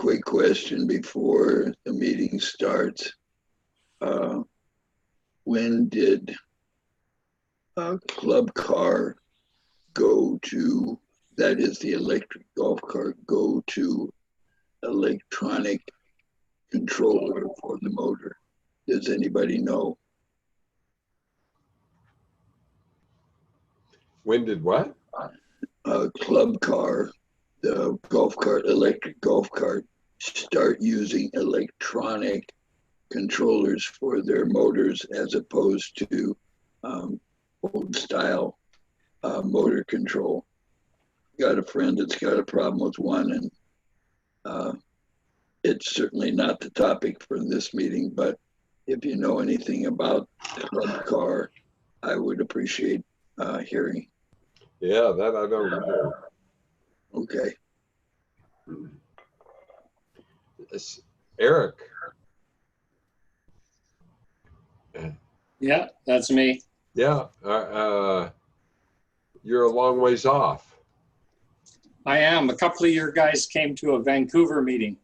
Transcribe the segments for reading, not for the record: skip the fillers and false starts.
quick question before the meeting starts. When did a club car go to, that is the electric golf cart, go to electronic controller for the motor? Does anybody know? When did what? A club car, the golf cart, electric golf cart, start using electronic controllers for their motors as opposed to old style motor control. Got a friend that's got a problem with one, and it's certainly not the topic for this meeting, but if you know anything about club car, I would appreciate hearing. Yeah, that I don't know. Okay. Eric. Yeah, that's me. Yeah, you're a long ways off. I am. A couple of your guys came to a Vancouver meeting,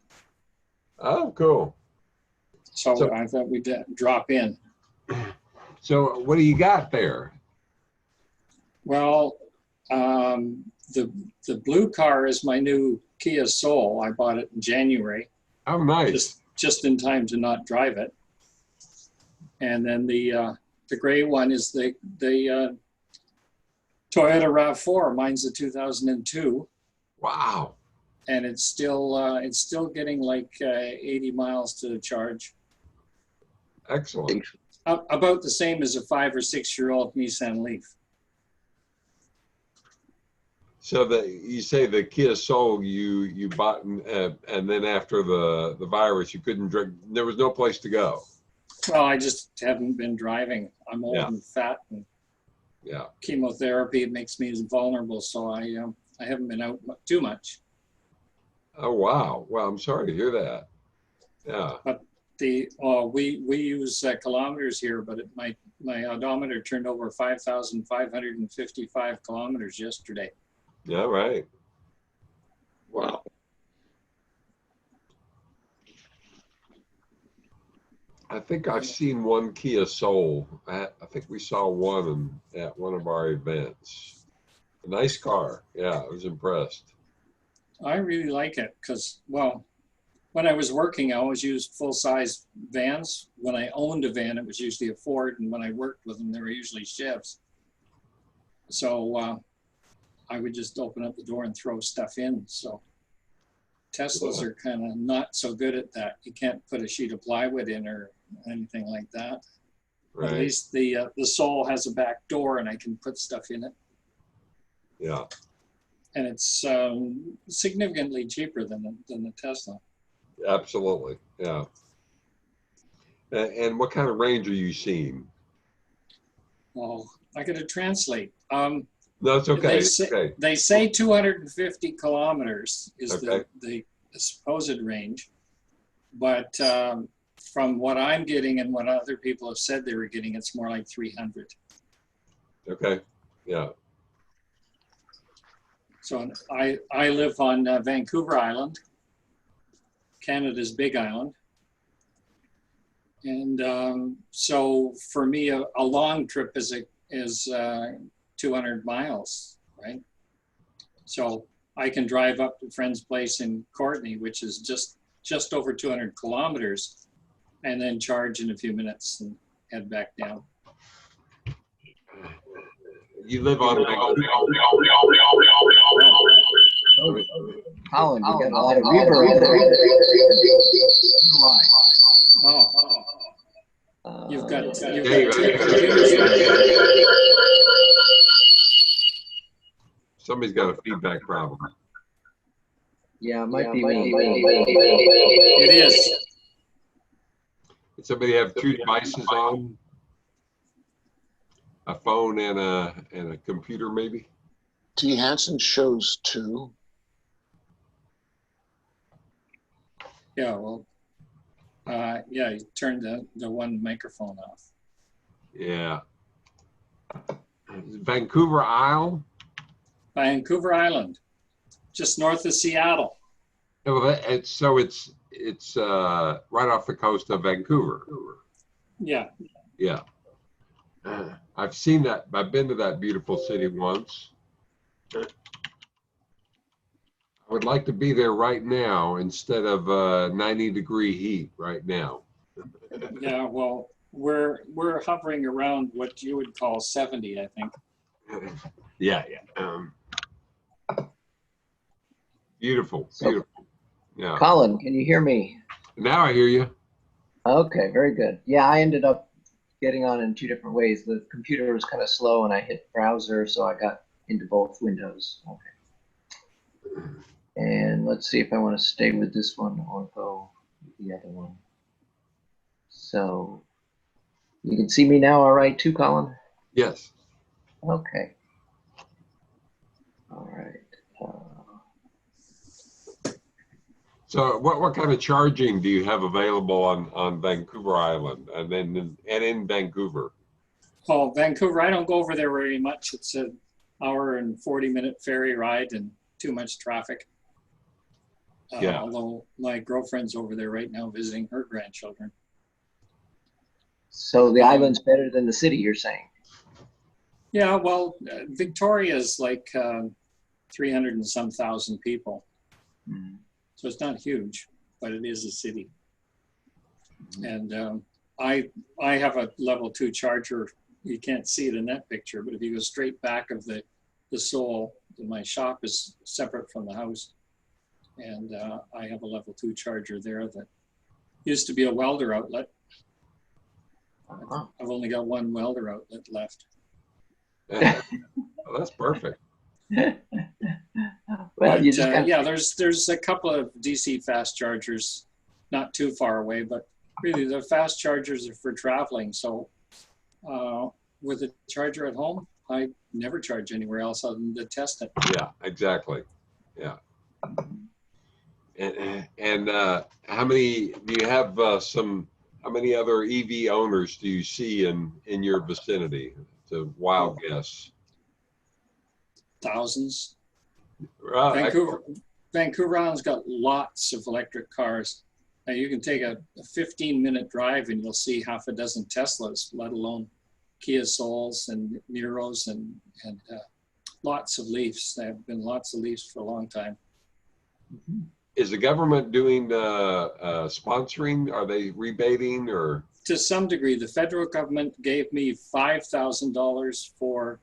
Oh, cool. so I thought we'd drop in. So what do you got there? Well, the blue car is my new Kia Soul. I bought it in January, Oh, nice. just in time to not drive it. And then the gray one is the Toyota RAV4. Mine's a 2002. Wow. And it's still getting like 80 miles to charge. Excellent. About the same as a 5 or 6 year old Nissan Leaf. So you say the Kia Soul you bought, and then after the virus, you couldn't drive. There was no place to go. Well, I just haven't been driving. I'm old and fat, and chemotherapy makes me vulnerable. So I haven't been out too much. Oh wow! Well, I'm sorry to hear that. Yeah. But we use kilometers here, but my odometer turned over 5,555 kilometers yesterday. Yeah. Right. Wow. I think I've seen one Kia Soul. I think we saw one at one of our events. A nice car. Yeah, I was impressed. I really like it because, well, when I was working, I always used full-size vans. When I owned a van, it was usually a Ford, and when I worked with them, they were usually Chevs. So I would just open up the door and throw stuff in. So Teslas are kind of not so good at that. You can't put a sheet of plywood in or anything like that. Right. At least the Soul has a back door, and I can put stuff in it. Yeah. And it's significantly cheaper than the Tesla. Absolutely. Yeah. And what kind of range are you seeing? Oh, I got to translate. No, it's okay. They say 250 kilometers is Okay. the supposed range, but from what I'm getting and what other people have said they were getting, it's more like 300. Okay. Yeah. So I live on Vancouver Island, Canada's big island. And so for me, a long trip is 200 miles, right? So I can drive up to a friend's place in Courtenay, which is just over 200 kilometers, and then charge in a few minutes and head back down. You live on Holland, you got a lot of reverb over there. You've got two David. computers running. Somebody's got a feedback problem. Yeah, it might be me. It is. Did somebody have two devices on? A phone and a computer, maybe? T. Hansen shows 2. Yeah, well, yeah, you turned the one microphone off. Yeah. Vancouver Isle? Vancouver Island, just north of Seattle. Well, it's right off the coast of Vancouver. Yeah. Yeah. I've seen that. I've been to that beautiful city once. I would like to be there right now instead of 90-degree heat right now. Yeah. Well, we're hovering around what you would call 70, I think. Yeah, yeah. Beautiful, beautiful. Yeah. Colin, can you hear me? Now I hear you. Okay, very good. Yeah, I ended up getting on in two different ways. The computer was kind of slow and I hit browser, so I got into both windows. Okay. And let's see if I want to stay with this one or go with the other one. So you can see me now all right too, Colin? Yes. Okay. All right. So what kind of charging do you have available on Vancouver Island and then in Vancouver? Oh, Vancouver, I don't go over there very much. It's an hour and 40-minute ferry ride and too much traffic. Yeah. Although my girlfriend's over there right now visiting her grandchildren. So the island's better than the city, you're saying? Yeah, well, Victoria is like 300 and some thousand people. Mm. So it's not huge, but it is a city. And I have a level 2 charger. You can't see it in that picture, but if you go straight back of the Soul, my shop is separate from the house. And I have a level 2 charger there that used to be a welder outlet. I've only got one welder outlet left. Well, that's perfect. Well, But, you just yeah, there's a couple of DC fast chargers not too far away, but really the fast chargers are for traveling. So with a charger at home, I never charge anywhere else other than to test it. Yeah, exactly. Yeah. And how many do you have? How many other EV owners do you see in your vicinity? It's a wild guess. Thousands. Right. Vancouver Island's got lots of electric cars. Now you can take a 15-minute drive and you'll see half a dozen Teslas, let alone Kia Souls and Niros and lots of Leafs. There have been lots of Leafs for a long time. Is the government doing sponsoring? Are they rebating or? To some degree, the federal government gave me $5,000 for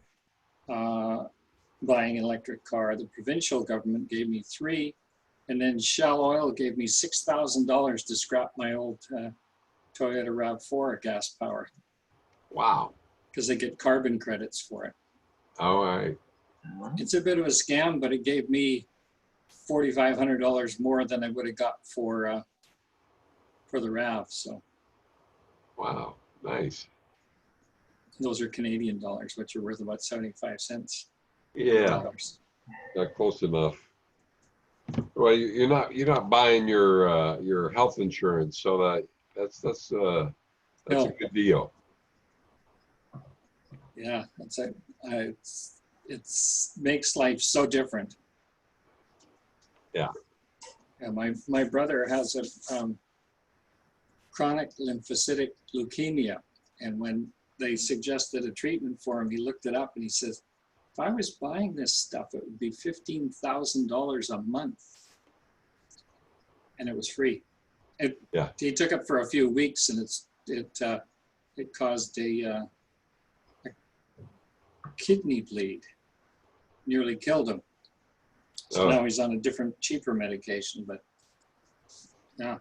buying an electric car. The provincial government gave me $3,000, and then Shell Oil gave me $6,000 to scrap my old Toyota RAV4 gas power. Wow. Because they get carbon credits for it. All right. It's a bit of a scam, but it gave me $4,500 more than I would have got for the RAV. So. Wow. Nice. Those are Canadian dollars, which are worth about 75 cents. Yeah. Not close enough. Well, you're not buying your health insurance, so that's a good deal. Yeah, it's makes life so different. Yeah. Yeah, my brother has a chronic lymphocytic leukemia, and when they suggested a treatment for him, he looked it up and he says, if I was buying this stuff, it would be $15,000 a month. And it was free. He took it for a few weeks and it caused a kidney bleed. Nearly killed him. So now he's on a different, cheaper medication, but yeah.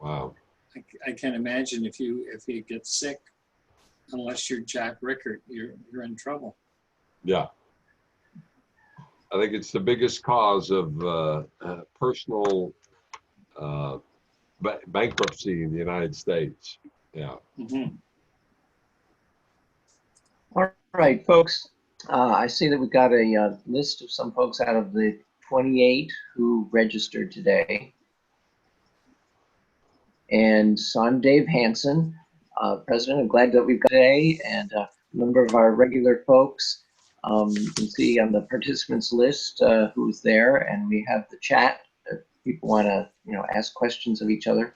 Wow. I can't imagine if you get sick, unless you're Jack Rickert, you're in trouble. Yeah. I think it's the biggest cause of personal bankruptcy in the United States. Yeah. Mm-hmm. All right, folks. I see that we've got a list of some folks out of the 28 who registered today. And so I'm Dave Hansen, President. I'm glad that we've got today and a number of our regular folks. You can see on the participants list who's there, and we have the chat people want to, ask questions of each other.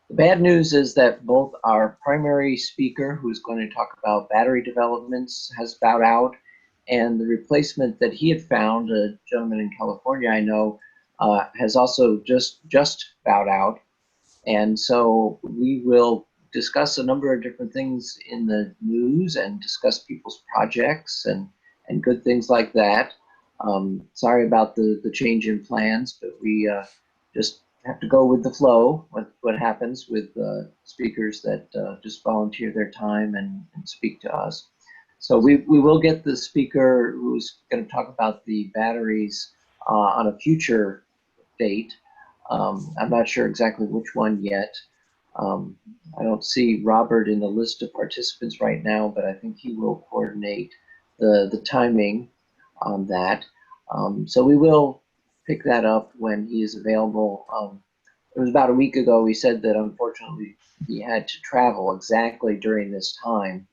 The bad news is that both our primary speaker, who's going to talk about battery developments, has bowed out, and the replacement that he had found, a gentleman in California I know, has also just bowed out. And so we will discuss a number of different things in the news and discuss people's projects and good things like that. Sorry about the change in plans, but we just have to go with the flow, what happens with speakers that just volunteer their time and speak to us. So we will get the speaker who's going to talk about the batteries on a future date. I'm not sure exactly which one yet. I don't see Robert in the list of participants right now, but I think he will coordinate the timing on that. So we will pick that up when he is available. It was about a week ago. He said that unfortunately he had to travel exactly during this time,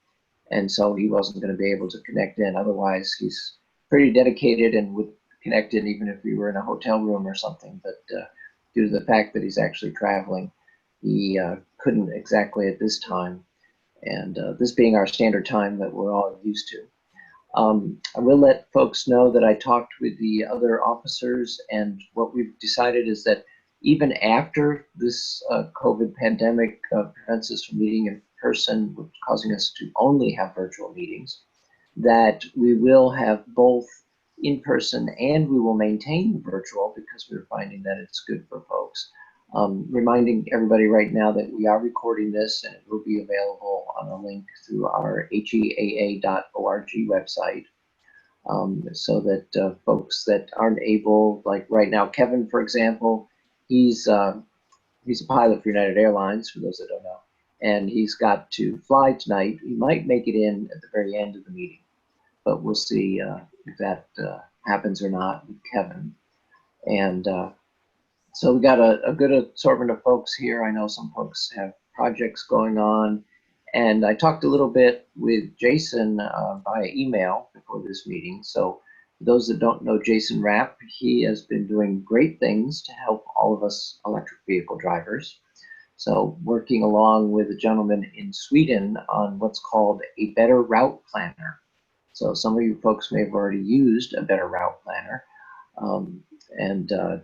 and so he wasn't going to be able to connect in. Otherwise, he's pretty dedicated and would connect in even if we were in a hotel room or something. But due to the fact that he's actually traveling, he couldn't exactly at this time. And this being our standard time that we're all used to. I will let folks know that I talked with the other officers, and what we've decided is that even after this COVID pandemic prevents us from meeting in person, which is causing us to only have virtual meetings, that we will have both in person and we will maintain virtual because we're finding that it's good for folks. Reminding everybody right now that we are recording this and it will be available on a link through our HEAA.org website, so that folks that aren't able, like right now, Kevin, for example, he's a pilot for United Airlines, for those that don't know, and he's got to fly tonight. He might make it in at the very end of the meeting, but we'll see if that happens or not with Kevin. And so we got a good assortment of folks here. I know some folks have projects going on. And I talked a little bit with Jason via email before this meeting. So for those that don't know Jason Rapp, he has been doing great things to help all of us electric vehicle drivers. So working along with a gentleman in Sweden on what's called A Better Routeplanner. So some of you folks may have already used A Better Routeplanner.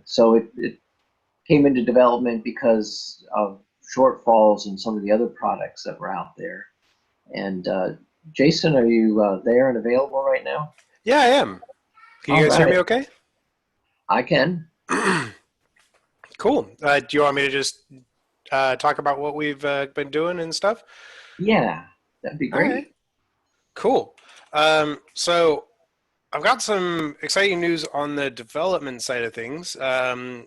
So it came into development because of shortfalls in some of the other products that were out there. And Jason, are you there and available right now? Yeah, I am. Can you guys hear me okay? I can. Cool. Do you want me to just talk about what we've been doing and stuff? Yeah, that'd be great. Right. Cool. So I've got some exciting news on the development side of things.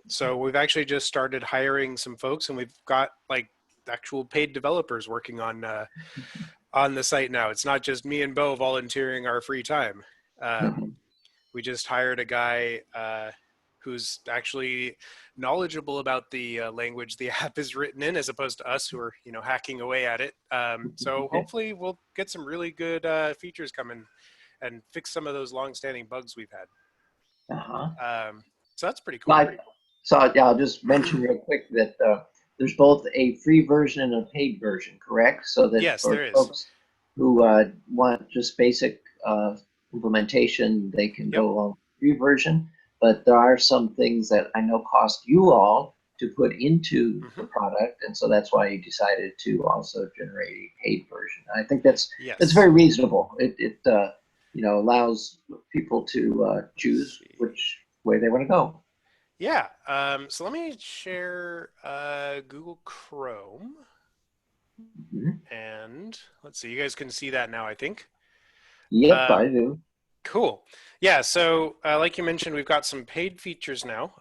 So we've actually just started hiring some folks, and we've got like actual paid developers working on the site now. It's not just me and Bo volunteering our free time. We just hired a guy who's actually knowledgeable about the language the app is written in, as opposed to us who are, hacking away at it. So hopefully we'll get some really good features coming and fix some of those long-standing bugs we've had. So that's pretty cool. I'll just mention real quick that there's both a free version and a paid version, correct? So that yes, for folks who want just basic implementation, they can go on the free version. But there are some things that I know cost you all to put into the product, and so that's why you decided to also generate a paid version. I think that's very reasonable. It allows people to choose which way they want to go. Yeah. So let me share Google Chrome. And let's see, you guys can see that now, I think. Yep, I do. Cool. Yeah, so like you mentioned, we've got some paid features now.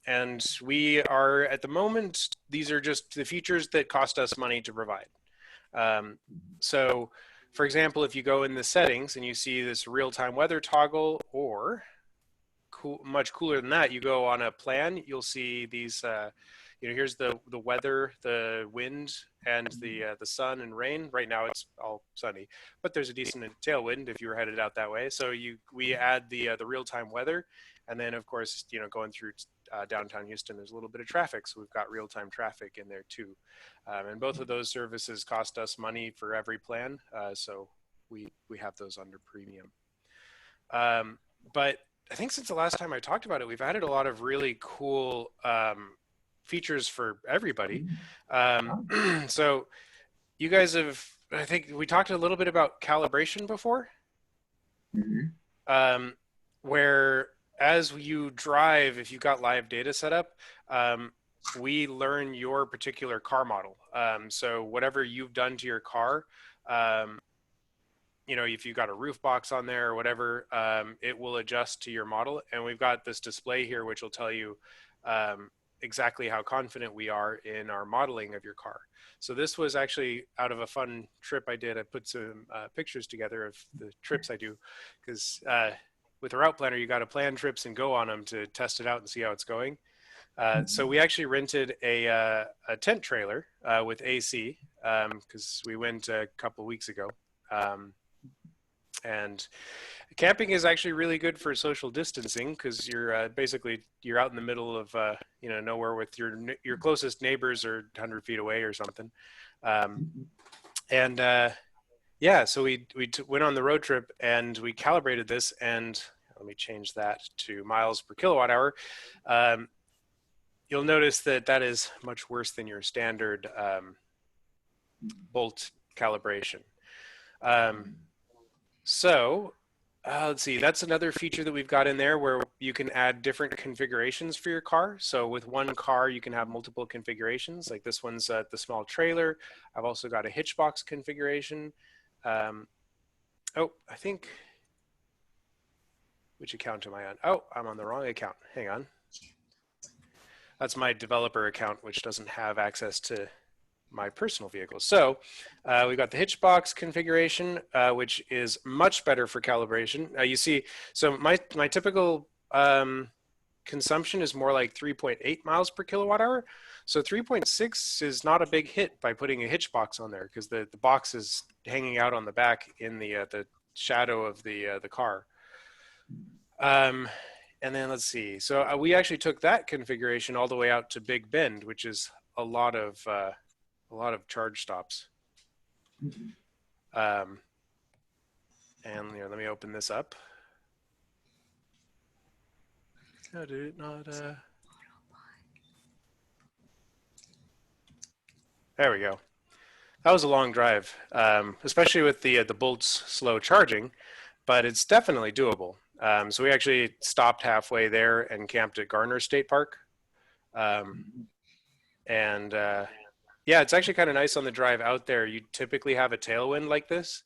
And we are, at the moment, these are just the features that cost us money to provide. So, for example, if you go in the settings and you see this real-time weather toggle, or much cooler than that, you go on a plan, you'll see these here's the weather, the wind, and the sun and rain. Right now it's all sunny, but there's a decent tailwind if you were headed out that way. So we add the real-time weather, and then of course, going through downtown Houston, there's a little bit of traffic, so we've got real-time traffic in there too. And both of those services cost us money for every plan, so we have those under premium. But I think since the last time I talked about it, we've added a lot of really cool features for everybody. So you guys have, I think we talked a little bit about calibration before, where as you drive, if you've got live data set up, we learn your particular car model. So whatever you've done to your car, if you've got a roof box on there or whatever, it will adjust to your model. And we've got this display here, which will tell you exactly how confident we are in our modeling of your car. So this was actually out of a fun trip I did. I put some pictures together of the trips I do, because with a route planner, you got to plan trips and go on them to test it out and see how it's going. So we actually rented a tent trailer with AC, because we went a couple weeks ago. And camping is actually really good for social distancing, because you're basically out in the middle of nowhere with your closest neighbors are 100 feet away or something. So we went on the road trip and we calibrated this, and let me change that to miles per kilowatt hour. You'll notice that is much worse than your standard bolt calibration. Let's see, that's another feature that we've got in there, where you can add different configurations for your car. So with one car, you can have multiple configurations. Like this one's the small trailer. I've also got a hitchbox configuration. I think, which account am I on? Oh, I'm on the wrong account. Hang on. That's my developer account, which doesn't have access to my personal vehicle. So we've got the hitchbox configuration, which is much better for calibration. You see, so my typical consumption is more like 3.8 miles per kilowatt hour. So 3.6 is not a big hit by putting a hitchbox on there, because the box is hanging out on the back in the shadow of the car. And then let's see. So we actually took that configuration all the way out to Big Bend, which is a lot of charge stops. And let me open this up. How did it not? There we go. That was a long drive, especially with the Bolt's slow charging, but it's definitely doable. So we actually stopped halfway there and camped at Garner State Park. It's actually kind of nice on the drive out there. You typically have a tailwind like this,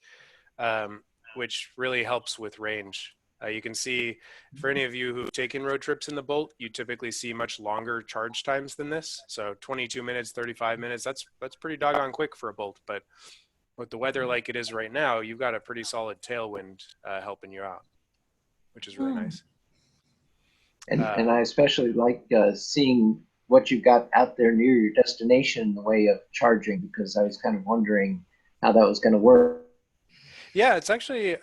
which really helps with range. You can see, for any of you who've taken road trips in the Bolt, you typically see much longer charge times than this. So 22 minutes, 35 minutes, that's pretty doggone quick for a Bolt. But with the weather like it is right now, you've got a pretty solid tailwind helping you out, which is really nice. And I especially like seeing what you've got out there near your destination in the way of charging, because I was kind of wondering how that was going to work. Yeah, it's actually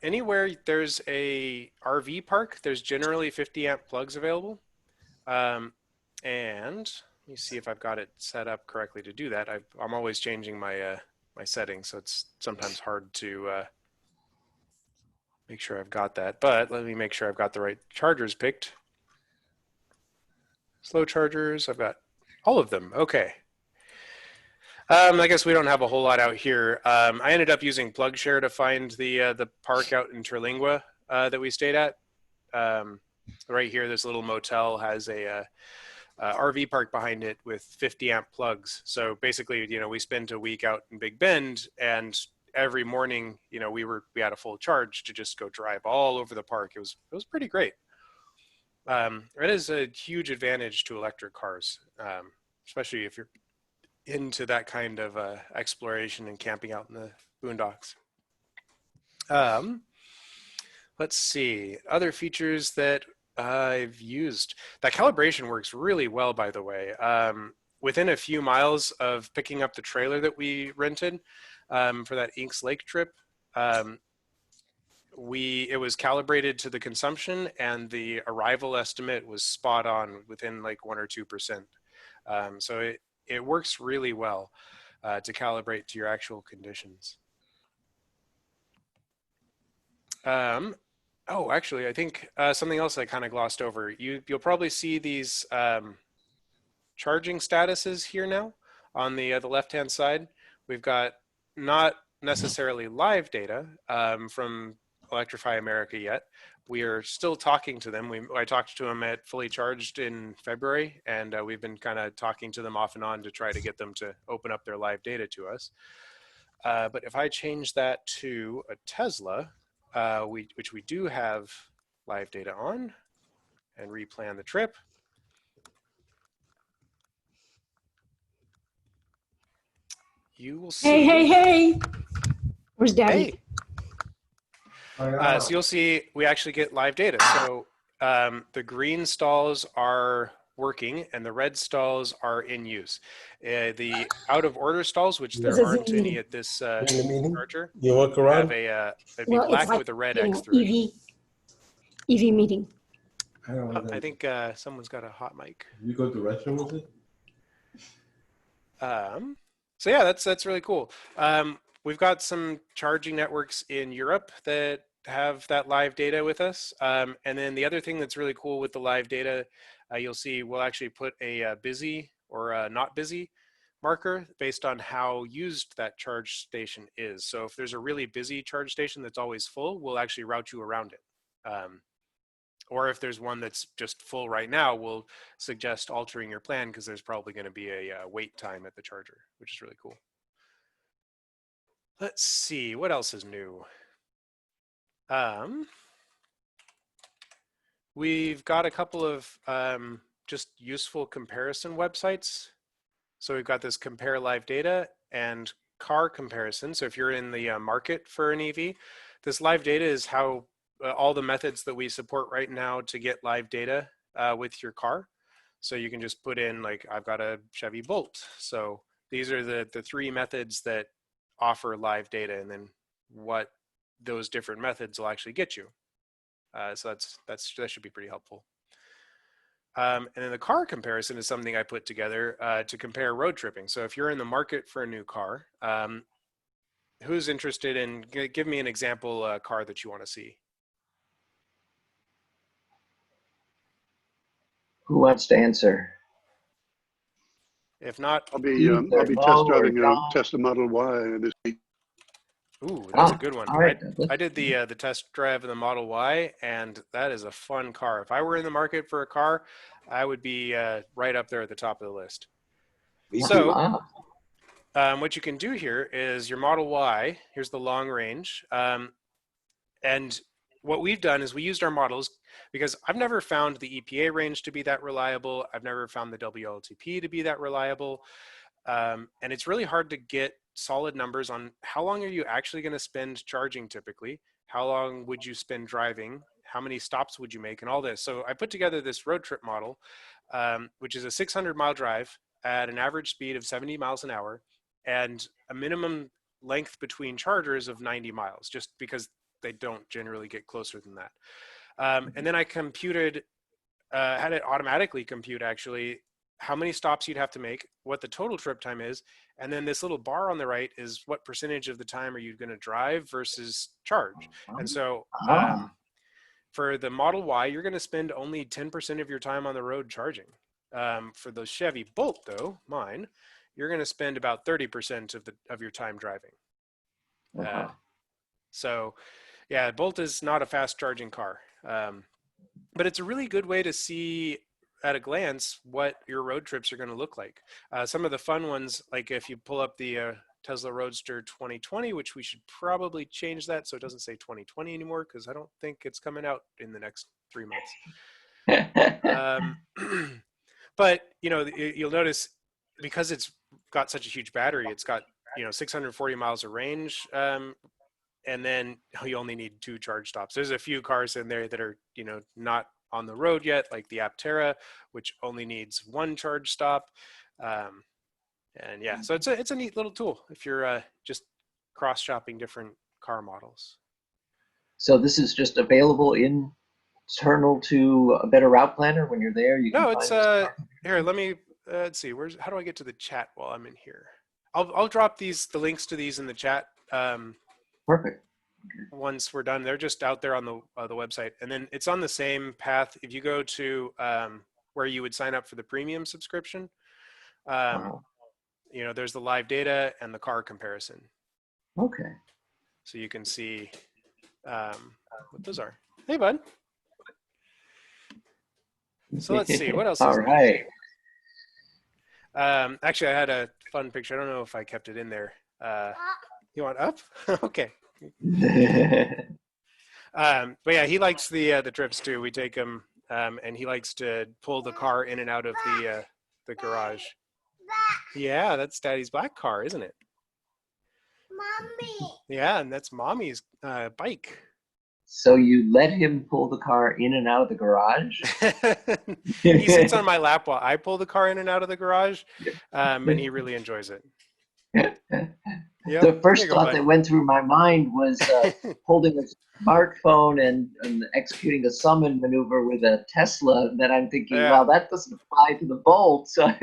anywhere there's a RV park, there's generally 50 amp plugs available. And let me see if I've got it set up correctly to do that. I'm always changing my my settings, so it's sometimes hard to make sure I've got that. But let me make sure I've got the right chargers picked. Slow chargers, I've got all of them. Okay. I guess we don't have a whole lot out here. I ended up using PlugShare to find the park out in Terlingua that we stayed at. Right here, this little motel has a RV park behind it with 50 amp plugs. So basically, we spent a week out in Big Bend, and every morning, we had a full charge to just go drive all over the park. It was pretty great. It is a huge advantage to electric cars, especially if you're into that kind of exploration and camping out in the boondocks. Let's see, other features that I've used that calibration works really well, by the way. Within a few miles of picking up the trailer that we rented for that Inks Lake trip, it was calibrated to the consumption, and the arrival estimate was spot on within like 1 or 2%. So it works really well to calibrate to your actual conditions. Oh, actually, I think something else I kind of glossed over. You'll probably see these charging statuses here now on the left-hand side. We've got not necessarily live data from Electrify America yet. We are still talking to them. I talked to them at Fully Charged in February, and we've been kind of talking to them off and on to try to get them to open up their live data to us. But if I change that to a Tesla, which we do have live data on, and replan the trip, you will see. Hey! Where's Daddy? Hey. So you'll see we actually get live data. So the green stalls are working and the red stalls are in use. The out of order stalls, which there aren't any at this charger, you walk around. have it'd be black like, with a red you X know, through it. EV meeting. I think someone's got a hot mic. You go to the restroom with it? So yeah, that's really cool. We've got some charging networks in Europe that have that live data with us. And then the other thing that's really cool with the live data, you'll see we'll actually put a busy or a not busy marker based on how used that charge station is. So if there's a really busy charge station that's always full, we'll actually route you around it. Or if there's one that's just full right now, we'll suggest altering your plan because there's probably going to be a wait time at the charger, which is really cool. Let's see, what else is new? We've got a couple of just useful comparison websites. So we've got this compare live data and car comparison. So if you're in the market for an EV, this live data is how all the methods that we support right now to get live data with your car. So you can just put in, like, I've got a Chevy Bolt. So these are the three methods that offer live data, and then what those different methods will actually get you. So that should be pretty helpful. And then the car comparison is something I put together to compare road tripping. So if you're in the market for a new car, who's interested in, give me an example car that you want to see. Who wants to answer? If not, I'll be test driving a Tesla Model Y this week. Ooh, that's a good one. All right, I did the test drive of the Model Y, and that is a fun car. If I were in the market for a car, I would be right up there at the top of the list. So what you can do here is your Model Y, here's the long range. And what we've done is we used our models because I've never found the EPA range to be that reliable. I've never found the WLTP to be that reliable. And it's really hard to get solid numbers on how long are you actually going to spend charging typically, how long would you spend driving, how many stops would you make, and all this. So I put together this road trip model, which is a 600-mile drive at an average speed of 70 miles an hour and a minimum length between chargers of 90 miles, just because they don't generally get closer than that. And then I computed, had it automatically compute actually how many stops you'd have to make, what the total trip time is, and then this little bar on the right is what percentage of the time are you going to drive versus charge. And so for the Model Y, you're going to spend only 10% of your time on the road charging. For the Chevy Bolt, though, mine, you're going to spend about 30% of your time driving. So yeah, Bolt is not a fast charging car, but it's a really good way to see at a glance what your road trips are going to look like. Some of the fun ones, like if you pull up the Tesla Roadster 2020, which we should probably change that so it doesn't say 2020 anymore, because I don't think it's coming out in the next 3 months. But you know, you'll notice because it's got such a huge battery, it's got 640 miles of range, and then you only need 2 charge stops. There's a few cars in there that are not on the road yet, like the Aptera, which only needs one charge stop. And yeah, so it's a neat little tool if you're just cross-shopping different car models. So this is just available internal to A Better Route Planner when you're there? You can No, find it's this here. Let me let's see. How do I get to the chat while I'm in here? I'll drop the links to these in the chat. Perfect. Once we're done, they're just out there on the website, and then it's on the same path. If you go to where you would sign up for the premium subscription, Wow. you know, there's the live data and the car comparison. Okay. So you can see what those are. Hey, bud. So let's see, what else is All right. actually, I had a fun picture. I don't know if I kept it in there. You want up? Okay. But yeah, he likes the trips too. We take him, and he likes to pull the car in and out of the garage. Yeah, that's Daddy's black car, isn't it? Mommy. Yeah, and that's Mommy's bike. So you let him pull the car in and out of the garage? He sits on my lap while I pull the car in and out of the garage, and he really enjoys it. Yep. The first thought that went through my mind was holding a smartphone and executing a summon maneuver with a Tesla. And then I'm thinking, well, that doesn't apply to the Bolt. So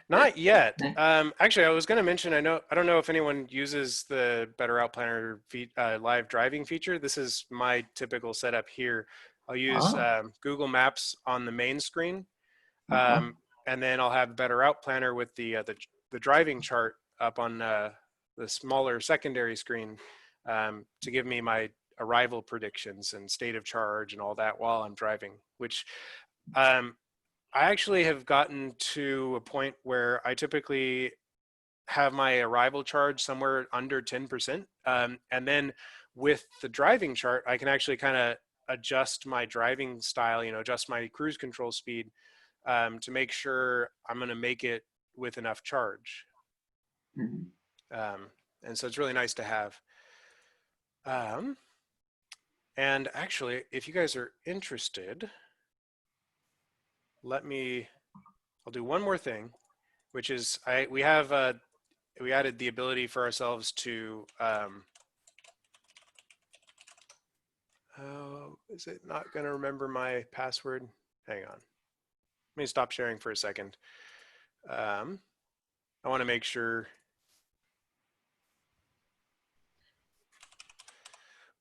not yet. Actually, I was going to mention, I don't know if anyone uses the Better Routeplanner live driving feature. This is my typical setup here. I'll use Google Maps on the main screen, and then I'll have Better Routeplanner with the driving chart up on the smaller secondary screen to give me my arrival predictions and state of charge and all that while I'm driving, which I actually have gotten to a point where I typically have my arrival charge somewhere under 10%. And then with the driving chart, I can actually kind of adjust my driving style, you know, adjust my cruise control speed to make sure I'm going to make it with enough charge. And so it's really nice to have. And actually, if you guys are interested, I'll do one more thing, which is we added the ability for ourselves to, is it not going to remember my password? Hang on. Let me stop sharing for a second. I want to make sure.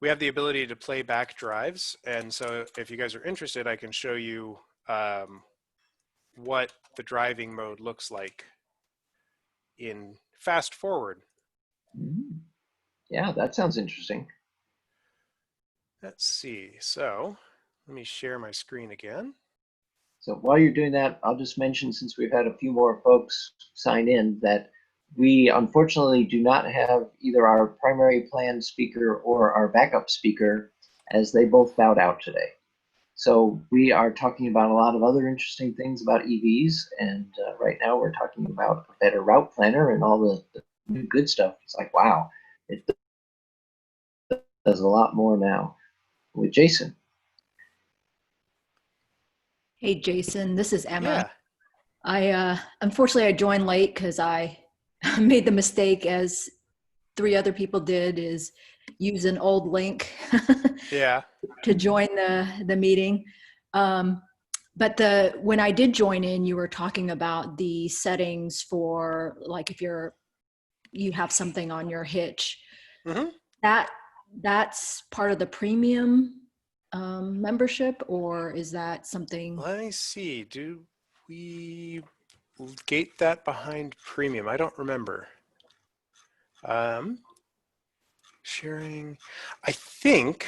We have the ability to play back drives. And so if you guys are interested, I can show you what the driving mode looks like in fast forward. Yeah, that sounds interesting. Let's see. So let me share my screen again. So while you're doing that, I'll just mention, since we've had a few more folks sign in, that we unfortunately do not have either our primary plan speaker or our backup speaker, as they both bowed out today. So we are talking about a lot of other interesting things about EVs, and right now we're talking about A Better Route Planner and all the new good stuff. It's like, wow, it does a lot more now. With Jason. Hey, Jason, this is Emma. Yeah. Unfortunately, I joined late because I made the mistake, as 3 other people did, is use an old link to join the meeting. But when I did join in, you were talking about the settings for, like, if you have something on your hitch, that's part of the premium membership, or is that something? Let me see. Do we gate that behind premium? I don't remember. Sharing. I think,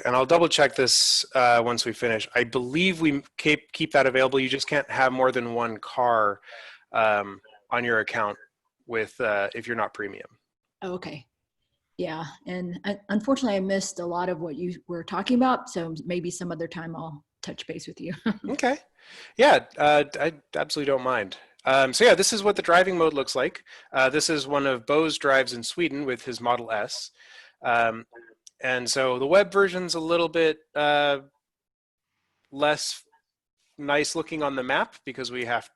and I'll double check this once we finish. I believe we keep that available. You just can't have more than one car on your account with if you're not premium. Oh, okay. Yeah, and unfortunately, I missed a lot of what you were talking about. So maybe some other time I'll touch base with you. Okay. Yeah, I absolutely don't mind. So yeah, this is what the driving mode looks like. This is one of Bo's drives in Sweden with his Model S. And so the web version's a little bit less nice looking on the map because we have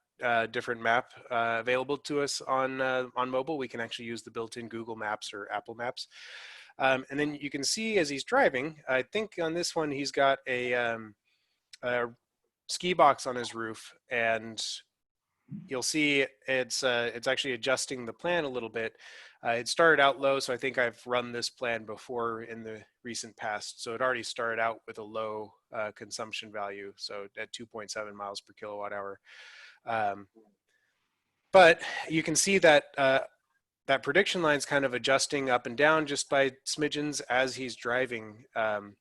different map available to us on mobile. We can actually use the built-in Google Maps or Apple Maps. And then you can see as he's driving, I think on this one he's got a ski box on his roof, and you'll see it's actually adjusting the plan a little bit. It started out low, so I think I've run this plan before in the recent past. So it already started out with a low consumption value, so at 2.7 miles per kilowatt hour. But you can see that that prediction line is kind of adjusting up and down just by smidgens as he's driving. And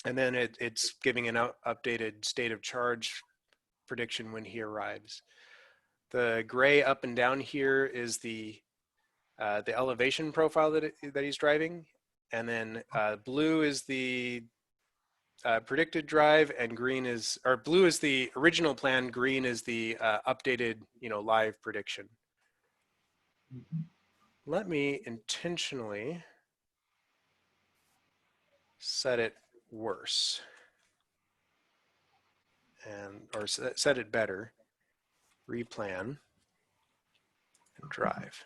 then it's giving an updated state of charge prediction when he arrives. The gray up and down here is the elevation profile that he's driving, and then blue is the predicted drive, and green is, or blue is the original plan, green is the updated, live prediction. Let me intentionally set it worse, or set it better. Replan and drive,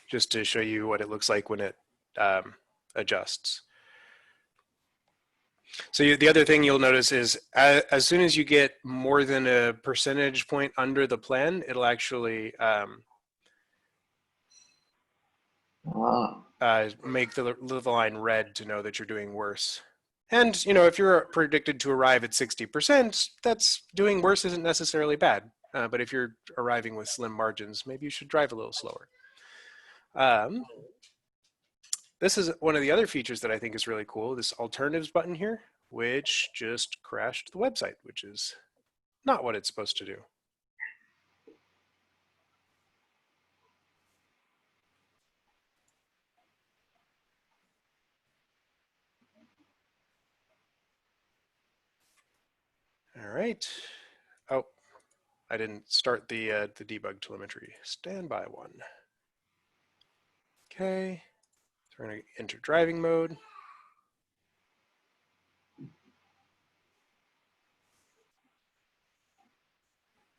just to show you what it looks like when it adjusts. So the other thing you'll notice is as soon as you get more than a percentage point under the plan, it'll actually make the line red to know that you're doing worse. And if you're predicted to arrive at 60%, that's doing worse isn't necessarily bad. But if you're arriving with slim margins, maybe you should drive a little slower. This is one of the other features that I think is really cool, this alternatives button here, which just crashed the website, which is not what it's supposed to do. All right. Oh, I didn't start the debug telemetry. Standby one. Okay. So we're going to enter driving mode.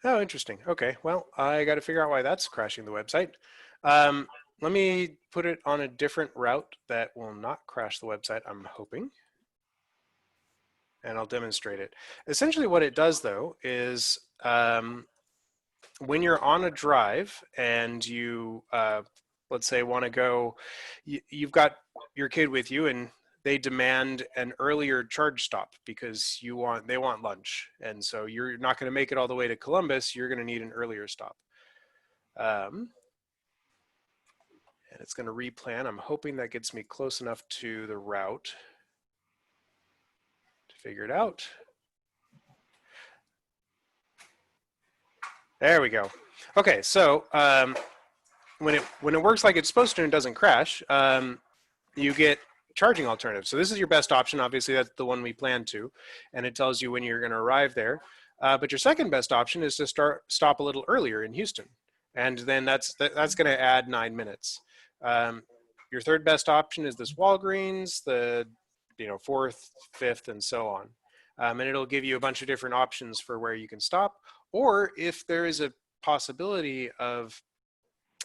Oh, interesting. Okay. Well, I got to figure out why that's crashing the website. Let me put it on a different route that will not crash the website, I'm hoping. And I'll demonstrate it. Essentially what it does though is when you're on a drive and you, let's say want to go, you've got your kid with you and they demand an earlier charge stop because they want lunch. And so you're not going to make it all the way to Columbus. You're going to need an earlier stop. And it's going to replan. I'm hoping that gets me close enough to the route to figure it out. There we go. Okay, so when it works like it's supposed to and doesn't crash, you get charging alternatives. So this is your best option. Obviously, that's the one we planned to, and it tells you when you're going to arrive there. But your second best option is to stop a little earlier in Houston, and then that's going to add 9 minutes. Your third best option is this Walgreens, the fourth, fifth, and so on, and it'll give you a bunch of different options for where you can stop. Or if there is a possibility of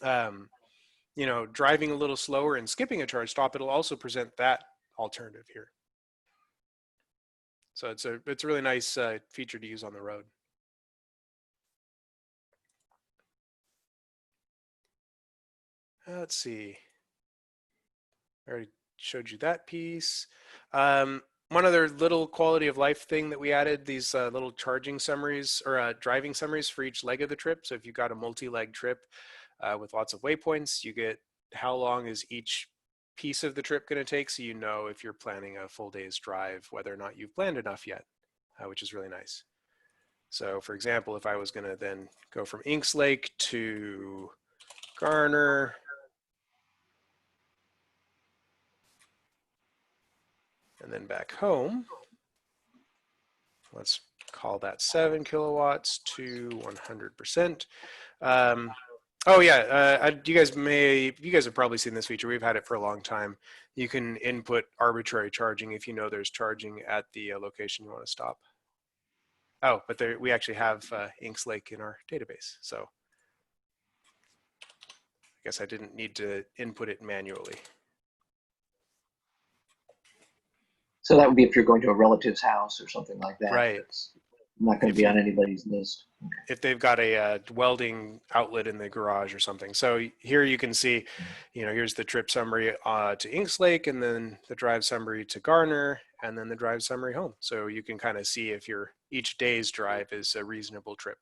driving a little slower and skipping a charge stop, it'll also present that alternative here. So it's a really nice feature to use on the road. Let's see. I already showed you that piece. One other little quality of life thing that we added, these little charging summaries or driving summaries for each leg of the trip. So if you've got a multi-leg trip with lots of waypoints, you get how long is each piece of the trip going to take, so you know if you're planning a full day's drive, whether or not you've planned enough yet, which is really nice. So for example, if I was going to then go from Inks Lake to Garner, and then back home, let's call that 7 kilowatts to 100%. Oh yeah, you guys have probably seen this feature. We've had it for a long time. You can input arbitrary charging if you know there's charging at the location you want to stop. Oh, but we actually have Inks Lake in our database, so I guess I didn't need to input it manually. So that would be if you're going to a relative's house or something like that. Right. That's not going to be on anybody's list. Okay. If they've got a welding outlet in the garage or something. So here you can see, here's the trip summary to Inks Lake, and then the drive summary to Garner, and then the drive summary home. So you can kind of see if each day's drive is a reasonable trip.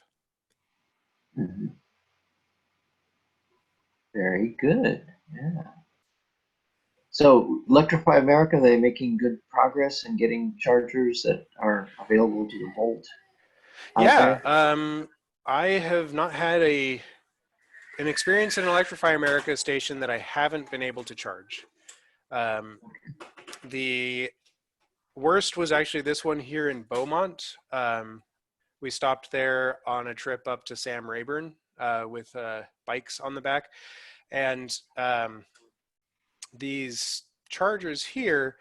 Mm-hmm. Very good. Yeah. So Electrify America, are they making good progress in getting chargers that are available to the Volt? Yeah, I have not had an experience in an Electrify America station that I haven't been able to charge. The worst was actually this one here in Beaumont. We stopped there on a trip up to Sam Rayburn with bikes on the back. And these chargers here,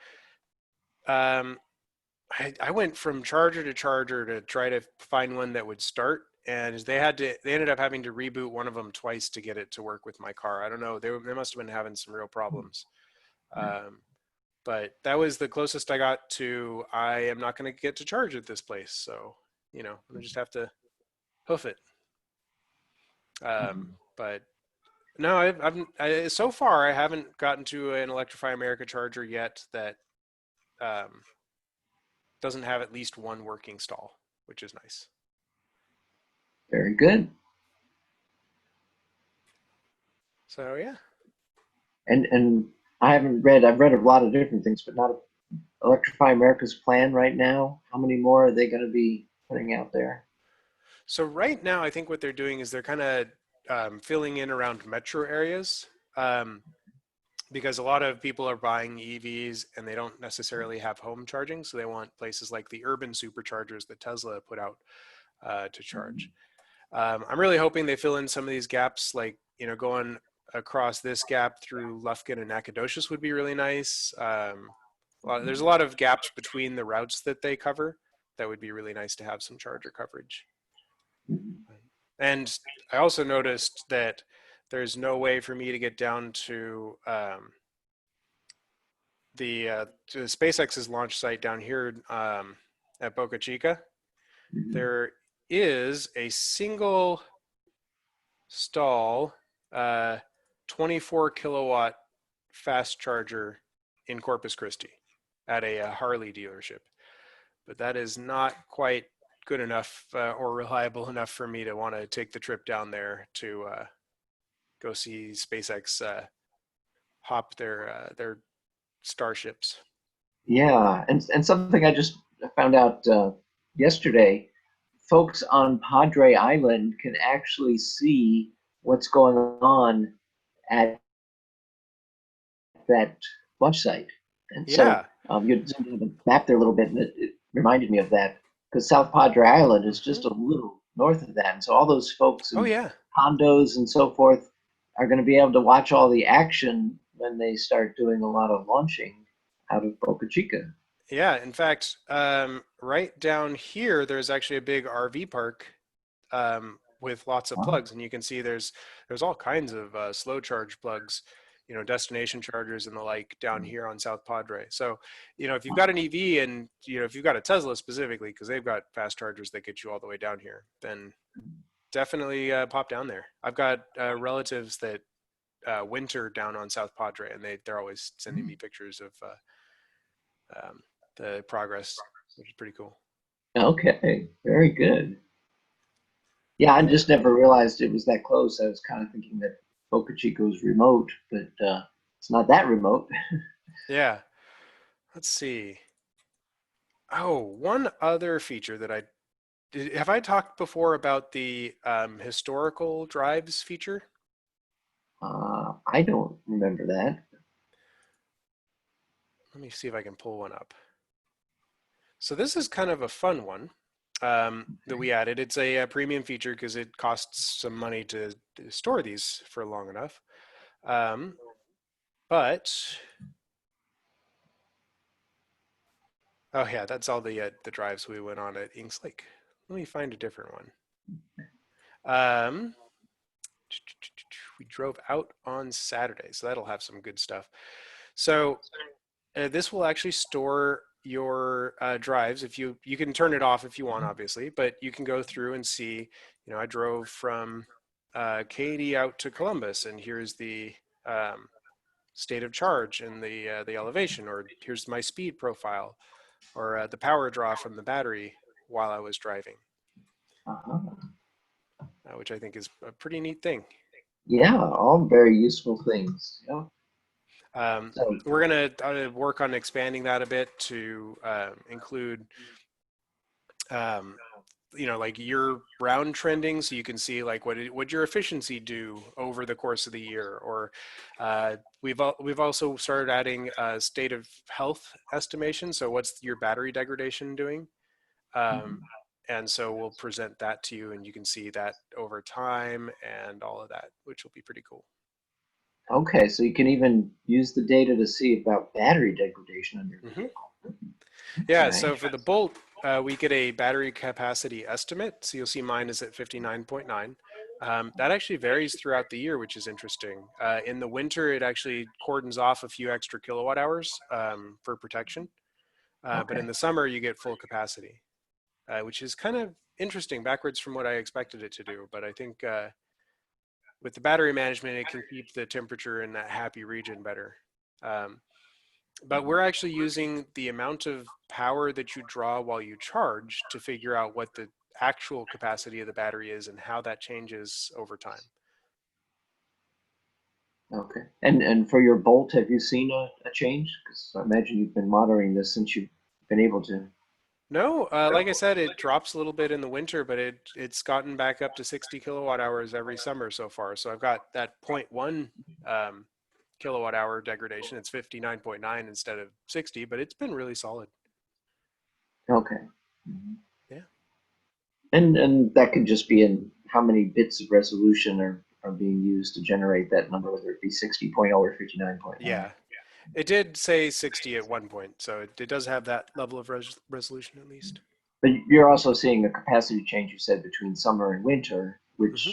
I went from charger to charger to try to find one that would start, and they ended up having to reboot one of them twice to get it to work with my car. I don't know, they must have been having some real problems. But that was the closest I got to, I am not going to get to charge at this place, so I just have to hoof it. But no, so far I haven't gotten to an Electrify America charger yet that doesn't have at least one working stall, which is nice. Very good. So yeah. And I've read a lot of different things, but not Electrify America's plan right now. How many more are they going to be putting out there? So right now, I think what they're doing is they're kind of filling in around metro areas, because a lot of people are buying EVs and they don't necessarily have home charging. So they want places like the urban superchargers that Tesla put out to charge. I'm really hoping they fill in some of these gaps, like, going across this gap through Lufkin and Nacogdoches would be really nice. There's a lot of gaps between the routes that they cover that would be really nice to have some charger coverage. And I also noticed that there's no way for me to get down to to SpaceX's launch site down here at Boca Chica. There is a single stall 24 kilowatt fast charger in Corpus Christi at a Harley dealership, but that is not quite good enough or reliable enough for me to want to take the trip down there to go see SpaceX hop their starships. Yeah, and something I just found out yesterday, folks on Padre Island can actually see what's going on at that launch site. And yeah. So you zoomed in the map there a little bit, and it reminded me of that, because South Padre Island is just a little north of that. And so all those folks in condos and so forth are going to be able to watch all the action when they start doing a lot of launching out of Boca Chica. Yeah, in fact, right down here, there's actually a big RV park with lots of plugs, and you can see there's all kinds of slow charge plugs, destination chargers and the like down here on South Padre. So, if you've got an EV and, if you've got a Tesla specifically, because they've got fast chargers that get you all the way down here, then definitely pop down there. I've got relatives that winter down on South Padre, and they're always sending me pictures of the progress, which is pretty cool. Okay, very good. Yeah, I just never realized it was that close. I was kind of thinking that Boca Chica was remote, but it's not that remote. Yeah. Let's see. Oh, one other feature that have I talked before about the historical drives feature? I don't remember that. Let me see if I can pull one up. So this is kind of a fun one. that we added. It's a premium feature because it costs some money to store these for long enough. But oh yeah, that's all the drives we went on at Inks Lake. Let me find a different one. We drove out on Saturday, so that'll have some good stuff. So this will actually store your drives. If you can turn it off if you want, obviously, but you can go through and see, I drove from Katy out to Columbus, and here's the state of charge and the elevation, or here's my speed profile, or the power draw from the battery while I was driving, which I think is a pretty neat thing. Yeah, all very useful things. Yeah. We're going to work on expanding that a bit to include, like year round trending, so you can see like what your efficiency do over the course of the year. Or we've also started adding a state of health estimation. So what's your battery degradation doing? And so we'll present that to you, and you can see that over time and all of that, which will be pretty cool. Okay, so you can even use the data to see about battery degradation on your vehicle. Yeah, so for the Bolt, we get a battery capacity estimate. So you'll see mine is at 59.9. That actually varies throughout the year, which is interesting. In the winter, it actually cordons off a few extra kilowatt hours for protection. But in the summer, you get full capacity, which is kind of interesting, backwards from what I expected it to do. But I think with the battery management, it can keep the temperature in that happy region better. But we're actually using the amount of power that you draw while you charge to figure out what the actual capacity of the battery is and how that changes over time. Okay. And for your Bolt, have you seen a change? Because I imagine you've been monitoring this since you've been able to. No, like I said, it drops a little bit in the winter, but it's gotten back up to 60 kilowatt hours every summer so far. So I've got that 0.1 kilowatt hour degradation. It's 59.9 instead of 60, but it's been really solid. Okay. Yeah. And that could just be in how many bits of resolution are being used to generate that number, whether it be 60.0 or 59.9. Yeah. It did say 60 at one point, so it does have that level of resolution at least. But you're also seeing the capacity change, you said, between summer and winter, which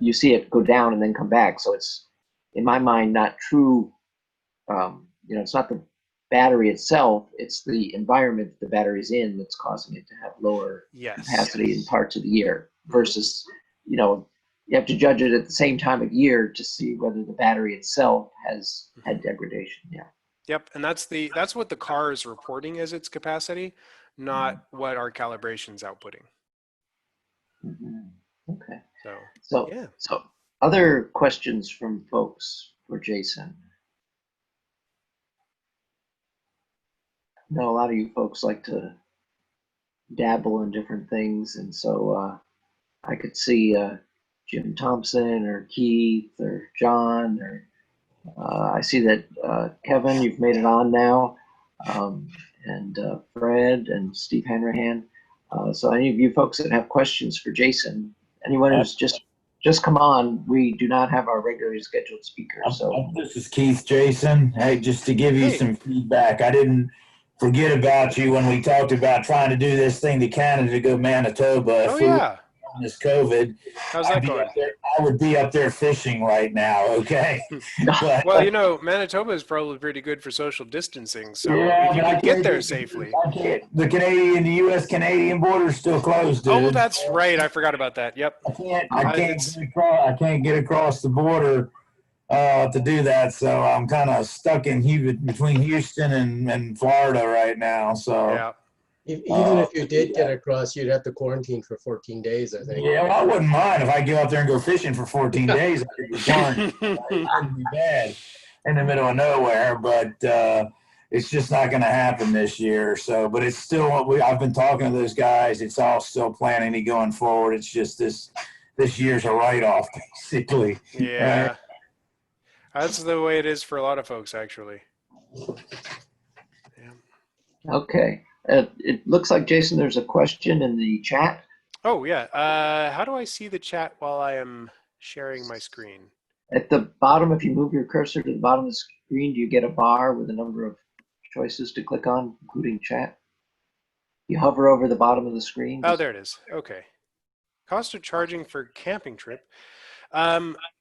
you see it go down and then come back. So it's, in my mind, not true. It's not the battery itself, it's the environment that the battery's in that's causing it to have lower capacity in parts of the year versus, you have to judge it at the same time of year to see whether the battery itself has had degradation. Yeah. Yep, and that's what the car is reporting as its capacity, not what our calibration's outputting. Okay. So yeah. So other questions from folks for Jason? I know a lot of you folks like to dabble in different things, and so I could see Jim Thompson or Keith or John, or I see that Kevin, you've made it on now, and Fred and Steve Hanrahan. So any of you folks that have questions for Jason, anyone who's just come on, we do not have our regularly scheduled speaker. So this is Keith Jason. Hey, just to give you some feedback, I didn't forget about you when we talked about trying to do this thing to Canada to go Manitoba. Oh, yeah. This COVID. How's that going? I would be up there fishing right now, okay? But, well, Manitoba is probably pretty good for social distancing, so if you can get there safely. The U.S.-Canadian border is still closed, dude. Oh, that's right. I forgot about that. Yep. I can't get across the border to do that, so I'm kind of stuck in between Houston and Florida right now. So yeah. Even if you did get across, you'd have to quarantine for 14 days, I think. Yeah, well, I wouldn't mind if I go out there and go fishing for 14 days. I could be quarantined. It wouldn't be bad in the middle of nowhere, but it's just not going to happen this year. So, but it's still I've been talking to those guys. It's all still planning to going forward. It's just this year's a write-off, basically. Yeah, that's the way it is for a lot of folks, actually. Okay. It looks like, Jason, there's a question in the chat. Oh, yeah. How do I see the chat while I am sharing my screen? At the bottom, if you move your cursor to the bottom of the screen, do you get a bar with a number of choices to click on, including chat? You hover over the bottom of the screen. Oh, there it is. Okay. Cost of charging for camping trip.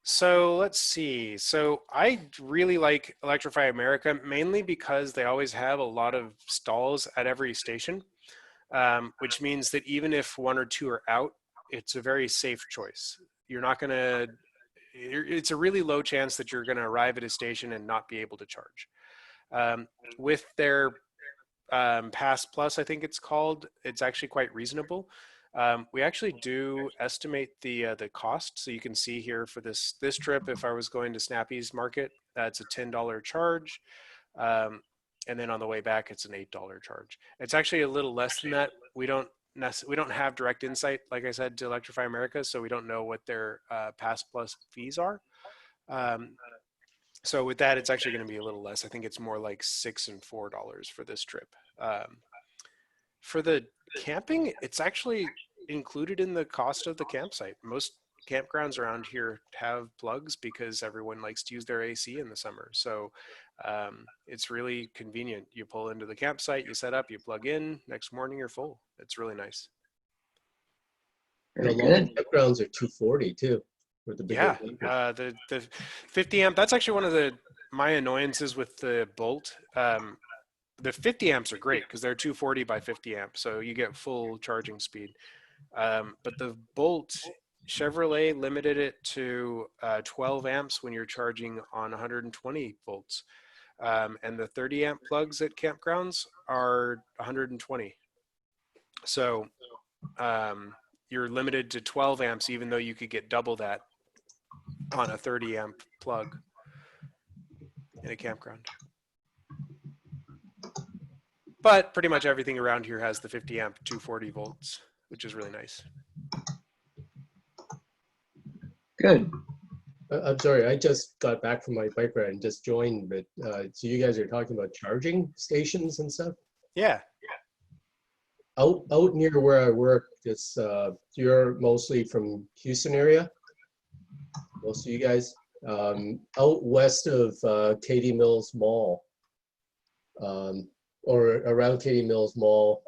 So let's see. So I really like Electrify America, mainly because they always have a lot of stalls at every station, which means that even if one or two are out, it's a very safe choice. You're not going to, it's a really low chance that you're going to arrive at a station and not be able to charge. With their Pass Plus, I think it's called, it's actually quite reasonable. We actually do estimate the cost, so you can see here for this trip. If I was going to Snappy's Market, it's a $10 charge, and then on the way back, it's an $8 charge. It's actually a little less than that. We don't have direct insight, like I said, to Electrify America, so we don't know what their Pass Plus fees are. So with that, it's actually going to be a little less. I think it's more like $6 and $4 for this trip. For the camping, it's actually included in the cost of the campsite. Most campgrounds around here have plugs because everyone likes to use their AC in the summer. So it's really convenient. You pull into the campsite, you set up, you plug in, next morning you're full. It's really nice. And a lot of campgrounds are 240 too. With the yeah, the 50 amp, that's actually one of my annoyances with the Bolt. The 50 amps are great because they're 240 by 50 amp, so you get full charging speed. But the Bolt, Chevrolet limited it to 12 amps when you're charging on 120 volts. And the 30 amp plugs at campgrounds are 120. So you're limited to 12 amps, even though you could get double that on a 30 amp plug in a campground. But pretty much everything around here has the 50 amp 240 volts, which is really nice. Good. I'm sorry, I just got back from my bike ride and just joined, but so you guys are talking about charging stations and stuff? Yeah. Out near where I work, it's you're mostly from Houston area, most of you guys. Out west of Katy Mills Mall, or around Katy Mills Mall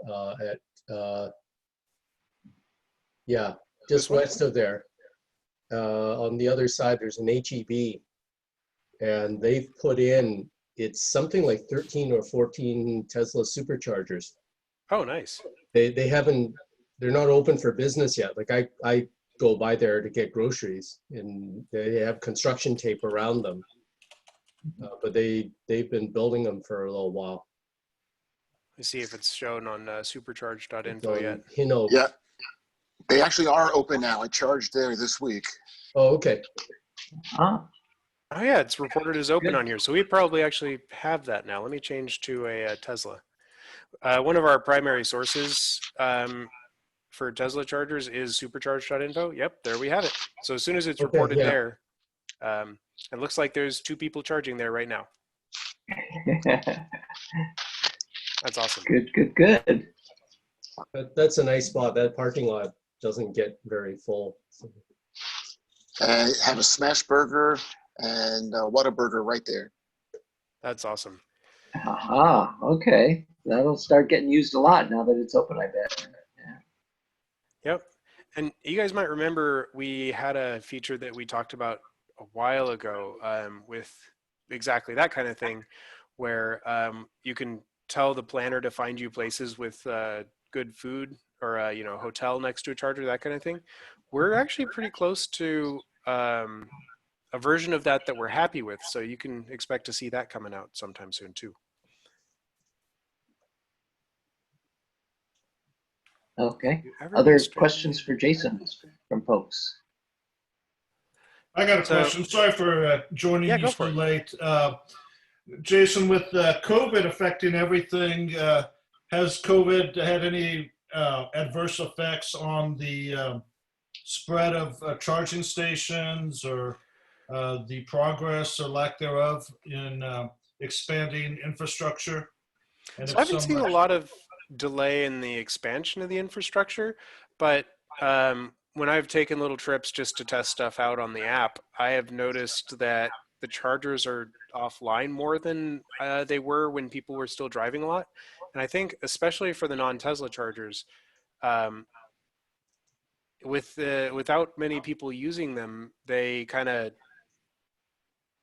just west of there. On the other side, there's an HEB, and they've put in, it's something like 13 or 14 Tesla superchargers. Oh, nice. They haven't, they're not open for business yet. Like I go by there to get groceries, and they have construction tape around them, but they've been building them for a little while. Let's see if it's shown on supercharge.info yet. Yeah, they actually are open now. I charged there this week. Oh, okay. Huh? Oh yeah, it's reported as open on here. So we probably actually have that now. Let me change to a Tesla. One of our primary sources for Tesla chargers is supercharge.info. Yep, there we have it. So as soon as it's reported there, it looks like there's 2 people charging there right now. That's awesome. Good. That's a nice spot. That parking lot doesn't get very full. Have a smash burger and a Whataburger right there. That's awesome. Aha, okay. That'll start getting used a lot now that it's open, I bet. Yeah. Yep. And you guys might remember we had a feature that we talked about a while ago with exactly that kind of thing, where you can tell the planner to find you places with good food or hotel next to a charger, that kind of thing. We're actually pretty close to a version of that we're happy with, so you can expect to see that coming out sometime soon too. Okay. Other questions for Jason from folks? I got a question. Sorry for joining you so late. Jason, with COVID affecting everything, has COVID had any adverse effects on the spread of charging stations or the progress or lack thereof in expanding infrastructure? And so I haven't seen a lot of delay in the expansion of the infrastructure, but when I've taken little trips just to test stuff out on the app, I have noticed that the chargers are offline more than they were when people were still driving a lot. And I think especially for the non-Tesla chargers, without many people using them, they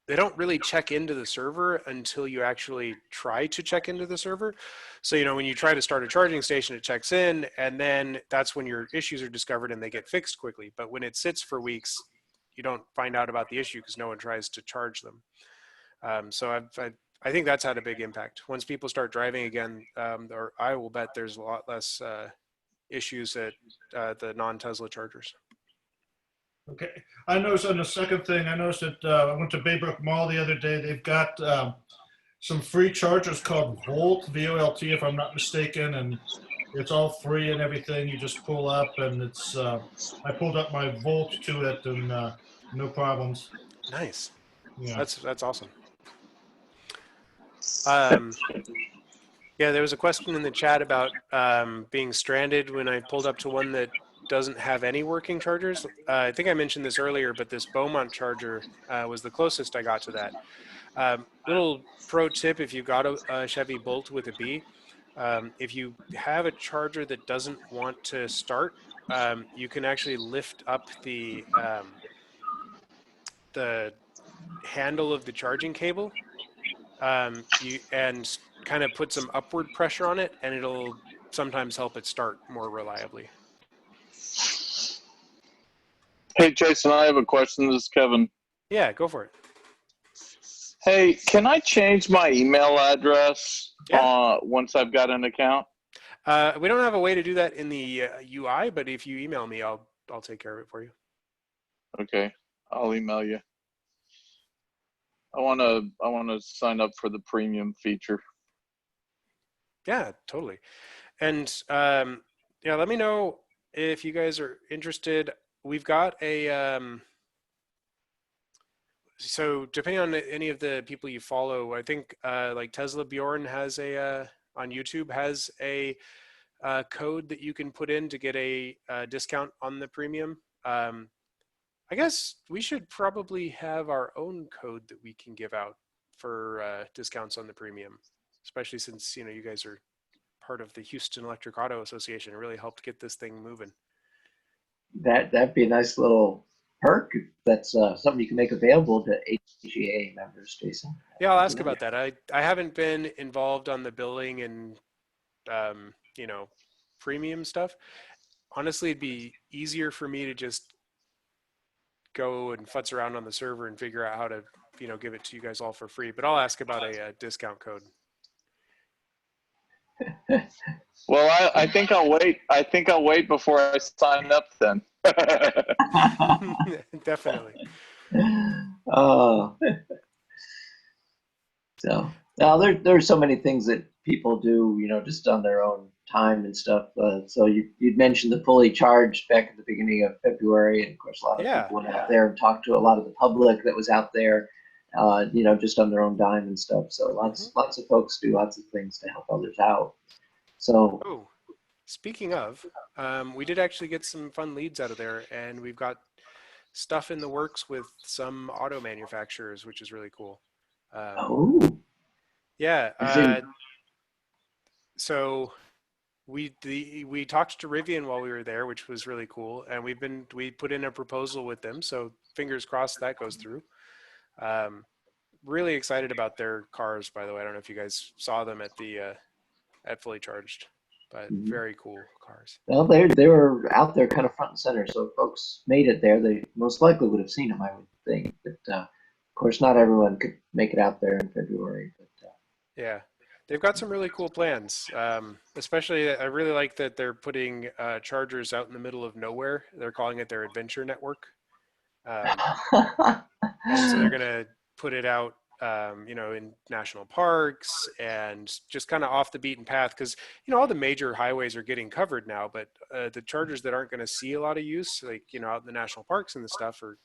don't really check into the server until you actually try to check into the server. So, when you try to start a charging station, it checks in, and then that's when your issues are discovered and they get fixed quickly. But when it sits for weeks, you don't find out about the issue because no one tries to charge them. So I think that's had a big impact. Once people start driving again, or I will bet there's a lot less issues at the non-Tesla chargers. Okay. I noticed on the second thing, I noticed that I went to Baybrook Mall the other day. They've got some free chargers called Volt, V-O-L-T, if I'm not mistaken, and it's all free and everything. You just pull up, and it's. I pulled up my Volt to it, and no problems. Nice. Yeah. That's awesome. Yeah, there was a question in the chat about being stranded when I pulled up to one that doesn't have any working chargers. I think I mentioned this earlier, but this Beaumont charger was the closest I got to that. Little pro tip, if you've got a Chevy Bolt with a B, if you have a charger that doesn't want to start, you can actually lift up the handle of the charging cable, and kind of put some upward pressure on it, and it'll sometimes help it start more reliably. Hey, Jason, I have a question. This is Kevin. Yeah, go for it. Hey, can I change my email address once I've got an account? We don't have a way to do that in the UI, but if you email me, I'll take care of it for you. Okay, I'll email you. I want to sign up for the premium feature. Yeah, totally. And yeah, let me know if you guys are interested. We've got a so depending on any of the people you follow, I think like Tesla Bjorn has on YouTube has a code that you can put in to get a discount on the premium. I guess we should probably have our own code that we can give out for discounts on the premium, especially since you guys are part of the Houston Electric Auto Association. It really helped get this thing moving. That'd be a nice little perk. That's something you can make available to HEAA members, Jason. Yeah, I'll ask about that. I haven't been involved on the billing and premium stuff. Honestly, it'd be easier for me to just go and futz around on the server and figure out how to give it to you guys all for free. But I'll ask about a discount code. Well, I think I'll wait. I think I'll wait before I sign up then. Definitely. So now there's so many things that people do, just on their own time and stuff. So you'd mentioned the fully charged back at the beginning of February, and of course a lot of people went out there and talked to a lot of the public that was out there, just on their own dime and stuff. So lots of folks do lots of things to help others out. So, speaking of, we did actually get some fun leads out of there, and we've got stuff in the works with some auto manufacturers, which is really cool. Yeah. So we talked to Rivian while we were there, which was really cool, and we put in a proposal with them. So fingers crossed that goes through. Really excited about their cars, by the way. I don't know if you guys saw them at Fully Charged, but very cool cars. Well, they were out there kind of front and center, so if folks made it there, they most likely would have seen them, I would think. But of course, not everyone could make it out there in February. But yeah, they've got some really cool plans. Especially, I really like that they're putting chargers out in the middle of nowhere. They're calling it their adventure network. And so they're gonna put it out in national parks and just kind of off the beaten path, because all the major highways are getting covered now, but the chargers that aren't going to see a lot of use, like out in the national parks and the stuff, are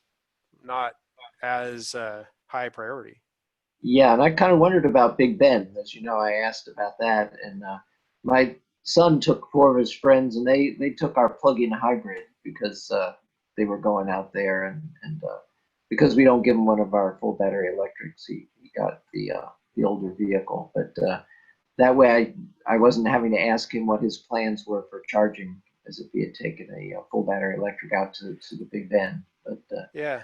not as high priority. Yeah, and I kind of wondered about Big Ben. As you know, I asked about that, and my son took 4 of his friends, and they took our plug-in hybrid because they were going out there, and because we don't give him one of our full battery electrics, he got the older vehicle. But that way, I wasn't having to ask him what his plans were for charging, as if he had taken a full battery electric out to the Big Bend. But yeah.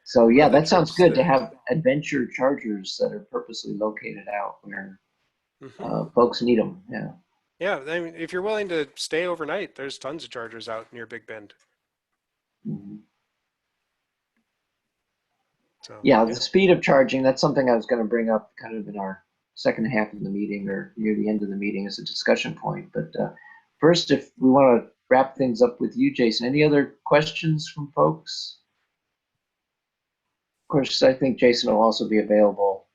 So yeah, that sounds good to have adventure chargers that are purposely located out where folks need them. Yeah. Yeah, I mean, if you're willing to stay overnight, there's tons of chargers out near Big Bend. Mm-hmm. So, yeah, the speed of charging, that's something I was going to bring up kind of in our second half of the meeting or near the end of the meeting as a discussion point. But first, if we want to wrap things up with you, Jason, any other questions from folks? Of course, I think Jason will also be available,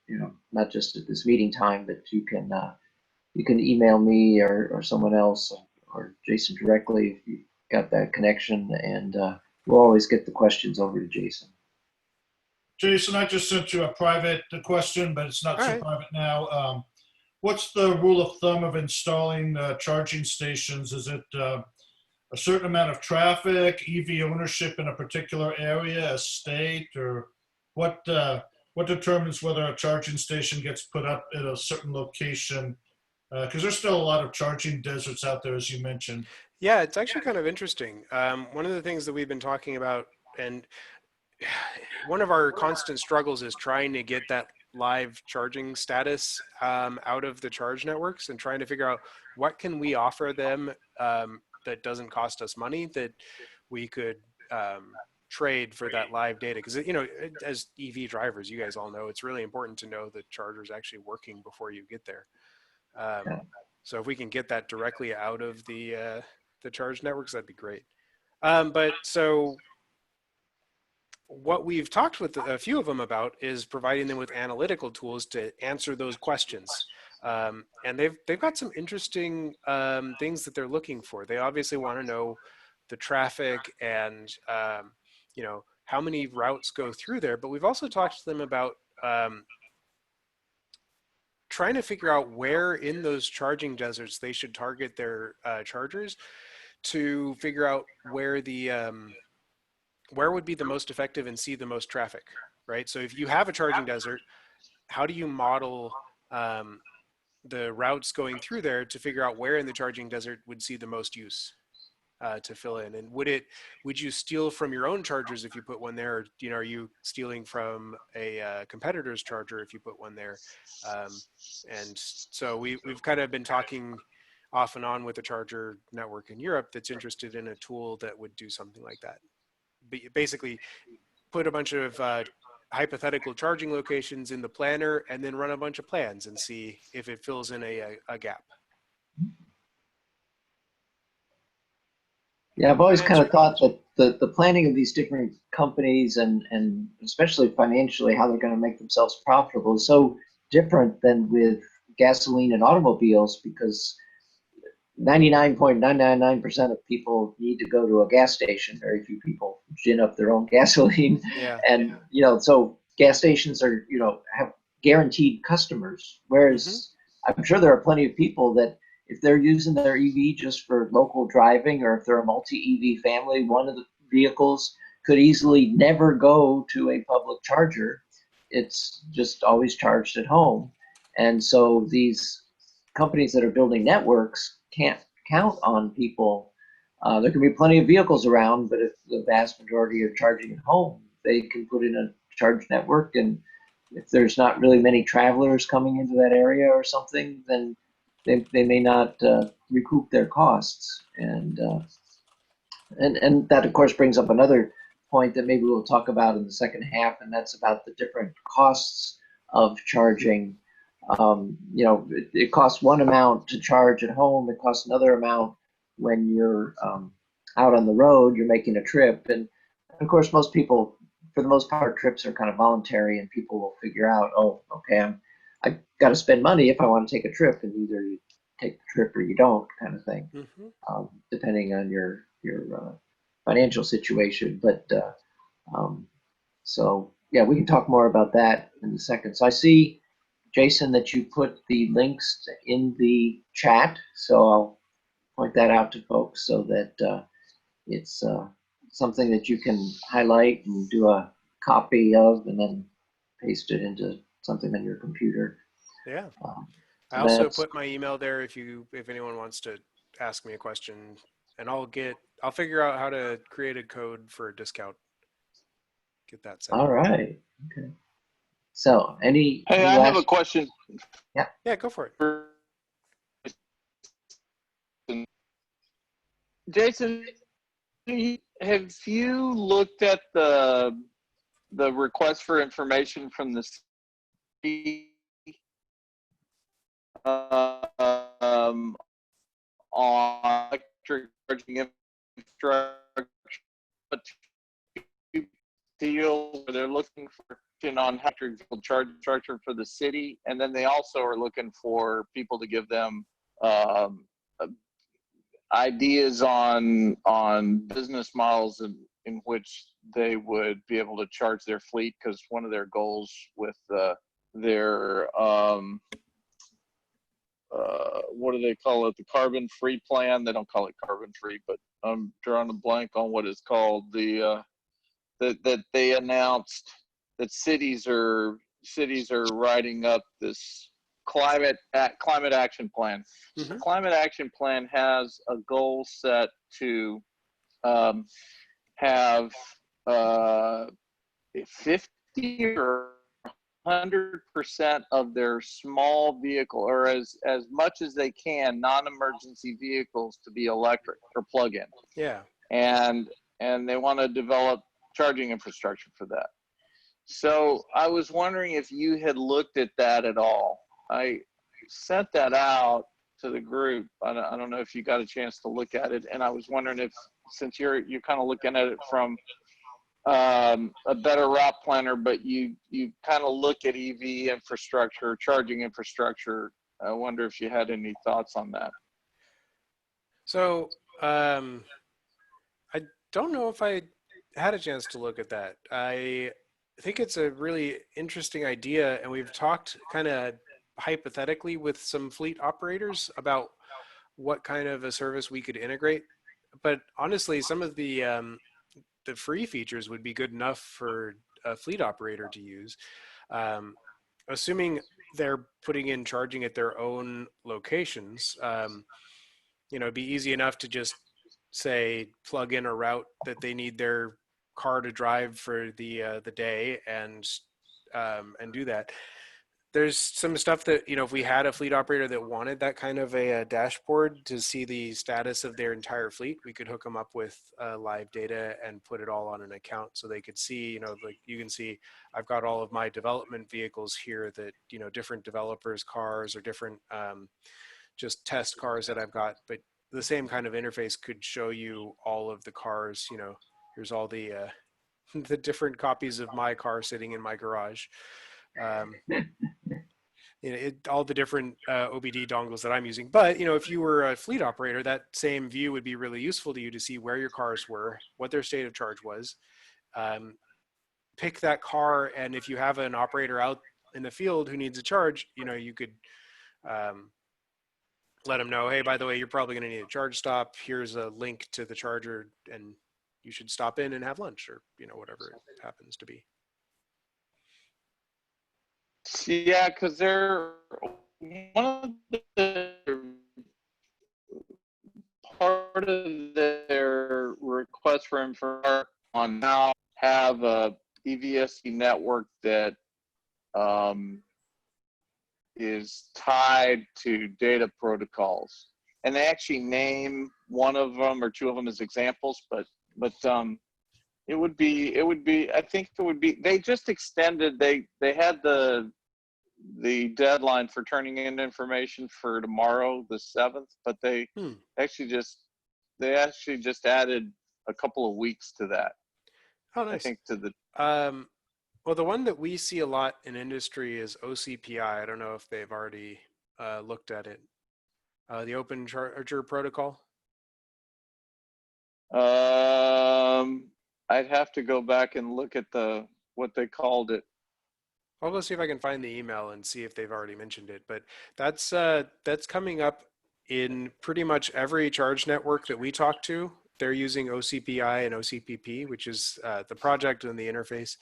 not just at this meeting time, but you can email me or someone else or Jason directly if you've got that connection, and we'll always get the questions over to Jason. Jason, I just sent you a private question, but it's not so private now. What's the rule of thumb of installing charging stations? Is it a certain amount of traffic, EV ownership in a particular area, a state, or what determines whether a charging station gets put up at a certain location? Because there's still a lot of charging deserts out there, as you mentioned. Yeah, it's actually kind of interesting. One of the things that we've been talking about, and one of our constant struggles, is trying to get that live charging status out of the charge networks and trying to figure out what can we offer them that doesn't cost us money that we could trade for that live data. Because, as EV drivers, you guys all know, it's really important to know the charger's actually working before you get there. So if we can get that directly out of the charge networks, that'd be great. But so what we've talked with a few of them about is providing them with analytical tools to answer those questions. And they've got some interesting things that they're looking for. They obviously want to know the traffic and how many routes go through there. But we've also talked to them about trying to figure out where in those charging deserts they should target their chargers to figure out where where would be the most effective and see the most traffic, right? So if you have a charging desert, how do you model the routes going through there to figure out where in the charging desert would see the most use to fill in? And would you steal from your own chargers if you put one there? Or, are you stealing from a competitor's charger if you put one there? And so we've kind of been talking off and on with a charger network in Europe that's interested in a tool that would do something like that. Basically, put a bunch of hypothetical charging locations in the planner and then run a bunch of plans and see if it fills in a gap. Yeah, I've always kind of thought that the planning of these different companies and especially financially how they're going to make themselves profitable is so different than with gasoline and automobiles, because 99.999% of people need to go to a gas station. Very few people gin up their own gasoline. Yeah. And, so gas stations are, have guaranteed customers. Whereas I'm sure there are plenty of people that if they're using their EV just for local driving, or if they're a multi-EV family, one of the vehicles could easily never go to a public charger. It's just always charged at home. And so these companies that are building networks can't count on people. There can be plenty of vehicles around, but if the vast majority are charging at home, they can put in a charge network. And if there's not really many travelers coming into that area or something, then they may not recoup their costs. And that, of course, brings up another point that maybe we'll talk about in the second half, and that's about the different costs of charging. It costs one amount to charge at home. It costs another amount when you're out on the road, you're making a trip. And of course, most people, for the most part, trips are kind of voluntary, and people will figure out, oh, okay, I've got to spend money if I want to take a trip, and either you take the trip or you don't, kind of thing, depending on your financial situation. But so yeah, we can talk more about that in a second. So I see Jason, that you put the links in the chat, so I'll point that out to folks so that it's something that you can highlight and do a copy of and then paste it into something on your computer. Yeah. So I also put my email there if anyone wants to ask me a question, and I'll figure out how to create a code for a discount. Get that set. All right. Okay. So Hey, I have a question. Yeah. Yeah, go for it. Jason, have you looked at the request for information from the city on electric charging infrastructure deal where they're looking for on electric vehicle charge structure for the city, and then they also are looking for people to give them ideas on business models in which they would be able to charge their fleet, because one of their goals with their what do they call it, the carbon free plan, they don't call it carbon free, but I'm drawing a blank on what it's called, that they announced that cities are writing up this climate action plan. Mm-hmm. The climate action plan has a goal set to have 50 or 100% of their small vehicle, or as much as they can, non-emergency vehicles to be electric or plug-in. Yeah. And they want to develop charging infrastructure for that. So I was wondering if you had looked at that at all. I sent that out to the group. I don't know if you got a chance to look at it, and I was wondering if, since you're kind of looking at it from a better route planner, but you kind of look at EV infrastructure, charging infrastructure. I wonder if you had any thoughts on that. So I don't know if I had a chance to look at that. I think it's a really interesting idea, and we've talked kind of hypothetically with some fleet operators about what kind of a service we could integrate. But honestly, some of the free features would be good enough for a fleet operator to use, assuming they're putting in charging at their own locations. It'd be easy enough to just say plug in a route that they need their car to drive for the day and do that. There's some stuff that, if we had a fleet operator that wanted that kind of a dashboard to see the status of their entire fleet, we could hook them up with live data and put it all on an account so they could see, like you can see, I've got all of my development vehicles here that, different developers' cars or different just test cars that I've got, but the same kind of interface could show you all of the cars, here's all the the different copies of my car sitting in my garage. All the different OBD dongles that I'm using. But, if you were a fleet operator, that same view would be really useful to you to see where your cars were, what their state of charge was. Pick that car, and if you have an operator out in the field who needs a charge, you could let them know, hey, by the way, you're probably going to need a charge stop. Here's a link to the charger, and you should stop in and have lunch, or whatever it happens to be. Yeah, because they're one of the part of their request for information on now have a EVSE network that is tied to data protocols, and they actually name one of them or two of them as examples, but it would be I think it would be, they just extended, they had the deadline for turning in information for tomorrow, the 7th, but they actually just added a couple of weeks to that. Oh, nice. I think to the well, the one that we see a lot in industry is OCPI. I don't know if they've already looked at it. The Open Charger Protocol. I'd have to go back and look at what they called it. I'll go see if I can find the email and see if they've already mentioned it. But that's coming up in pretty much every charge network that we talk to. They're using OCPI and OCPP, which is the project and the interface.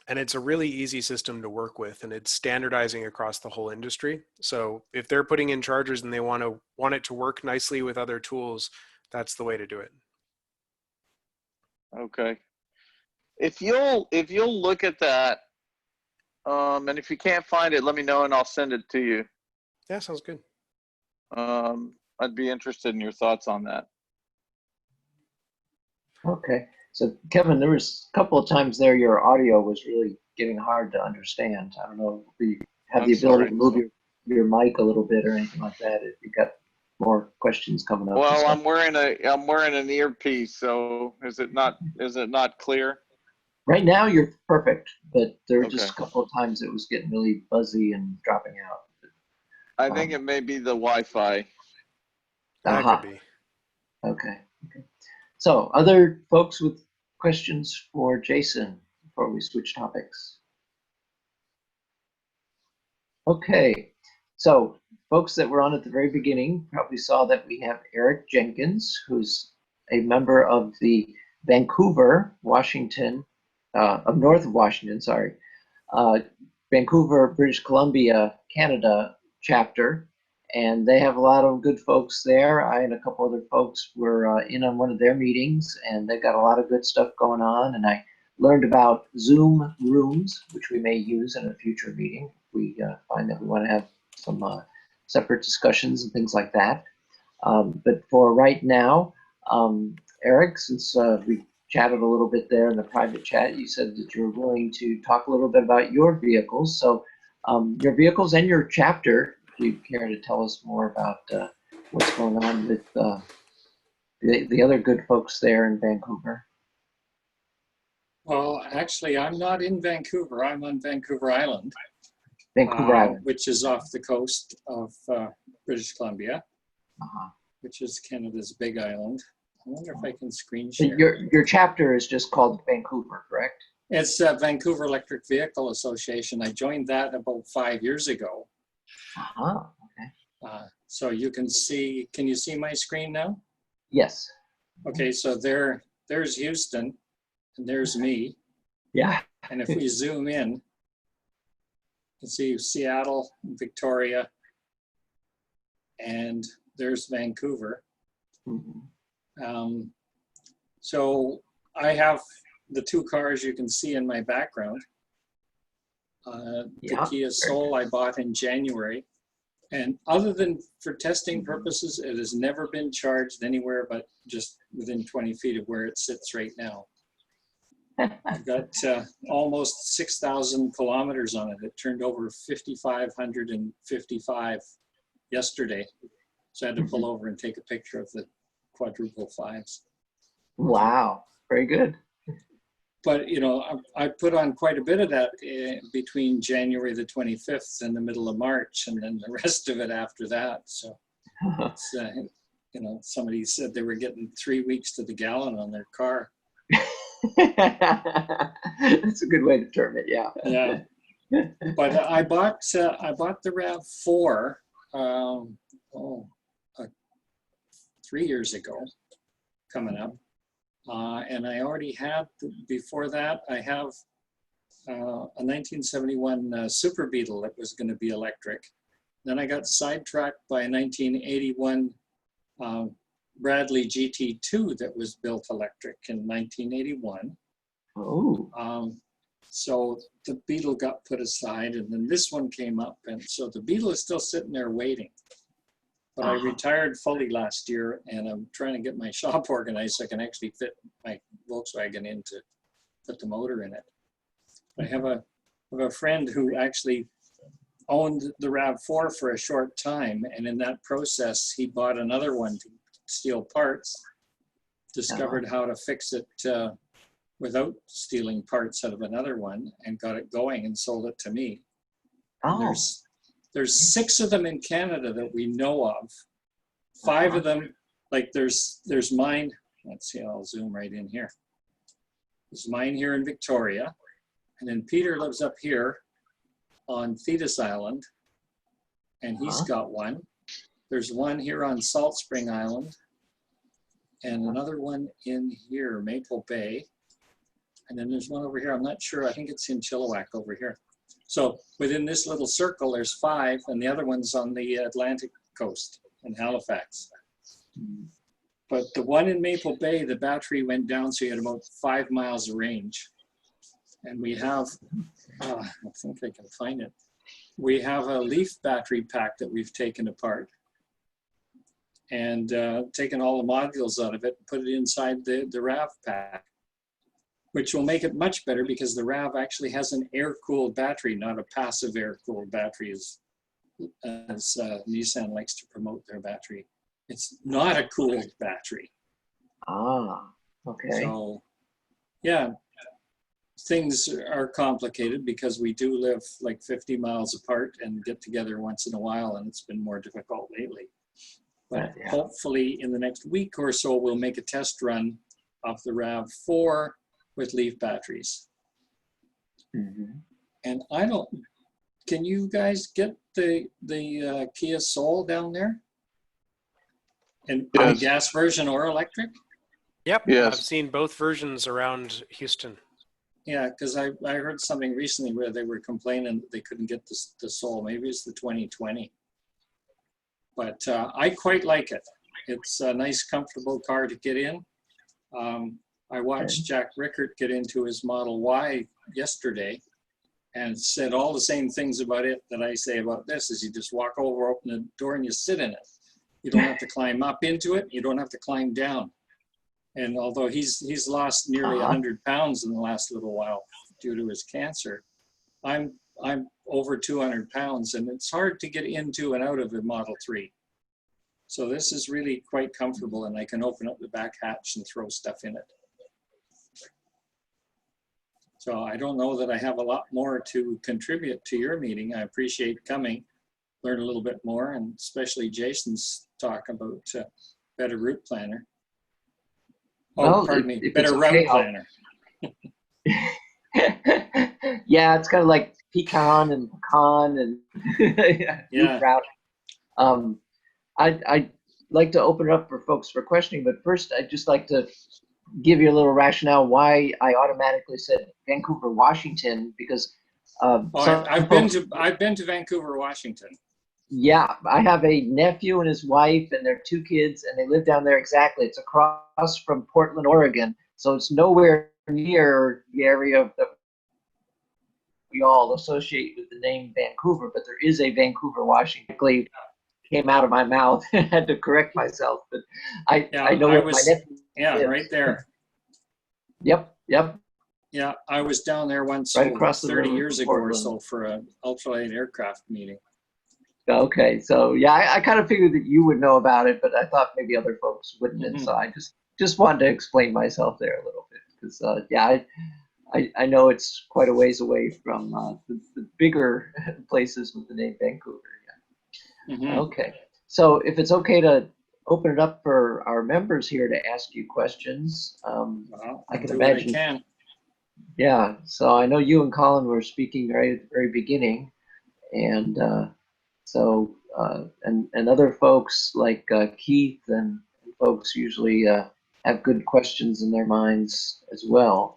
And it's a really easy system to work with, and it's standardizing across the whole industry. So if they're putting in chargers and they want it to work nicely with other tools, that's the way to do it. Okay. If you'll look at that, and if you can't find it, let me know and I'll send it to you. Yeah, sounds good. I'd be interested in your thoughts on that. Okay. So Kevin, there was a couple of times there your audio was really getting hard to understand. I don't know if you have the ability to move your mic a little bit or anything like that. If you got more questions coming up. Well, I'm wearing an earpiece, so is it not clear? Right now you're perfect, but there were just a couple of times it was getting really buzzy and dropping out. I think it may be the Wi-Fi. That could be. Okay. So, other folks with questions for Jason before we switch topics? Okay, so folks that were on at the very beginning probably saw that we have Eric Jenkins, who's a member of the Vancouver, Washington, North of Washington, sorry, Vancouver, British Columbia, Canada chapter. And they have a lot of good folks there. I and a couple other folks were in on one of their meetings, and they've got a lot of good stuff going on. And I learned about Zoom rooms, which we may use in a future meeting. We find that we want to have some separate discussions and things like that. But for right now, Eric, since we chatted a little bit there in the private chat, you said that you were willing to talk a little bit about your vehicles. So your vehicles and your chapter, if you care to tell us more about what's going on with the other good folks there in Vancouver. Well, actually, I'm not in Vancouver. I'm on Vancouver Island. Vancouver Island. Which is off the coast of British Columbia, which is Canada's big island. I wonder if I can screen share. Your chapter is just called Vancouver, correct? It's Vancouver Electric Vehicle Association. I joined that about 5 years ago. Okay. So you can see, can you see my screen now? Yes. Okay, so there's Houston, and there's me. Yeah. And if we zoom in, you can see Seattle, Victoria, and there's Vancouver. So I have the two cars you can see in my background. The Kia Soul I bought in January. And other than for testing purposes, it has never been charged anywhere but just within 20 feet of where it sits right now. I've got almost 6,000 kilometers on it. It turned over 5,555 yesterday. So I had to pull over and take a picture of the quadruple fives. Wow, very good. But, you know, I put on quite a bit of that between January the 25th and the middle of March, and then the rest of it after that. So, it's, you know, somebody said they were getting 3 weeks to the gallon on their car. That's a good way to term it, yeah. Yeah. But I bought the RAV4 3 years ago, coming up. And I already had, before that, I have a 1971 Super Beetle that was going to be electric. Then I got sidetracked by a 1981 Bradley GT2 that was built electric in 1981. Oh. So the Beetle got put aside, and then this one came up, and so the Beetle is still sitting there waiting. But I retired fully last year, and I'm trying to get my shop organized so I can actually fit my Volkswagen in to put the motor in it. I have a friend who actually owned the RAV4 for a short time, and in that process, he bought another one to steal parts, discovered how to fix it without stealing parts out of another one, and got it going and sold it to me. There's 6 of them in Canada that we know of. 5 of them, like there's mine. Let's see, I'll zoom right in here. There's mine here in Victoria, And then Peter lives up here on Thetis Island, and he's got one. There's one here on Salt Spring Island, and another one in here, Maple Bay. And then there's one over here. I'm not sure. I think it's in Chilliwack over here. So within this little circle, there's 5, and the other one's on the Atlantic coast in Halifax. But the one in Maple Bay, the battery went down, so you had about 5 miles of range. And we have, I think I can find it. We have a leaf battery pack that we've taken apart and taken all the modules out of it and put it inside the RAV pack, which will make it much better because the RAV actually has an air-cooled battery, not a passive air-cooled battery as Nissan likes to promote their battery. It's not a cooled battery. Okay. So, yeah, things are complicated because we do live like 50 miles apart and get together once in a while, and it's been more difficult lately. But hopefully in the next week or so, we'll make a test run of the RAV4 with leaf batteries. And I don't, can you guys get the Kia Soul down there? And the gas version or electric? Yep, yes. I've seen both versions around Houston. Yeah, because I heard something recently where they were complaining that they couldn't get the Soul. Maybe it's the 2020. But I quite like it. It's a nice, comfortable car to get in. I watched Jack Rickert get into his Model Y yesterday and said all the same things about it that I say about this, is you just walk over, open the door, and you sit in it. You don't have to climb up into it. You don't have to climb down. And although he's lost nearly 100 pounds in the last little while due to his cancer, I'm over 200 pounds, and it's hard to get into and out of a Model 3. So this is really quite comfortable, and I can open up the back hatch and throw stuff in it. So I don't know that I have a lot more to contribute to your meeting. I appreciate coming, learn a little bit more, and especially Jason's talk about Better Routeplanner. Oh, Well, pardon me, if Better it's okay, Routeplanner. Yeah, it's kind of like pecan and pecan and Yeah. route. I'd like to open it up for folks for questioning, but first I'd just like to give you a little rationale why I automatically said Vancouver, Washington, because I've been to Vancouver, Washington. Yeah, I have a nephew and his wife and their 2 kids, and they live down there exactly. It's across from Portland, Oregon, so it's nowhere near the area that we all associate with the name Vancouver, but there is a Vancouver, Washington. Came out of my mouth. I had to correct myself, but I know what my nephew is. Right there. Yep. Yeah, I was down there once, Right across the 30 river years from ago or Portland. so for an ultralight aircraft meeting. Okay, so yeah, I kind of figured that you would know about it, but I thought maybe other folks wouldn't, and so I just wanted to explain myself there a little bit, because I know it's quite a ways away from the bigger places with the name Vancouver. Yeah. Okay, so if it's okay to open it up for our members here to ask you questions, Well, I can do imagine. what I can. Yeah, so I know you and Colin were speaking right at the very beginning, and and other folks like Keith and folks usually have good questions in their minds as well.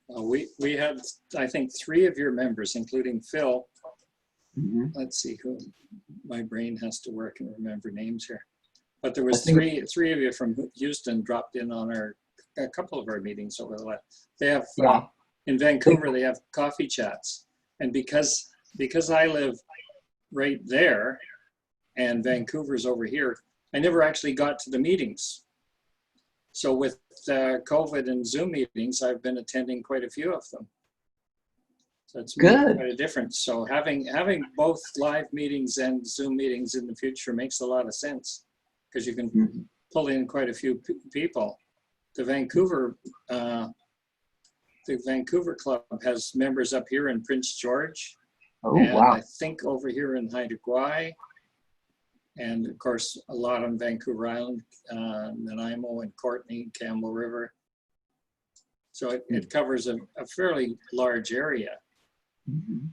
We had, I think, 3 of your members, including Phil. Let's see who. My brain has to work and remember names here. But there was three of you from Houston dropped in on a couple of our meetings over the last. They have in Vancouver. They have coffee chats, and because I live right there, and Vancouver's over here, I never actually got to the meetings. So with COVID and Zoom meetings, I've been attending quite a few of them. So it's made quite a difference. So having both live meetings and Zoom meetings in the future makes a lot of sense, because you can pull in quite a few people. The Vancouver Club has members up here in Prince George. Oh, and wow. I think over here in Haida Gwaii, and of course a lot on Vancouver Island, Nanaimo and Courtney, Campbell River. So it covers a fairly large area. Mhm.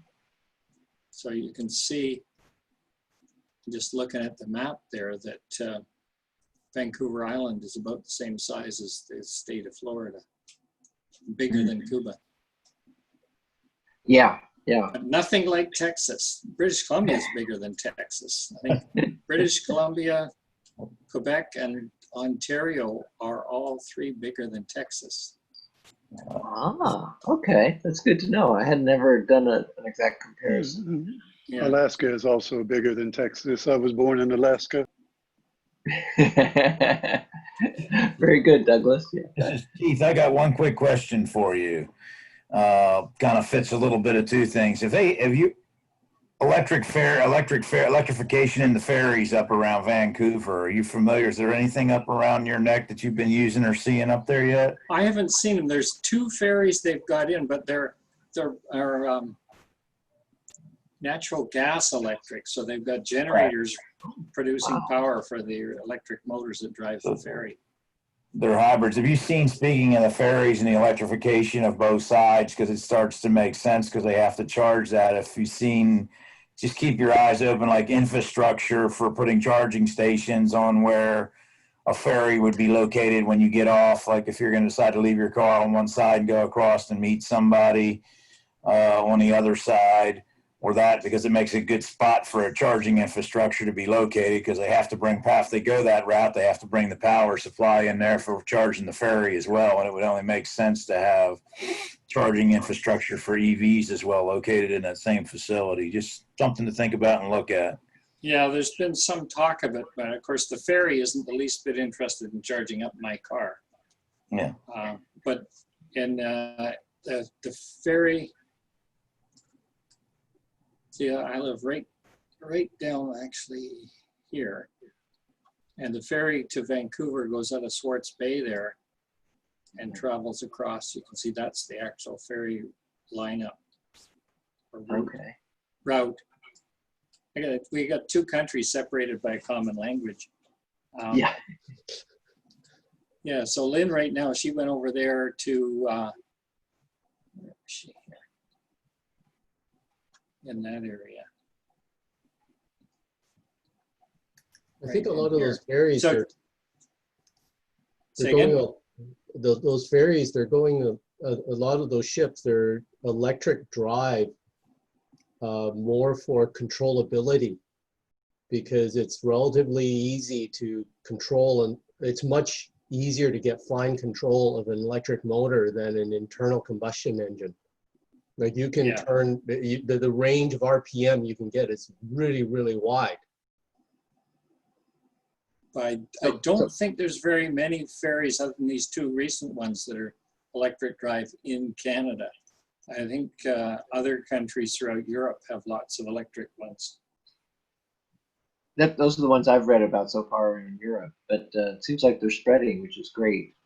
So you can see, just looking at the map there, that Vancouver Island is about the same size as the state of Florida, bigger than Cuba. Yeah, yeah. But nothing like Texas. British Columbia is bigger than Texas. I think British Columbia, Quebec, and Ontario are all three bigger than Texas. Ah, okay. That's good to know. I had never done an exact comparison. Yeah. Alaska is also bigger than Texas. I was born in Alaska. Very good, Douglas. Yeah. Keith, I got one quick question for you. Kind of fits a little bit of two things. Have you electrification in the ferries up around Vancouver? Are you familiar? Is there anything up around your neck that you've been using or seeing up there yet? I haven't seen them. There's 2 ferries they've got in, but they're natural gas electric. So they've got generators producing power for the electric motors that drive the ferry. They're hybrids. Have you seen, speaking of the ferries and the electrification of both sides, because it starts to make sense because they have to charge that. If you've seen, just keep your eyes open, like infrastructure for putting charging stations on where a ferry would be located when you get off. Like if you're going to decide to leave your car on one side and go across and meet somebody on the other side, or that, because it makes a good spot for a charging infrastructure to be located, because they have to bring, if they go that route, they have to bring the power supply in there for charging the ferry as well. And it would only make sense to have charging infrastructure for EVs as well located in that same facility. Just something to think about and look at. Yeah, there's been some talk of it, but of course the ferry isn't the least bit interested in charging up my car. Yeah. But in the ferry, see, I live right down actually here, and the ferry to Vancouver goes out of Swartz Bay there and travels across. You can see that's the actual ferry lineup. Or route. We got 2 countries separated by a common language. Yeah. Yeah. So Lynn, right now, she went over there to. Where is she? In that area. I think a lot of those ferries are those ferries, they're going, a lot of those ships, they're electric drive, more for controllability, because it's relatively easy to control, and it's much easier to get fine control of an electric motor than an internal combustion engine. Like you can turn, the range of RPM you can get is really, really wide. I don't think there's very many ferries other than these 2 recent ones that are electric drive in Canada. I think other countries throughout Europe have lots of electric ones. Those are the ones I've read about so far in Europe, but it seems like they're spreading, which is great.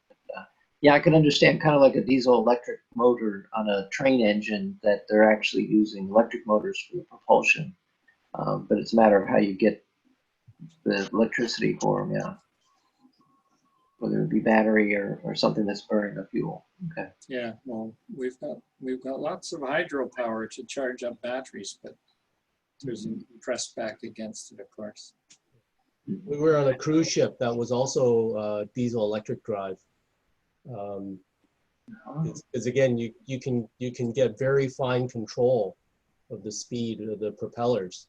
Yeah, I can understand kind of like a diesel electric motor on a train engine that they're actually using electric motors for the propulsion. But it's a matter of how you get the electricity for them, yeah. Whether it be battery or something that's burning the fuel. Okay. Yeah, well, we've got lots of hydropower to charge up batteries, but there's a press back against it, of course. We were on a cruise ship that was also diesel electric drive. Because again, you can get very fine control of the speed of the propellers.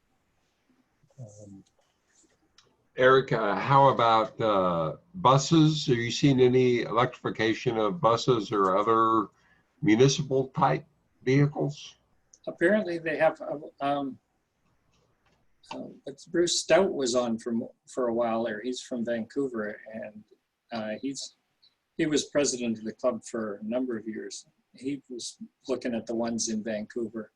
Eric, how about buses? Have you seen any electrification of buses or other municipal type vehicles? Apparently they have, Bruce Stout was on for a while there. He's from Vancouver, and he was president of the club for a number of years. He was looking at the ones in Vancouver.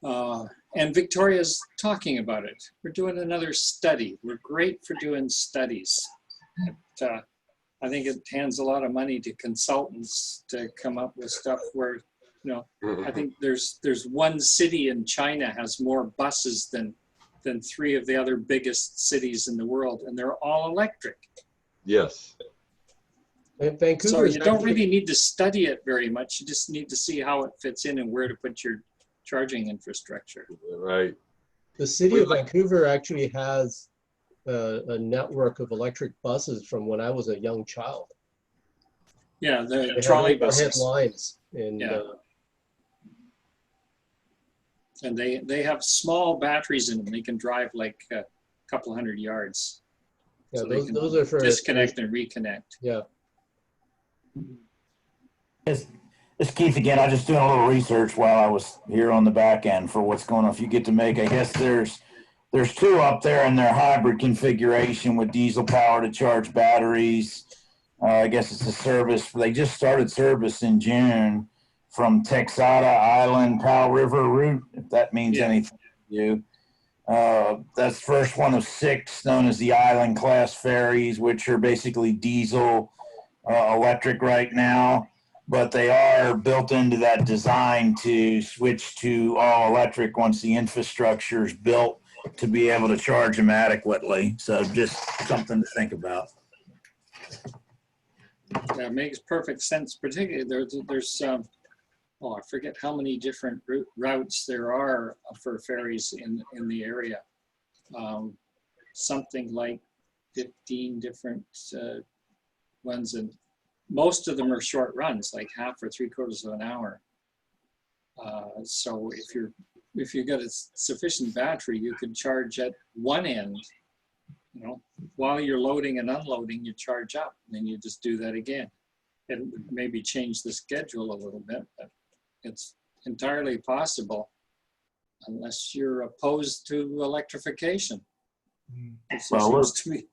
And Victoria's talking about it. We're doing another study. We're great for doing studies. I think it hands a lot of money to consultants to come up with stuff where, I think there's one city in China has more buses than 3 of the other biggest cities in the world, and they're all electric. Yes. And Vancouver. So you don't really need to study it very much. You just need to see how it fits in and where to put your charging infrastructure. Right. The city of Vancouver actually has a network of electric buses from when I was a young child. Yeah, the They trolley have overhead buses. lines, and Yeah. And they have small batteries in them. They can drive like a couple hundred yards. yeah, So they can those are for disconnect and reconnect. Yeah. It's Keith again. I was just doing a little research while I was here on the back end for what's going on. If you get to make, I guess there's two up there in their hybrid configuration with diesel power to charge batteries. I guess it's a service. They just started service in June from Texada Island Powell River route, if that means anything to you. That's the first one of 6 known as the Island class ferries, which are basically diesel electric right now, but they are built into that design to switch to all electric once the infrastructure is built to be able to charge them adequately. So just something to think about. That makes perfect sense. Particularly there's I forget how many different routes there are for ferries in the area. Something like 15 different ones, and most of them are short runs, like half or 3/4 of an hour. So if you got a sufficient battery, you could charge at one end. You know, while you're loading and unloading, you charge up, and then you just do that again. And maybe change the schedule a little bit, but it's entirely possible, unless you're opposed to electrification. It seems to me.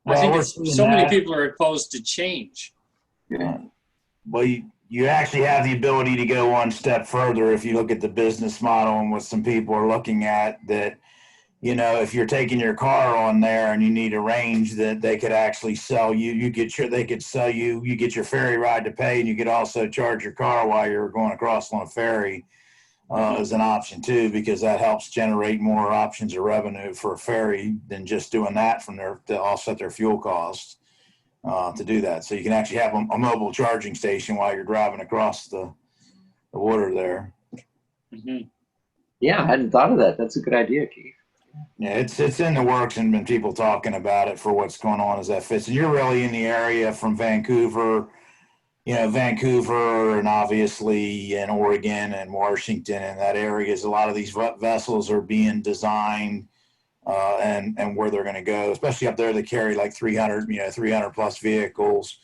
I think so many people are opposed to change. Yeah. Well, you actually have the ability to go one step further if you look at the business model and what some people are looking at, that, you know, if you're taking your car on there and you need a range, that they could actually sell you, you get your ferry ride to pay, and you could also charge your car while you're going across on a ferry as an option too, because that helps generate more options of revenue for a ferry than just doing that from there to offset their fuel costs to do that. So you can actually have a mobile charging station while you're driving across the water there. Mm-hmm. Yeah, I hadn't thought of that. That's a good idea, Keith. Yeah, it's in the works, and been people talking about it for what's going on as that fits. And you're really in the area from Vancouver, Vancouver, and obviously in Oregon and Washington, and that areas. A lot of these vessels are being designed and where they're going to go, especially up there. They carry like 300 plus vehicles,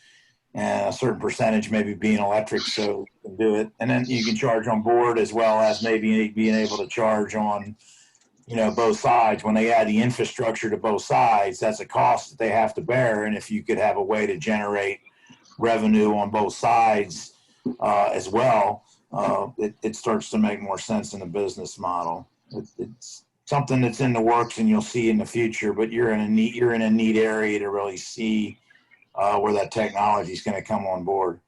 and a certain percentage maybe being electric, so you can do it. And then you can charge on board, as well as maybe being able to charge on both sides. When they add the infrastructure to both sides, that's a cost that they have to bear. And if you could have a way to generate revenue on both sides as well, it starts to make more sense in the business model. It's something that's in the works, and you'll see in the future. But you're in a neat area to really see where that technology is going to come on board.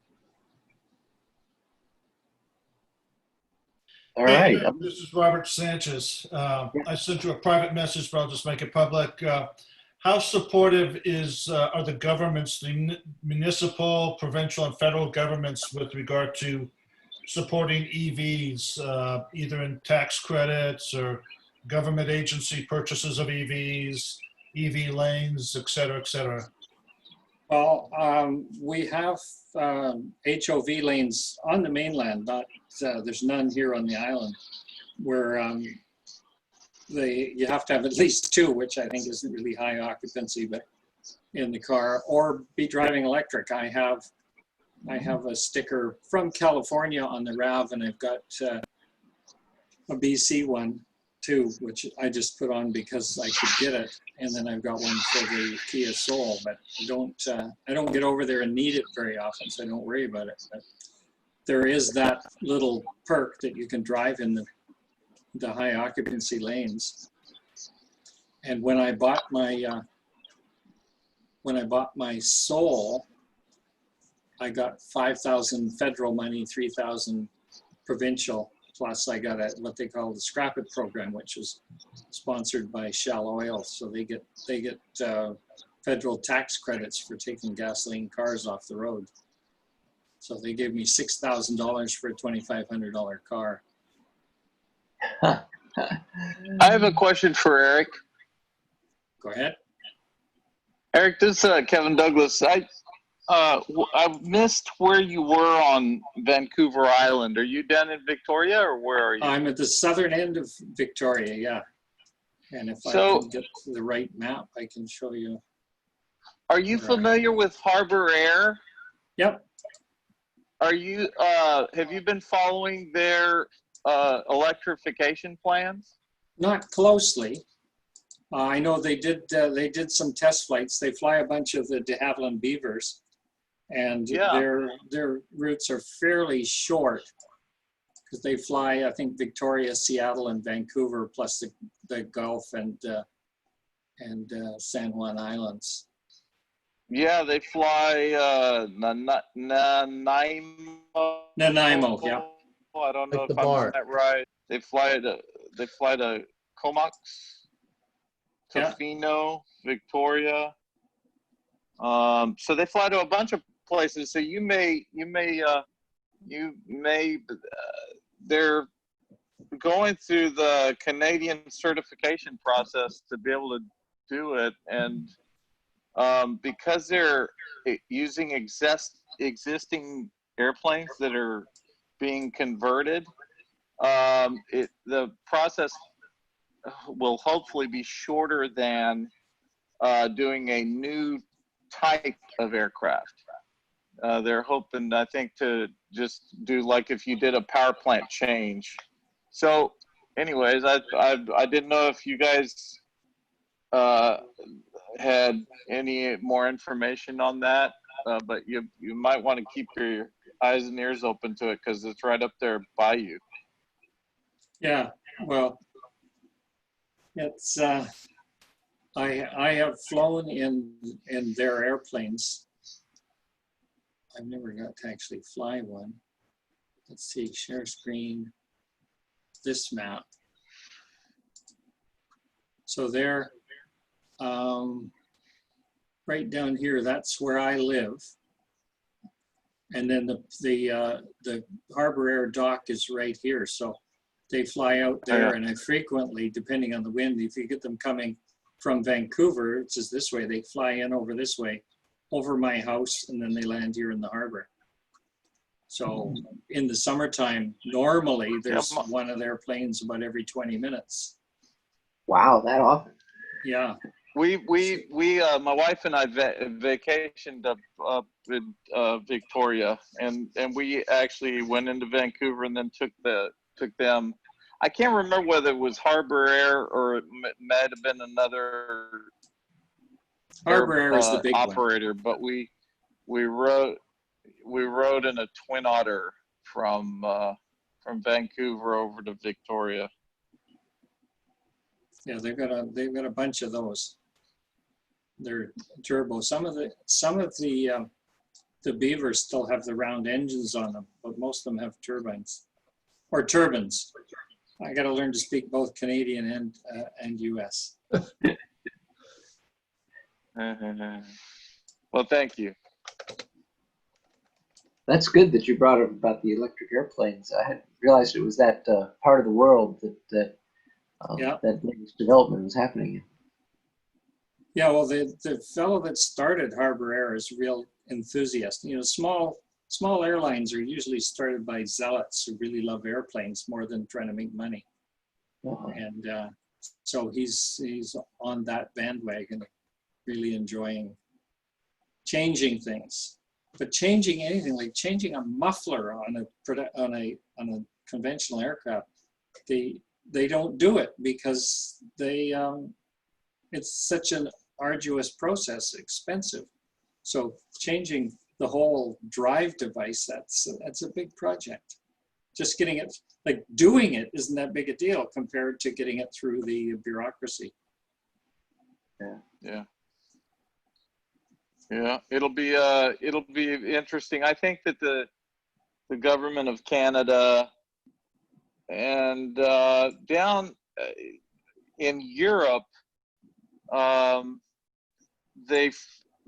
All right. This is Robert Sanchez. I sent you a private message, but I'll just make it public. How supportive are the governments, the municipal, provincial, and federal governments, with regard to supporting EVs, either in tax credits or government agency purchases of EVs, EV lanes, et cetera, et cetera? Well, we have HOV lanes on the mainland, not there's none here on the island, where you have to have at least 2, which I think isn't really high occupancy, but in the car, or be driving electric. I have a sticker from California on the RAV, and I've got a BC one too, which I just put on because I could get it, and then I've got one for the Kia Soul, but I don't get over there and need it very often, so I don't worry about it. But there is that little perk that you can drive in the high occupancy lanes. And when I bought my Soul, I got 5,000 federal money, 3,000 provincial. Plus, I got what they call the Scrap It program, which is sponsored by Shell Oil. So they get federal tax credits for taking gasoline cars off the road. So they gave me $6,000 for a $2,500 car. I have a question for Eric. Go ahead. Eric, this is Kevin Douglas. I missed where you were on Vancouver Island. Are you down in Victoria, or where are you? I'm at the southern end of Victoria, yeah. And if I can get to the right map, I can show you. Are you familiar with Harbor Air? Yep. Are you? Have you been following their electrification plans? Not closely. I know they did some test flights. They fly a bunch of the de Havilland Beavers, and their routes are fairly short because they fly, I think, Victoria, Seattle, and Vancouver, plus the Gulf and San Juan Islands. Yeah, they fly Nanaimo, yeah. I don't know Like if the I'm bar. on that right. They fly to Comox, Tofino, Victoria. So they fly to a bunch of places. So they're going through the Canadian certification process to be able to do it, and because they're using existing airplanes that are being converted, the process will hopefully be shorter than doing a new type of aircraft. They're hoping, I think, to just do like if you did a power plant change. So anyways, I didn't know if you guys had any more information on that, but you might want to keep your eyes and ears open to it because it's right up there by you. Yeah, well, it's I have flown in their airplanes. I've never got to actually fly one. Let's see, share screen, this map. So they're right down here, that's where I live. And then the Harbor Air dock is right here. So they fly out there, and I frequently, depending on the wind, if you get them coming from Vancouver, it's just this way, they fly in over this way, over my house, and then they land here in the harbor. So in the summertime, normally there's one of their planes about every 20 minutes. Wow, that often? Yeah. We my wife and I vacationed up in Victoria, and we actually went into Vancouver and then took them. I can't remember whether it was Harbor Air or it might have been another Harbor Air is the big operator, but we rode in a Twin Otter from Vancouver over to Victoria. Yeah, they've got a bunch of those. They're turbo. Some of the Beavers still have the round engines on them, but most of them have turbines or turbines. I got to learn to speak both Canadian and US. Well, thank you. That's good that you brought up about the electric airplanes. I hadn't realized it was that part of the world that latest development was happening in. Yeah, well, the fellow that started Harbor Air is a real enthusiast. You know, small airlines are usually started by zealots who really love airplanes more than trying to make money. And so he's on that bandwagon, really enjoying changing things. But changing anything, like changing a muffler on a conventional aircraft, they don't do it because it's such an arduous process, expensive. So changing the whole drive device, that's a big project. Just getting it, like doing it isn't that big a deal compared to getting it through the bureaucracy. Yeah. It'll be interesting. I think that the government of Canada and down in Europe, they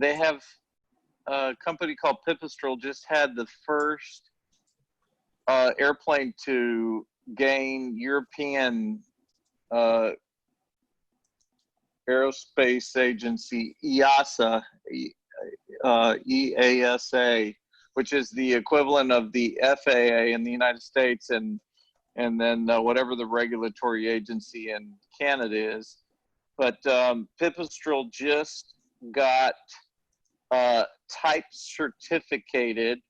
have a company called Pipistrel just had the first airplane to gain European Aerospace Agency EASA, EASA, which is the equivalent of the FAA in the United States, and then whatever the regulatory agency in Canada is. But Pipistrel just got type certificated,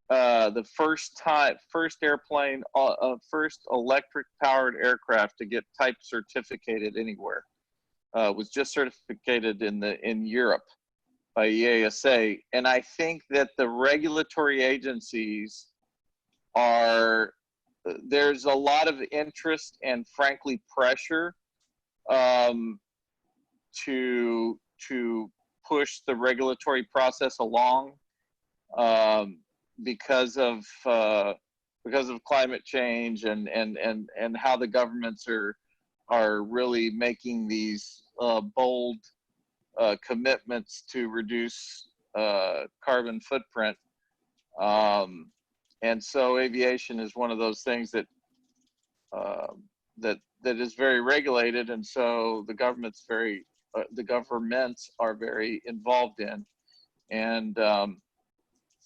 the first airplane, first electric powered aircraft to get type certificated anywhere. Was just certificated in Europe by EASA. And I think that the regulatory agencies there's a lot of interest and frankly pressure to push the regulatory process along because of climate change and how the governments are really making these bold commitments to reduce carbon footprint. And so aviation is one of those things that is very regulated, and so the governments are very involved in. And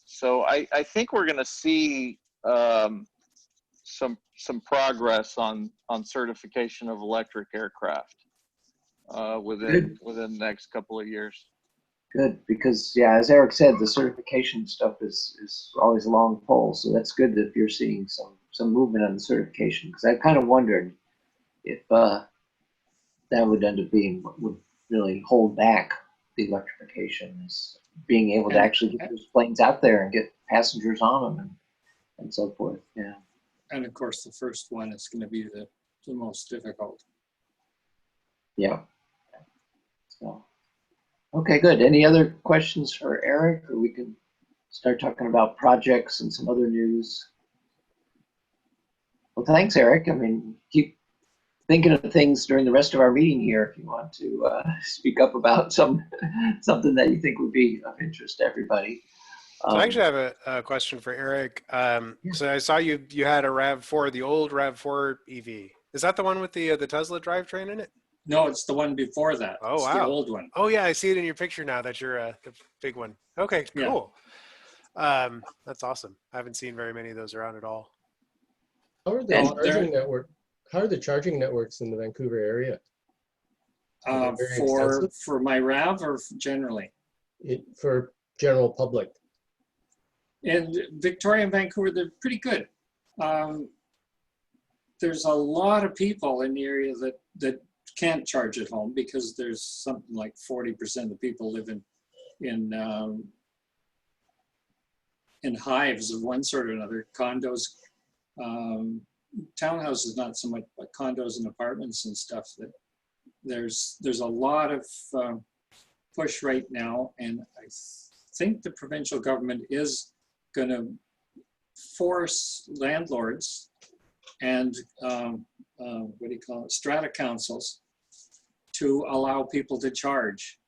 so I think we're going to see some progress on certification of electric aircraft within the next couple of years. Good, because yeah, as Eric said, the certification stuff is always a long pole. So that's good that you're seeing some movement on the certification. Because I kind of wondered if that would end up being what would really hold back the electrification, is being able to actually get those planes out there and get passengers on them and so forth. Yeah. And of course, the first one is going to be the most difficult. Yeah. So, okay, good. Any other questions for Eric, or we can start talking about projects and some other news? Well, thanks, Eric. I mean, keep thinking of things during the rest of our meeting here if you want to speak up about something that you think would be of interest to everybody. So I actually have a question for Eric. So I saw you had a RAV4, the old RAV4 EV. Is that the one with the Tesla drivetrain in it? No, it's the one before that. Oh, it's wow. The old one. Oh, yeah, I see it in your picture now that you're the big one. Okay, cool. Yeah. That's awesome. I haven't seen very many of those around at all. How are the charging networks in the Vancouver area? For my RAV or generally? For general public. In Victoria and Vancouver, they're pretty good. There's a lot of people in the area that can't charge at home because there's something like 40% of people live in hives of one sort or another, condos, townhouses, not so much, but condos and apartments and stuff. That there's a lot of push right now, and I think the provincial government is going to force landlords and strata councils to allow people to charge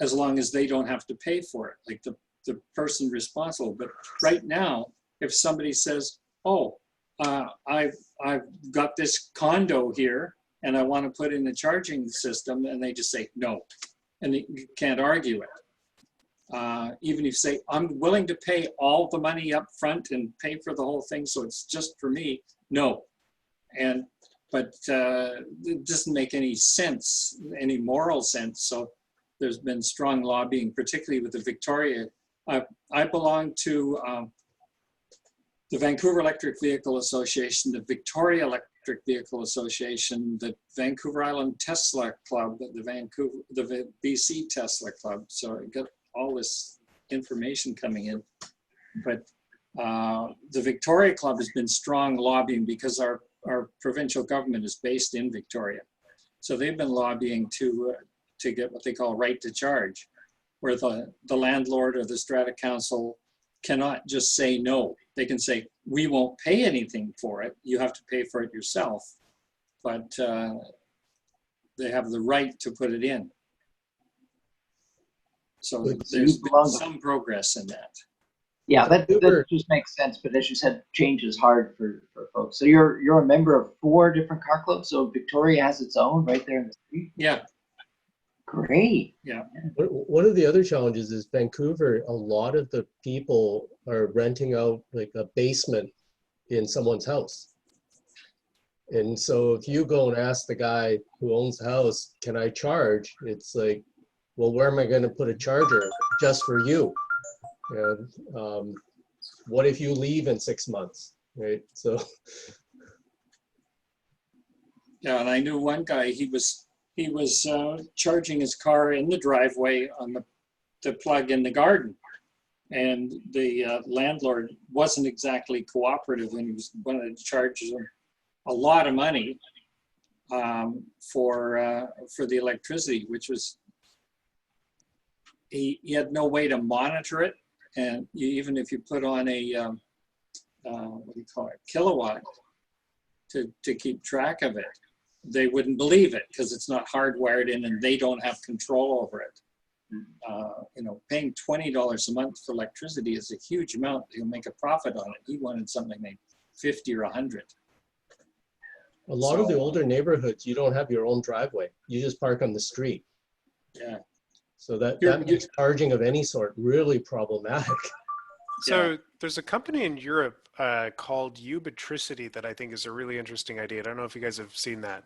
as long as they don't have to pay for it, like the person responsible. But right now, if somebody says, oh, I've got this condo here and I want to put in a charging system, and they just say no, and you can't argue it. Even if you say, I'm willing to pay all the money up front and pay for the whole thing, so it's just for me, no. But it doesn't make any sense, any moral sense. So there's been strong lobbying, particularly with the Victoria. I belong to the Vancouver Electric Vehicle Association, the Victoria Electric Vehicle Association, the Vancouver Island Tesla Club, the BC Tesla Club. So I got all this information coming in. But the Victoria Club has been strong lobbying because our provincial government is based in Victoria. So they've been lobbying to get what they call right to charge, where the landlord or the strata council cannot just say no. They can say, we won't pay anything for it. You have to pay for it yourself. But they have the right to put it in. So So there's you been belong to- some progress in that. Yeah, that just makes sense. But as you said, change is hard for folks. So you're a member of 4 different car clubs. So Victoria has its own right there in the street. Yeah. Great. Yeah. One of the other challenges is Vancouver. A lot of the people are renting out like a basement in someone's house. And so if you go and ask the guy who owns the house, can I charge? It's like, well, where am I going to put a charger just for you? And what if you leave in 6 months, right? So. Yeah, and I knew one guy. He was charging his car in the driveway on the plug in the garden, and the landlord wasn't exactly cooperative when he wanted to charge him a lot of money for the electricity, which was he had no way to monitor it. And even if you put on a, what do you call it, kilowatt to keep track of it, they wouldn't believe it because it's not hardwired in and they don't have control over it. You know, paying $20 a month for electricity is a huge amount. He'll make a profit on it. He wanted something like 50 or 100. A lot of the older neighborhoods, you don't have your own driveway. You just park on the street. Yeah. So that makes charging of any sort really problematic. So there's a company in Europe called Ubitricity that I think is a really interesting idea. I don't know if you guys have seen that.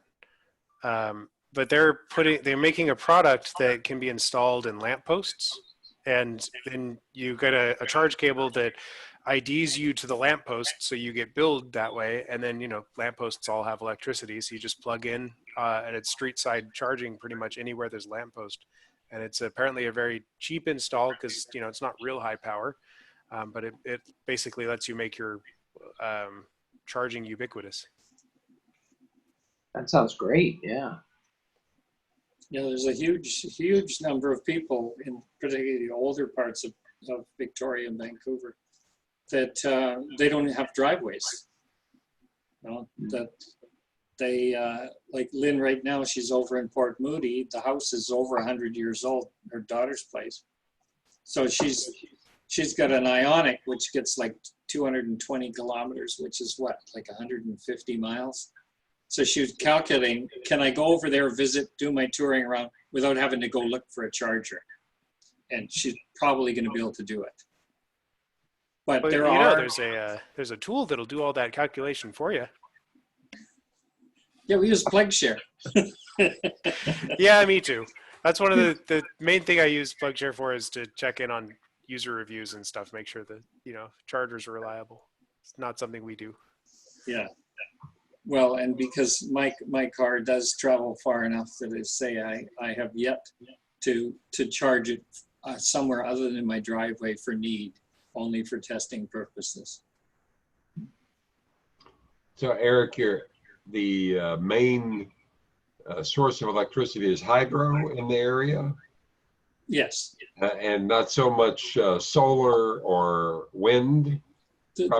But they're making a product that can be installed in lampposts, and then you get a charge cable that IDs you to the lamppost, so you get billed that way. And then, you know, lampposts all have electricity, so you just plug in and it's street side charging pretty much anywhere there's a lamppost. And it's apparently a very cheap install because, you know, it's not real high power, but it basically lets you make your charging ubiquitous. That sounds great. Yeah. You know, there's a huge number of people in particularly the older parts of Victoria and Vancouver that they don't have driveways. You know, that they, like Lynn right now, she's over in Port Moody. The house is over 100 years old, her daughter's place. So she's got an Ionic, which gets like 220 kilometers, which is what, like 150 miles? So she was calculating, can I go over there, visit, do my touring around without having to go look for a charger? And she's probably going to be able to do it. But well, there's a tool that'll do all that calculation for you. Yeah, we use PlugShare. Yeah, me too. That's one of the main thing I use PlugShare for is to check in on user reviews and stuff, make sure that, you know, chargers are reliable. It's not something we do. Yeah. Well, and because my car does travel far enough that I say I have yet to charge it somewhere other than my driveway for need, only for testing purposes. So Eric, the main source of electricity is hydro in the area? Yes. And not so much solar or wind?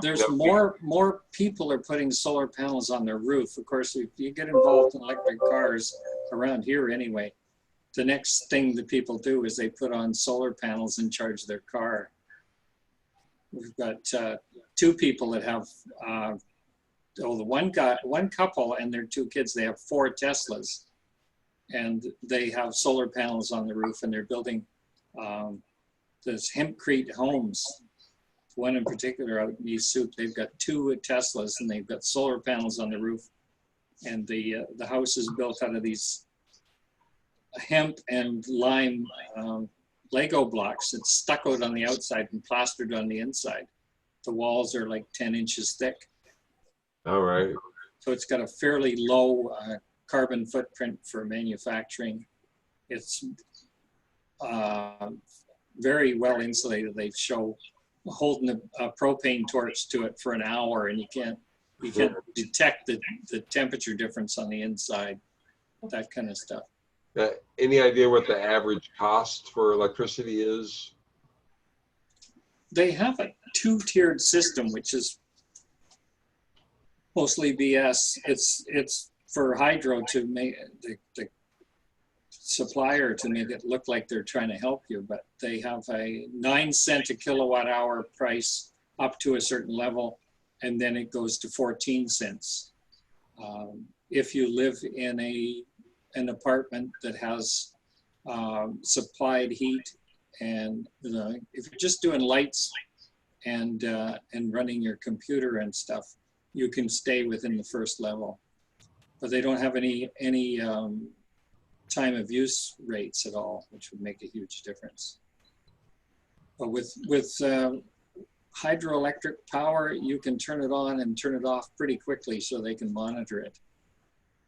There's more people are putting solar panels on their roof. Of course, if you get involved in electric cars around here anyway, the next thing that people do is they put on solar panels and charge their car. We've got 2 people that have, one couple and their 2 kids, they have 4 Teslas, and they have solar panels on the roof, and they're building this hempcrete homes. One in particular out in East Soup, they've got 2 Teslas and they've got solar panels on the roof, and the house is built out of these hemp and lime Lego blocks. It's stuccoed on the outside and plastered on the inside. The walls are like 10 inches thick. All right. So it's got a fairly low carbon footprint for manufacturing. It's very well insulated. They show holding a propane torch to it for an hour, and you can't detect the temperature difference on the inside, that kind of stuff. Any idea what the average cost for electricity is? They have a 2-tiered system, which is mostly BS. It's for hydro to make supplier to make it look like they're trying to help you, but they have a 9 cent a kilowatt hour price up to a certain level, and then it goes to 14 cents. If you live in an apartment that has supplied heat, and if you're just doing lights and running your computer and stuff, you can stay within the first level. But they don't have any time of use rates at all, which would make a huge difference. But with hydroelectric power, you can turn it on and turn it off pretty quickly so they can monitor it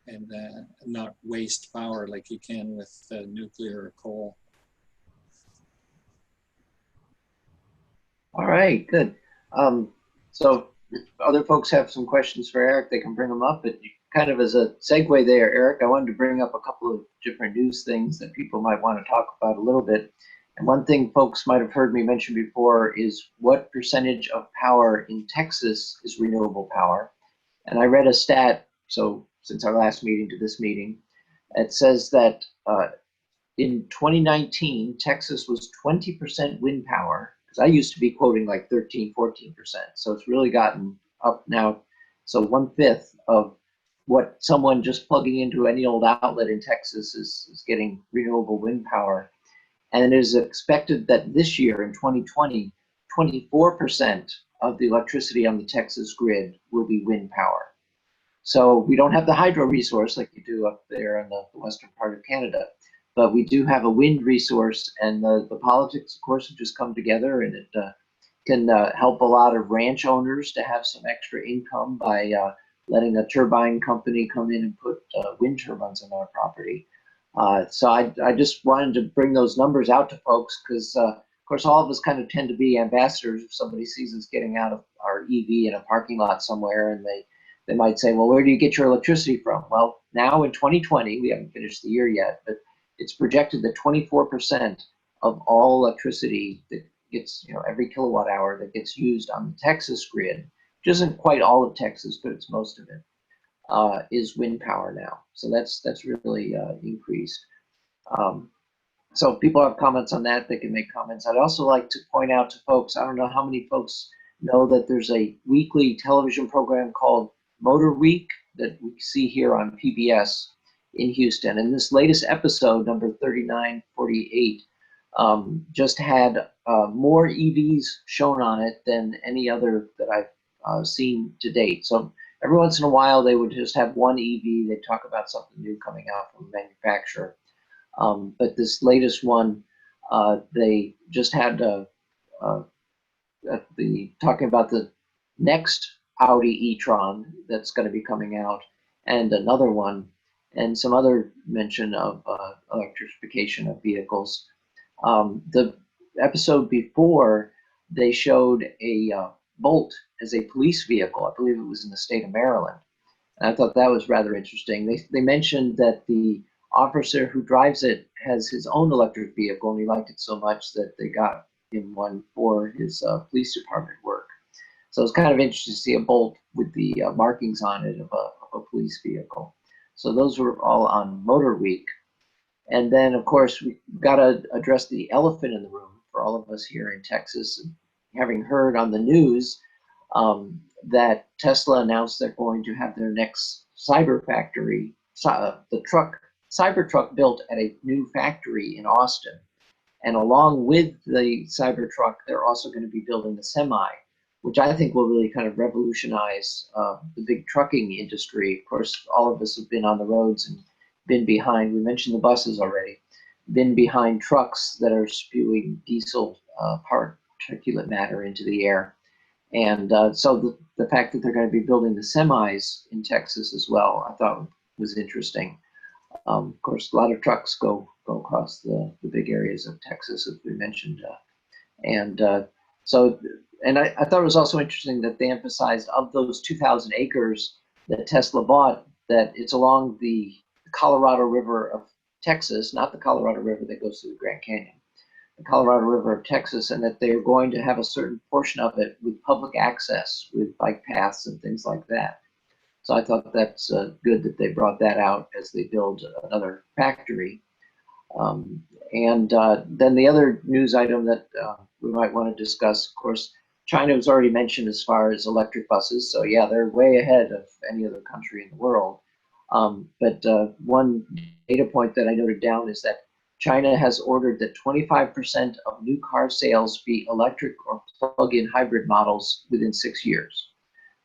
and not waste power like you can with nuclear or coal. All right, good. So if other folks have some questions for Eric, they can bring them up. But kind of as a segue there, Eric, I wanted to bring up a couple of different news things that people might want to talk about a little bit. And one thing folks might have heard me mention before is what percentage of power in Texas is renewable power. And I read a stat, so since our last meeting to this meeting, it says that in 2019, Texas was 20% wind power, because I used to be quoting like 13, 14%. So it's really gotten up now. So 1/5 of what someone just plugging into any old outlet in Texas is getting renewable wind power. And it is expected that this year in 2020, 24% of the electricity on the Texas grid will be wind power. So we don't have the hydro resource like you do up there in the western part of Canada, but we do have a wind resource, and the politics, of course, have just come together, and it can help a lot of ranch owners to have some extra income by letting a turbine company come in and put wind turbines on our property. So I just wanted to bring those numbers out to folks because, of course, all of us kind of tend to be ambassadors. If somebody sees us getting out of our EV in a parking lot somewhere, and they might say, well, where do you get your electricity from? Well, now in 2020, we haven't finished the year yet, but it's projected that 24% of all electricity that gets, every kilowatt hour that gets used on the Texas grid, which isn't quite all of Texas, but it's most of it, is wind power now. So that's really increased. So if people have comments on that, they can make comments. I'd also like to point out to folks, I don't know how many folks know that there's a weekly television program called Motor Week that we see here on PBS in Houston. And this latest episode, number 3948, just had more EVs shown on it than any other that I've seen to date. So every once in a while, they would just have one EV. They talk about something new coming out from a manufacturer. But this latest one, they just had talking about the next Audi e-tron that's going to be coming out, and another one, and some other mention of electrification of vehicles. The episode before, they showed a Bolt as a police vehicle. I believe it was in the state of Maryland. And I thought that was rather interesting. They mentioned that the officer who drives it has his own electric vehicle, and he liked it so much that they got him one for his police department work. So it's kind of interesting to see a Bolt with the markings on it of a police vehicle. So those were all on Motor Week. And then, of course, we've got to address the elephant in the room for all of us here in Texas. And having heard on the news that Tesla announced they're going to have their next cyber factory, the Cybertruck built at a new factory in Austin. And along with the Cybertruck, they're also going to be building the Semi, which I think will really kind of revolutionize the big trucking industry. Of course, all of us have been on the roads and been behind, we mentioned the buses already, been behind trucks that are spewing diesel particulate matter into the air. And so the fact that they're going to be building the semis in Texas as well, I thought was interesting. Of course, a lot of trucks go across the big areas of Texas, as we mentioned. And I thought it was also interesting that they emphasized of those 2,000 acres that Tesla bought, that it's along the Colorado River of Texas, not the Colorado River that goes through the Grand Canyon, the Colorado River of Texas, and that they're going to have a certain portion of it with public access, with bike paths and things like that. So I thought that's good that they brought that out as they build another factory. Then the other news item that we might want to discuss, of course, China was already mentioned as far as electric buses. So yeah, they're way ahead of any other country in the world. But one data point that I noted down is that China has ordered that 25% of new car sales be electric or plug-in hybrid models within 6 years.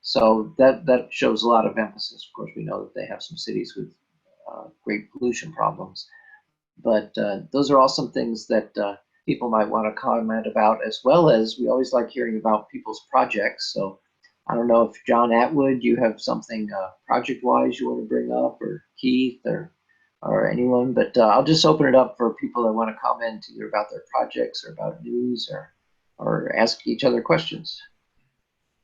So that shows a lot of emphasis. Of course, we know that they have some cities with great pollution problems. But those are all some things that people might want to comment about, as well as we always like hearing about people's projects. So I don't know if John Atwood, you have something project-wise you want to bring up, or Keith, or anyone, but I'll just open it up for people that want to comment either about their projects or about news or ask each other questions.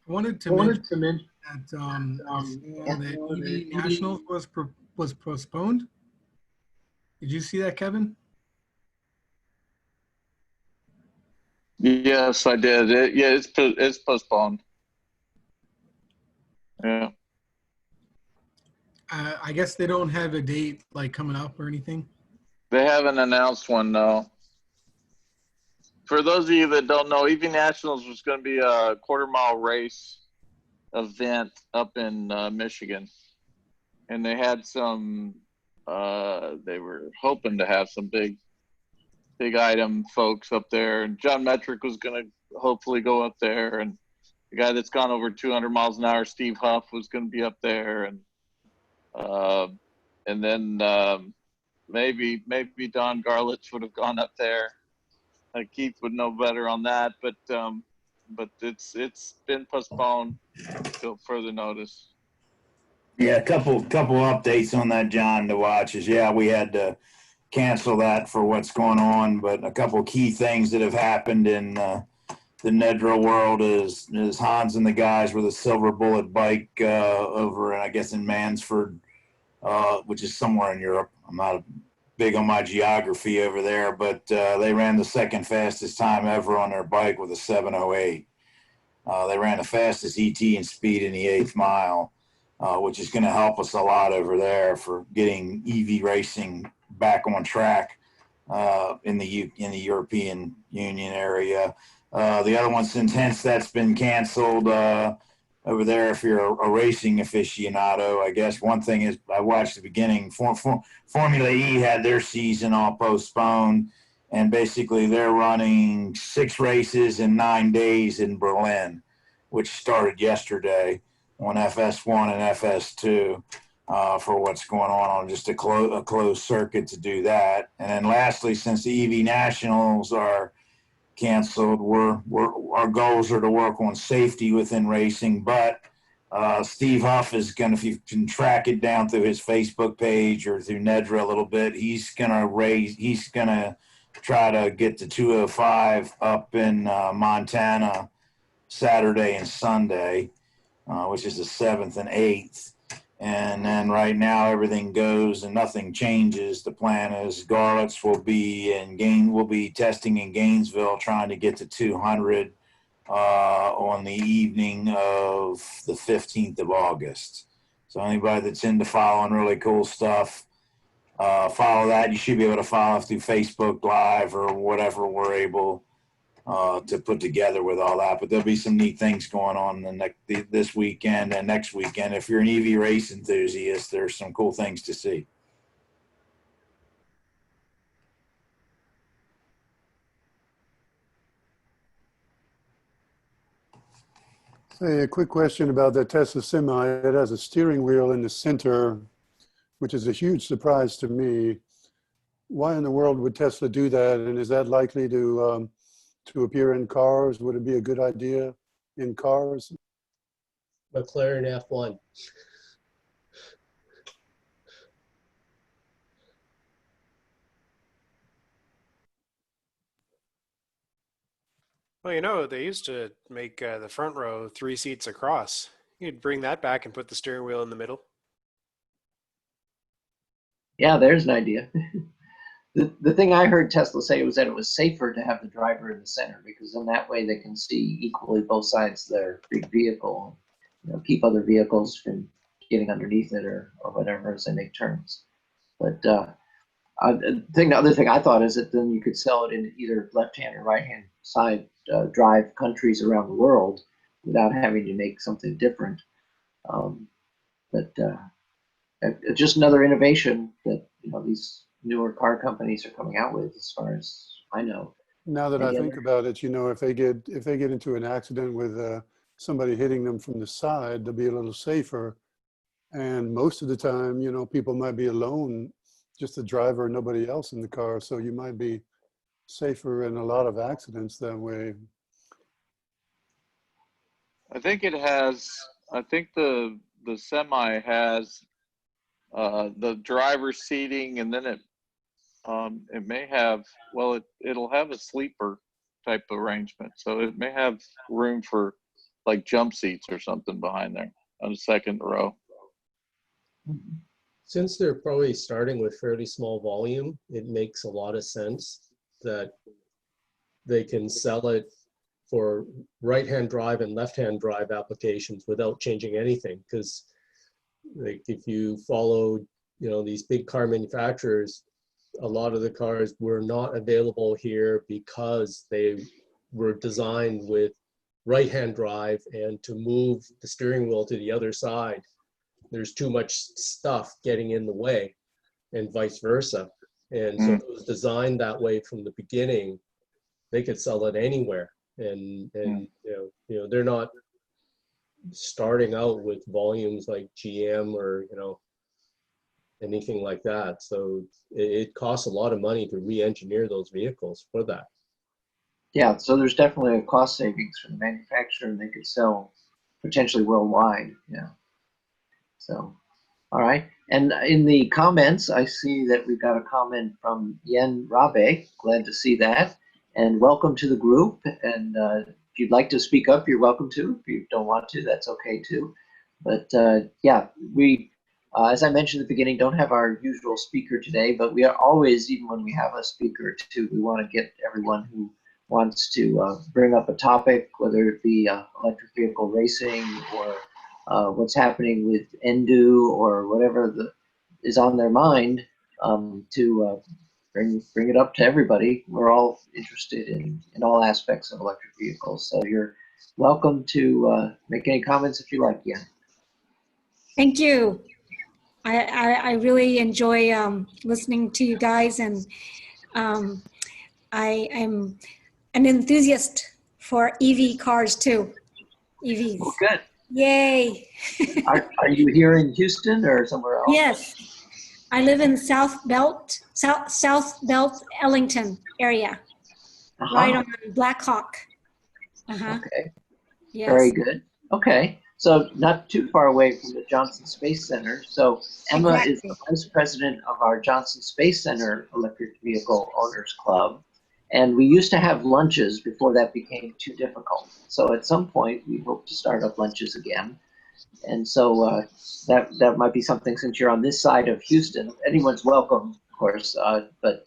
I wanted to mention that the EV Nationals was postponed. Did you see that, Kevin? Yes, I did. It's postponed. Yeah. I guess they don't have a date like coming up or anything. They haven't announced one, no. For those of you that don't know, EV Nationals was going to be a quarter-mile race event up in Michigan, and they had some. They were hoping to have some big item folks up there, and John Metric was going to hopefully go up there, and the guy that's gone over 200 miles an hour, Steve Huff, was going to be up there, and then maybe Don Garlitz would have gone up there. Keith would know better on that, but it's been postponed until further notice. Yeah, a couple updates on that, John, to watch is, yeah, we had to cancel that for what's going on, but a couple key things that have happened in the Nedra world is Hans and the guys with a Silver Bullet bike over, I guess, in Mansford, which is somewhere in Europe. I'm not big on my geography over there, but they ran the second fastest time ever on their bike with a 7:08. They ran the fastest ET in speed in the 8th mile, which is going to help us a lot over there for getting EV racing back on track in the European Union area. The other one, since hence that's been canceled over there, if you're a racing aficionado, I guess one thing is I watched the beginning. Formula E had their season all postponed, and basically they're running 6 races in 9 days in Berlin, which started yesterday on FS1 and FS2 for what's going on just a closed circuit to do that. And then lastly, since the EV Nationals are canceled, our goals are to work on safety within racing, but Steve Huff is going to, if you can track it down through his Facebook page or through Nedra a little bit, he's going to try to get to 205 up in Montana Saturday and Sunday, which is the 7th and 8th. And then right now everything goes and nothing changes. The plan is Garlitz will be testing in Gainesville, trying to get to 200 on the evening of the 15th of August. So anybody that's into following really cool stuff, follow that. You should be able to follow through Facebook Live or whatever we're able to put together with all that. But there'll be some neat things going on this weekend and next weekend. If you're an EV race enthusiast, there's some cool things to see. Say, a quick question about the Tesla Semi. It has a steering wheel in the center, which is a huge surprise to me. Why in the world would Tesla do that? And is that likely to appear in cars? Would it be a good idea in cars? McLaren F1. Well, they used to make the front row 3 seats across. You'd bring that back and put the steering wheel in the middle. Yeah, there's an idea. The thing I heard Tesla say was that it was safer to have the driver in the center, because in that way they can see equally both sides of their big vehicle, keep other vehicles from getting underneath it or whatever as they make turns. But The other thing I thought is that then you could sell it in either left-hand or right-hand side drive countries around the world without having to make something different. But just another innovation that these newer car companies are coming out with, as far as I know. Now that I think about it, if they get into an accident with somebody hitting them from the side, they'll be a little safer. And most of the time, people might be alone, just the driver, nobody else in the car. So you might be safer in a lot of accidents that way. I think the semi has the driver's seating, and then it may have, it'll have a sleeper type arrangement. So it may have room for like jump seats or something behind there on the second row. Since they're probably starting with fairly small volume, it makes a lot of sense that they can sell it for right-hand drive and left-hand drive applications without changing anything. Because like if you follow, these big car manufacturers, a lot of the cars were not available here because they were designed with right-hand drive, and to move the steering wheel to the other side, there's too much stuff getting in the way, and vice versa. And so it was designed that way from the beginning. They could sell it anywhere, and they're not starting out with volumes like GM or anything like that. So it costs a lot of money to re-engineer those vehicles for that. Yeah, so there's definitely a cost savings for the manufacturer, and they could sell potentially worldwide. Yeah. So, all right. And in the comments, I see that we've got a comment from Yen Rabe. Glad to see that. And welcome to the group. And if you'd like to speak up, you're welcome to. If you don't want to, that's okay too. But yeah, we, as I mentioned at the beginning, don't have our usual speaker today, but we are always, even when we have a speaker or two, we want to get everyone who wants to bring up a topic, whether it be electric vehicle racing or what's happening with Endu or whatever is on their mind, to bring it up to everybody. We're all interested in all aspects of electric vehicles. So you're welcome to make any comments if you like, Yen. Thank you. I really enjoy listening to you guys, and I'm an enthusiast for EV cars too. EVs. Well, good. Yay. Are you here in Houston or somewhere else? Yes. I live in South Belt, Ellington area, right on Black Hawk. Okay. Yes. Very good. Okay. So not too far away from the Johnson Space Center. So Emma is the vice president of our Johnson Space Center Electric Vehicle Owners Club. And we used to have lunches before that became too difficult. So at some point, we hope to start up lunches again. And so that might be something, since you're on this side of Houston. Anyone's welcome, of course, but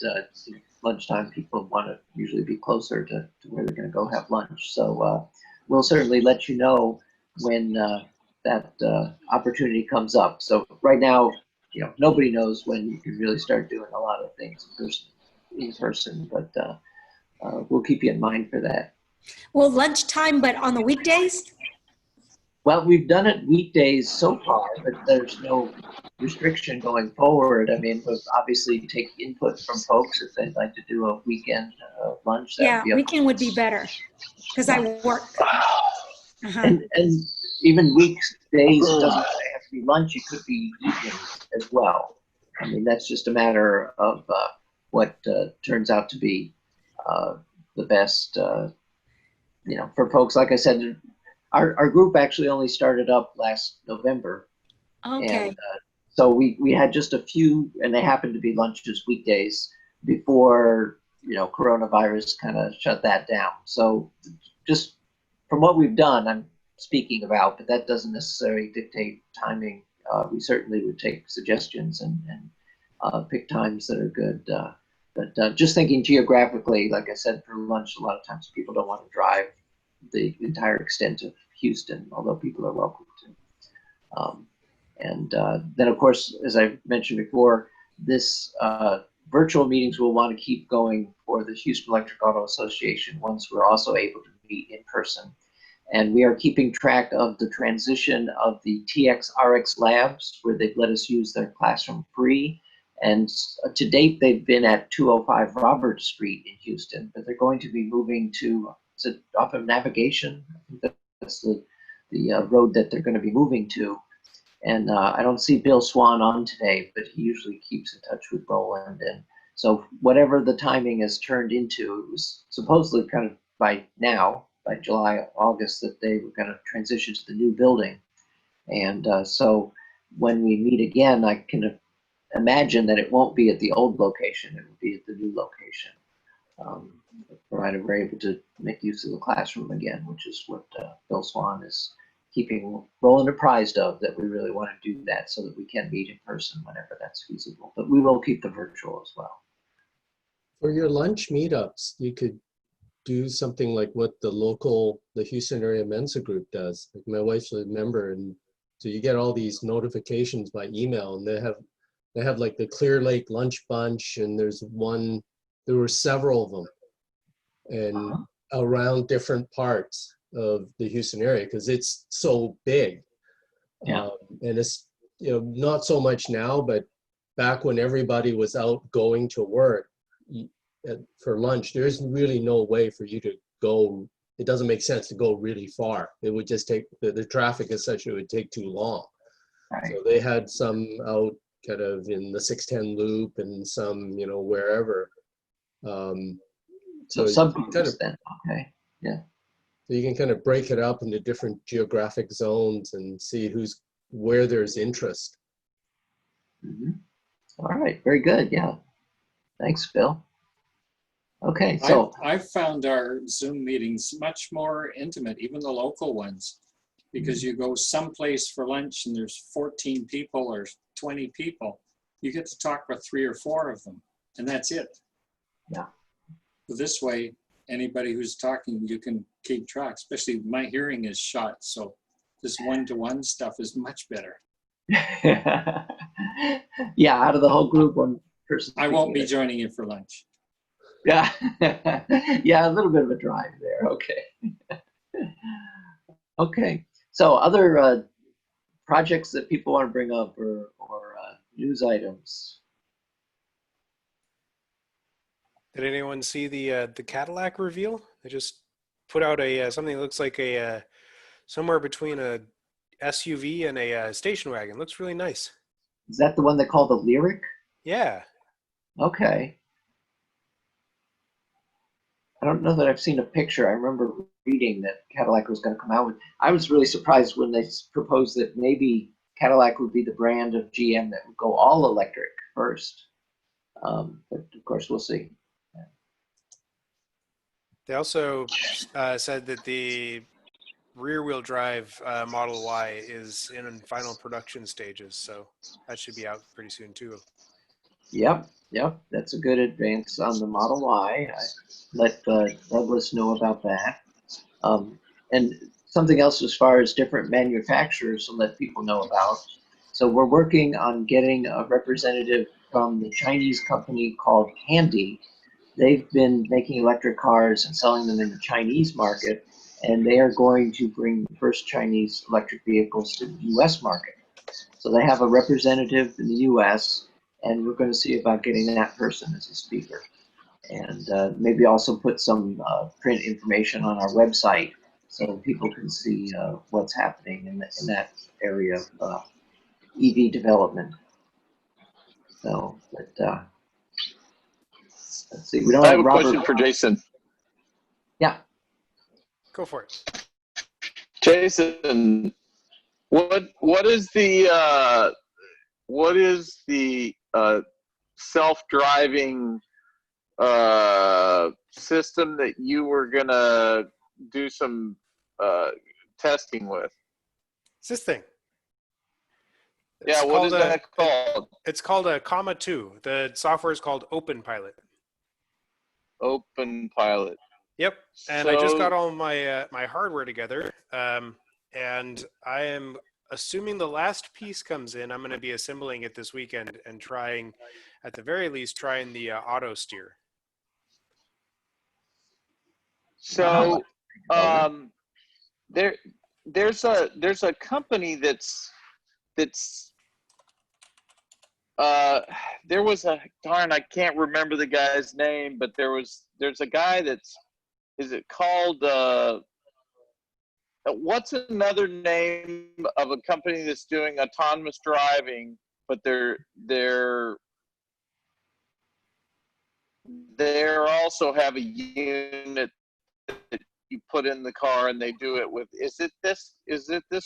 lunchtime people want to usually be closer to where they're going to go have lunch. So we'll certainly let you know when that opportunity comes up. So right now, nobody knows when you can really start doing a lot of things in person, but we'll keep you in mind for that. Well, lunchtime, but on the weekdays? Well, we've done it weekdays so far, but there's no restriction going forward. I mean, we'll obviously take input from folks if they'd like to do a weekend lunch. Yeah, weekend would be better because I work. And even weekdays, it doesn't have to be lunch. It could be evenings as well. I mean, that's just a matter of what turns out to be the best, for folks. Like I said, our group actually only started up last November. Okay. And so we had just a few, and they happened to be lunches weekdays before, coronavirus kind of shut that down. So just from what we've done, I'm speaking about, but that doesn't necessarily dictate timing. We certainly would take suggestions and pick times that are good. But just thinking geographically, like I said, for lunch, a lot of times people don't want to drive the entire extent of Houston, although people are welcome to. And then, of course, as I mentioned before, this virtual meetings we'll want to keep going for the Houston Electric Auto Association once we're also able to meet in person. And we are keeping track of the transition of the TXRX labs, where they've let us use their classroom free. And to date, they've been at 205 Robert Street in Houston, but they're going to be moving to, is it off of Navigation? I think that's the road that they're going to be moving to. And I don't see Bill Swan on today, but he usually keeps in touch with Roland. And so whatever the timing has turned into, it was supposedly kind of by now, by July, August, that they were going to transition to the new building. And so when we meet again, I can imagine that it won't be at the old location, it will be at the new location. Provided we're able to make use of the classroom again, which is what Bill Swan is keeping Roland apprised of, that we really want to do that so that we can meet in person whenever that's feasible. But we will keep the virtual as well. For your lunch meetups, you could do something like what the Houston area Mensa group does. Like my wife's a member, and so you get all these notifications by email, and they have like the Clear Lake Lunch Bunch, and there were several of them, and around different parts of the Houston area, because it's so big. Yeah. And it's, not so much now, but back when everybody was out going to work for lunch, there's really no way for you to go. It doesn't make sense to go really far. It would just take, the traffic is such, it would take too long. Right. So they had some out kind of in the 610 loop and some, wherever. So subgroups then, okay, yeah. So you can kind of break it up into different geographic zones and see where there's interest. Mm-hmm. All right, very good, yeah. Thanks, Phil. Okay, so I've found our Zoom meetings much more intimate, even the local ones, because you go someplace for lunch and there's 14 people or 20 people. You get to talk with 3 or 4 of them, and that's it. Yeah. So this way, anybody who's talking, you can keep track, especially my hearing is shot. So this one-to-one stuff is much better. Yeah, out of the whole group, one person. I won't be joining you for lunch. Yeah, yeah, a little bit of a drive there. Okay. Okay. So other projects that people want to bring up or news items. Did anyone see the Cadillac reveal? They just put out a something that looks like a somewhere between a SUV and a station wagon. Looks really nice. Is that the one they call the Lyric? Yeah. Okay. I don't know that I've seen a picture. I remember reading that Cadillac was going to come out with. I was really surprised when they proposed that maybe Cadillac would be the brand of GM that would go all electric first. But of course, we'll see. They also said that the rear-wheel drive Model Y is in final production stages, so that should be out pretty soon too. Yep, that's a good advance on the Model Y. I let Douglas know about that. And something else as far as different manufacturers to let people know about. So we're working on getting a representative from the Chinese company called Handy. They've been making electric cars and selling them in the Chinese market, and they are going to bring the first Chinese electric vehicles to the U.S. market. So they have a representative in the U.S., and we're going to see about getting that person as a speaker. And maybe also put some print information on our website so people can see what's happening in that area of EV development. So, but let's see. We don't I have have a Robert. question for Jason. Yeah. Go for it. Jason, what is the self-driving system that you were gonna do some testing with? It's this thing. Yeah, what is that called? It's called a Comma 2. The software is called Open Pilot. Open Pilot. Yep, and I just got all my my hardware together, and I am assuming the last piece comes in, I'm going to be assembling it this weekend and trying, at the very least, trying the auto steer. So there's a company that's there was a darn, I can't remember the guy's name, but there's a guy is it called what's another name of a company that's doing autonomous driving, but they're also have a unit that you put in the car and they do it with, is it this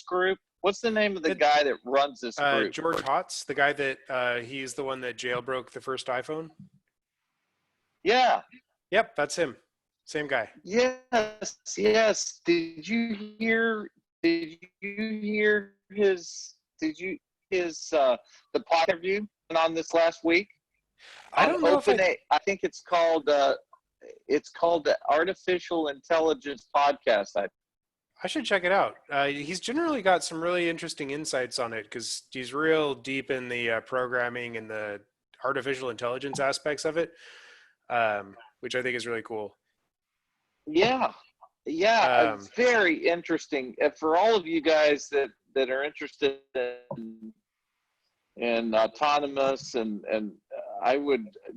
group? What's the name of the guy that runs this group? George Hotz, the guy that he's the one that jailbroke the first iPhone. Yeah. Yep, that's him. Same guy. Yes. Did you hear his the pod interview on this last week? I don't know if I think it's called the Artificial Intelligence Podcast. I should check it out. He's generally got some really interesting insights on it because he's real deep in the programming and the artificial intelligence aspects of it, which I think is really cool. Yeah, it's very interesting. For all of you guys that are interested in autonomous and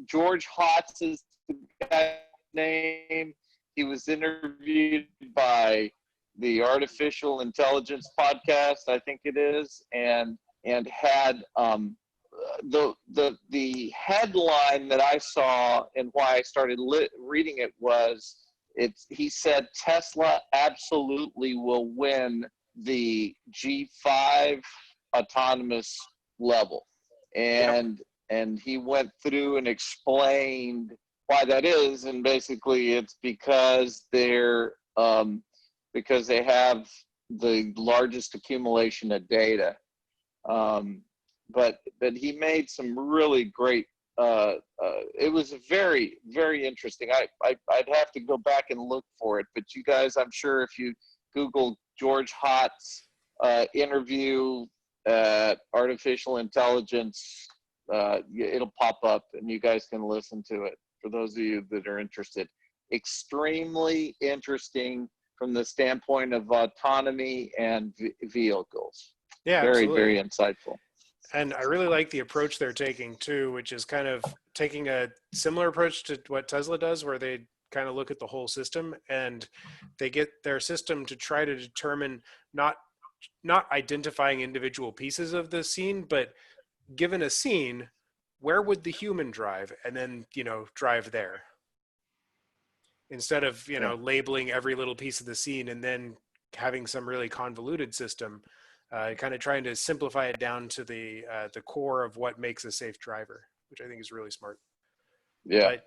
George Hotz is the guy's name. He was interviewed by the Artificial Intelligence Podcast, I think it is, and had the headline that I saw and why I started reading it was he said Tesla absolutely will win the G5 autonomous level, and he went through and explained why that is, and basically it's because they have the largest accumulation of data. But he made some really great. It was very, very interesting. I'd have to go back and look for it, but you guys, I'm sure if you Google George Hotz interview artificial intelligence, it'll pop up and you guys can listen to it. For those of you that are interested, extremely interesting from the standpoint of autonomy and vehicles. Yeah, very, absolutely. very insightful. And I really like the approach they're taking too, which is kind of taking a similar approach to what Tesla does, where they kind of look at the whole system and they get their system to try to determine not identifying individual pieces of the scene, but given a scene, where would the human drive, and then drive there, instead of labeling every little piece of the scene and then having some really convoluted system. Kind of trying to simplify it down to the core of what makes a safe driver, which I think is really smart. Yeah.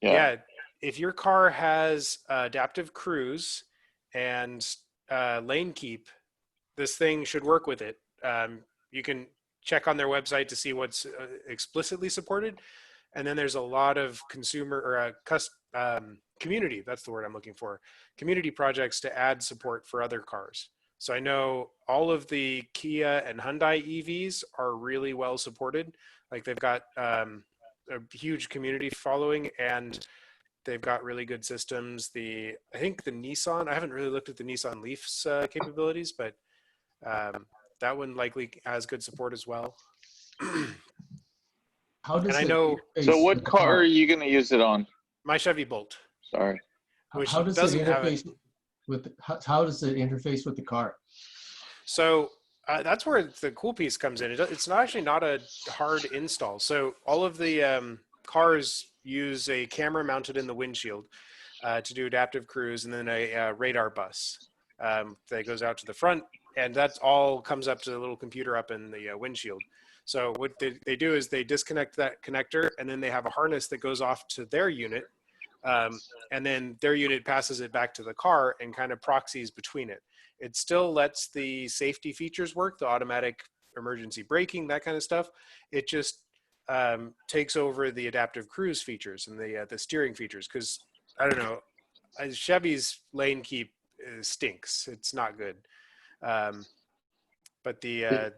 But, if your car has adaptive cruise and lane keep, this thing should work with it. You can check on their website to see what's explicitly supported, and then there's a lot of consumer or community. That's the word I'm looking for. Community projects to add support for other cars. So I know all of the Kia and Hyundai EVs are really well supported. Like they've got a huge community following, and they've got really good systems. I think the Nissan, I haven't really looked at the Nissan Leaf's capabilities, but that one likely has good support as well. How does So what car are you going to use it on? My Chevy Bolt. Sorry. How does it interface how does it interface with the car? So that's where the cool piece comes in. It's actually not a hard install. So all of the cars use a camera mounted in the windshield to do adaptive cruise, and then a radar bus that goes out to the front, and that's all comes up to the little computer up in the windshield. So what they do is they disconnect that connector, and then they have a harness that goes off to their unit. And then their unit passes it back to the car and kind of proxies between it. It still lets the safety features work, the automatic emergency braking, that kind of stuff. It just takes over the adaptive cruise features and the steering features. Because I don't know, Chevy's lane keep stinks. It's not good. but the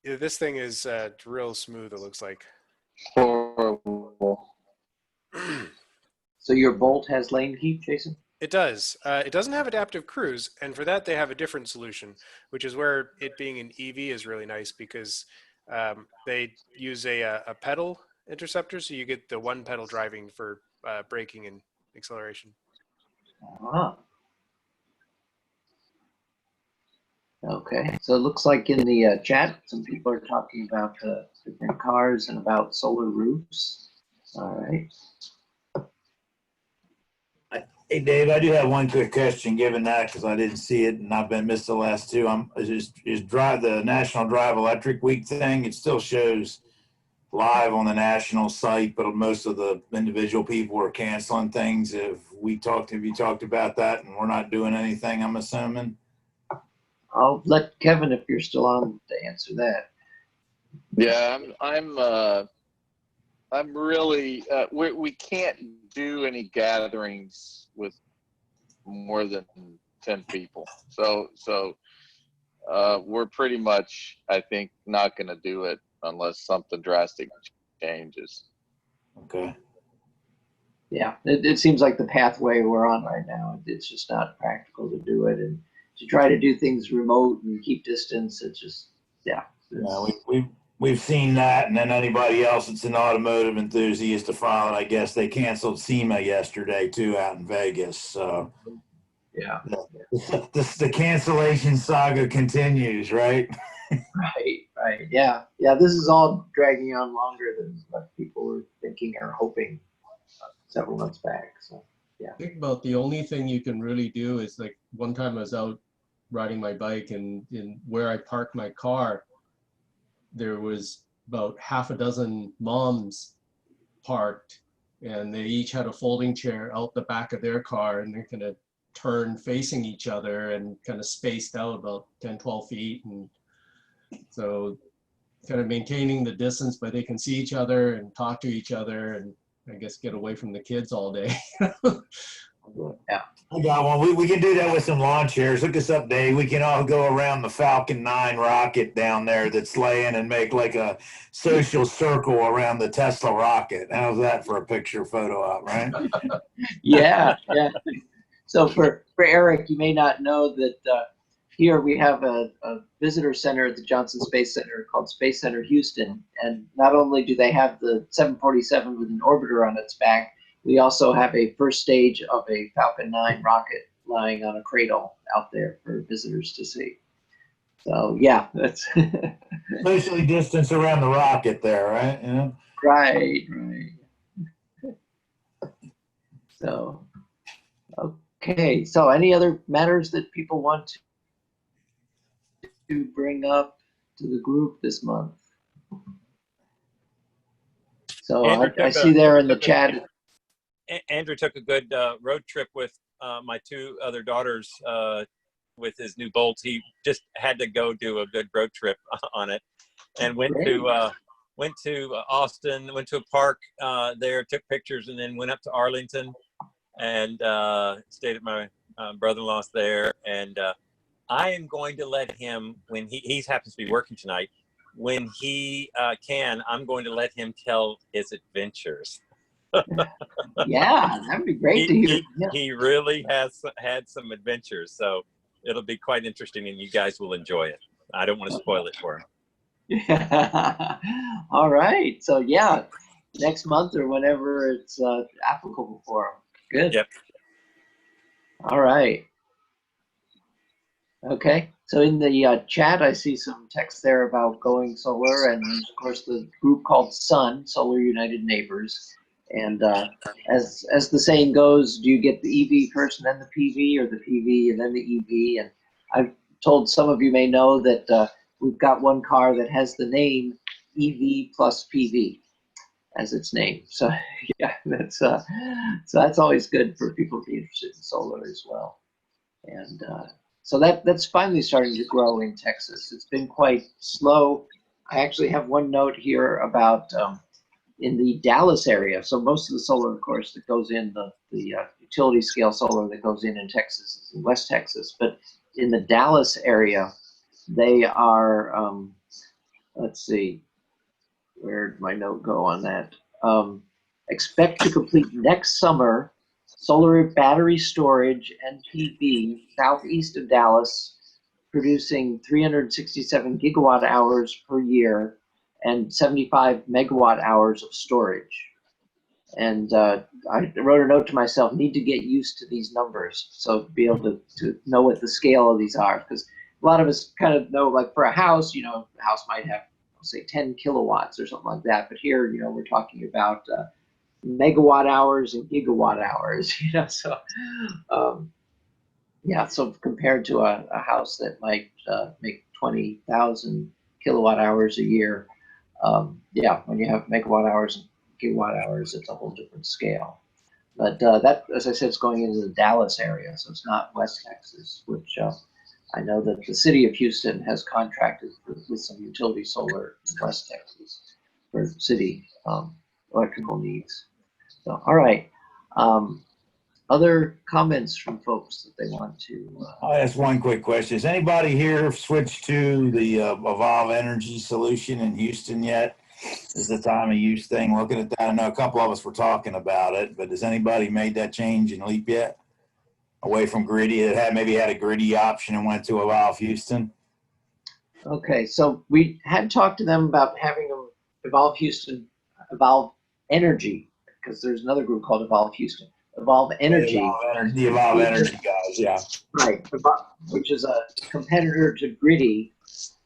this thing is real smooth, it looks like. Horrible. So your Bolt has lane keep, Jason? It does. It doesn't have adaptive cruise, and for that they have a different solution, which is where it being an EV is really nice because they use a pedal interceptor, so you get the one pedal driving for braking and acceleration. Ah. Okay, so it looks like in the chat, some people are talking about different cars and about solar roofs. All right. Hey, Dave, I do have one quick question given that because I didn't see it and I've been missed the last two. Is Drive the National Drive Electric Week thing? It still shows live on the national site, but most of the individual people are canceling things. Have you talked about that and we're not doing anything, I'm assuming? I'll let Kevin, if you're still on, to answer that. Yeah, I'm really, we can't do any gatherings with more than 10 people. So we're pretty much, I think, not going to do it unless something drastic changes. Okay. Yeah, it seems like the pathway we're on right now. It's just not practical to do it. And to try to do things remote and keep distance, it's just, yeah. We've seen that, and then anybody else that's an automotive enthusiast to follow it, I guess they canceled HEAA yesterday too out in Vegas. So yeah, the cancellation saga continues, right? Right. Yeah. This is all dragging on longer than what people were thinking or hoping several months back. So yeah. I think about the only thing you can really do is, like, one time I was out riding my bike, and in where I parked my car, there was about half a dozen moms parked, and they each had a folding chair out the back of their car, and they're kind of turned facing each other and kind of spaced out about 10, 12 feet. And so kind of maintaining the distance, but they can see each other and talk to each other and I guess get away from the kids all day. Yeah. I got one. We can do that with some lawn chairs. Look us up, Dave. We can all go around the Falcon 9 rocket down there that's laying and make like a social circle around the Tesla rocket. How's that for a picture photo op, right? Yeah. So for Eric, you may not know that here we have a visitor center at the Johnson Space Center called Space Center Houston. And not only do they have the 747 with an orbiter on its back, we also have a first stage of a Falcon 9 rocket lying on a cradle out there for visitors to see. So yeah, that's socially distance around the rocket there, right? Yeah. Right. So, okay. So any other matters that people want to bring up to the group this month? So I see there in the chat. Andrew took a good road trip with my two other daughters with his new Bolt. He just had to go do a good road trip on it, and went to Austin, went to a park there, took pictures, and then went up to Arlington and stayed at my brother-in-law's there. And I am going to let him, when he happens to be working tonight, when he can, I'm going to let him tell his adventures. Yeah, that'd be great to hear. He really has had some adventures, so it'll be quite interesting, and you guys will enjoy it. I don't want to spoil it for him. Yeah. All right. So yeah, next month or whenever it's applicable for him. Good. Yep. All right. Okay. So in the chat, I see some text there about going solar, and there's of course the group called SUN, Solar United Neighbors. And as the saying goes, do you get the EV first and then the PV, or the PV and then the EV? And I've told some of you may know that we've got one car that has the name EV plus PV as its name. So yeah, that's always good for people to be interested in solar as well. And so that's finally starting to grow in Texas. It's been quite slow. I actually have one note here about in the Dallas area. So most of the solar, of course, that goes in, the utility scale solar that goes in Texas is in West Texas. But in the Dallas area, They are, let's see, where'd my note go on that? Expect to complete next summer solar battery storage and PV southeast of Dallas, producing 367 gigawatt hours per year and 75 megawatt hours of storage. And I wrote a note to myself, need to get used to these numbers. So to be able to know what the scale of these are, because a lot of us kind of know, like for a house, you know, a house might have, say 10 kilowatts or something like that. But here, you know, we're talking about megawatt hours and gigawatt hours, you know, so yeah, so compared to a house that might make 20,000 kilowatt hours a year, yeah, when you have megawatt hours and gigawatt hours, it's a whole different scale. But that, as I said, is going into the Dallas area, so it's not West Texas, which I know that the city of Houston has contracted with some utility solar in West Texas for city electrical needs. So, all right. Other comments from folks that they want to? I'll ask one quick question. Has anybody here switched to the Evolve Energy solution in Houston yet? Is the time of use thing looking at that? I know a couple of us were talking about it, but has anybody made that change and leap yet? Away from Griddy, that had maybe had a Griddy option and went to Evolve Houston? Okay, so we had talked to them about having them Evolve Houston, Evolve Energy, because there's another group called Evolve Houston. Evolve Energy. The Evolve Energy guys, yeah. Right, which is a competitor to Griddy,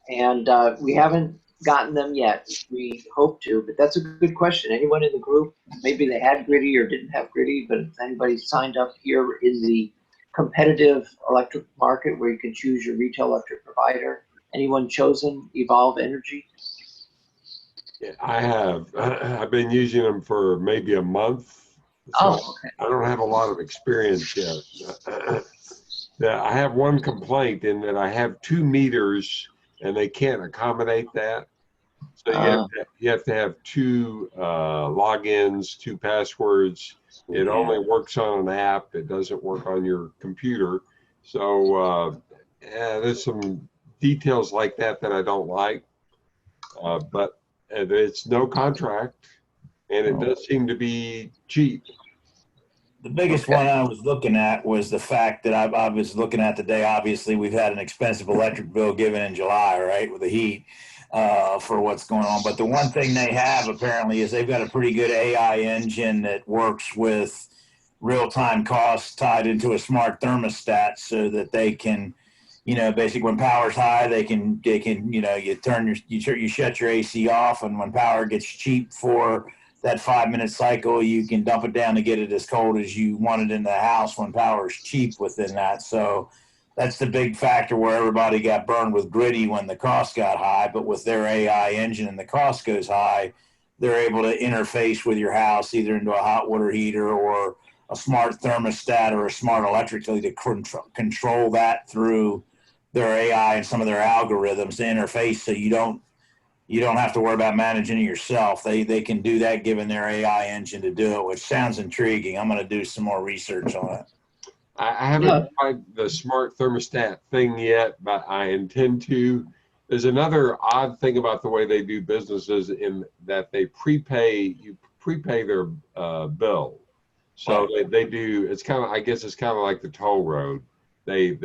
and we haven't gotten them yet. We hope to, but that's a good question. Anyone in the group, maybe they had Griddy or didn't have Griddy, but if anybody signed up here in the competitive electric market where you can choose your retail electric provider, anyone chosen Evolve Energy? Yeah, I have. I've been using them for maybe a month. So okay. I don't have a lot of experience yet. I have one complaint in that I have 2 meters and they can't accommodate that. So you have to have 2 logins, 2 passwords. It only works on an app. It doesn't work on your computer. So there's some details like that that I don't like. But it's no contract, and it does seem to be cheap. The biggest one I was looking at was the fact that I was looking at today. Obviously, we've had an expensive electric bill given in July, right, with the heat for what's going on. But the one thing they have apparently is they've got a pretty good AI engine that works with real-time costs tied into a smart thermostat, so that they can, you know, basically when power's high, they can, you know, you shut your AC off, and when power gets cheap for that 5-minute cycle, you can dump it down to get it as cold as you want it in the house when power is cheap within that. So that's the big factor where everybody got burned with Griddy when the cost got high, but with their AI engine and the cost goes high, they're able to interface with your house either into a hot water heater or a smart thermostat or a smart electrically to control that through their AI and some of their algorithms to interface, so you don't have to worry about managing it yourself. They can do that given their AI engine to do it, which sounds intriguing. I'm going to do some more research on it. I haven't tried the smart thermostat thing yet, but I intend to. There's another odd thing about the way they do businesses in that they prepay their bill. So they do, it's kind of, I guess it's kind of like the toll road. They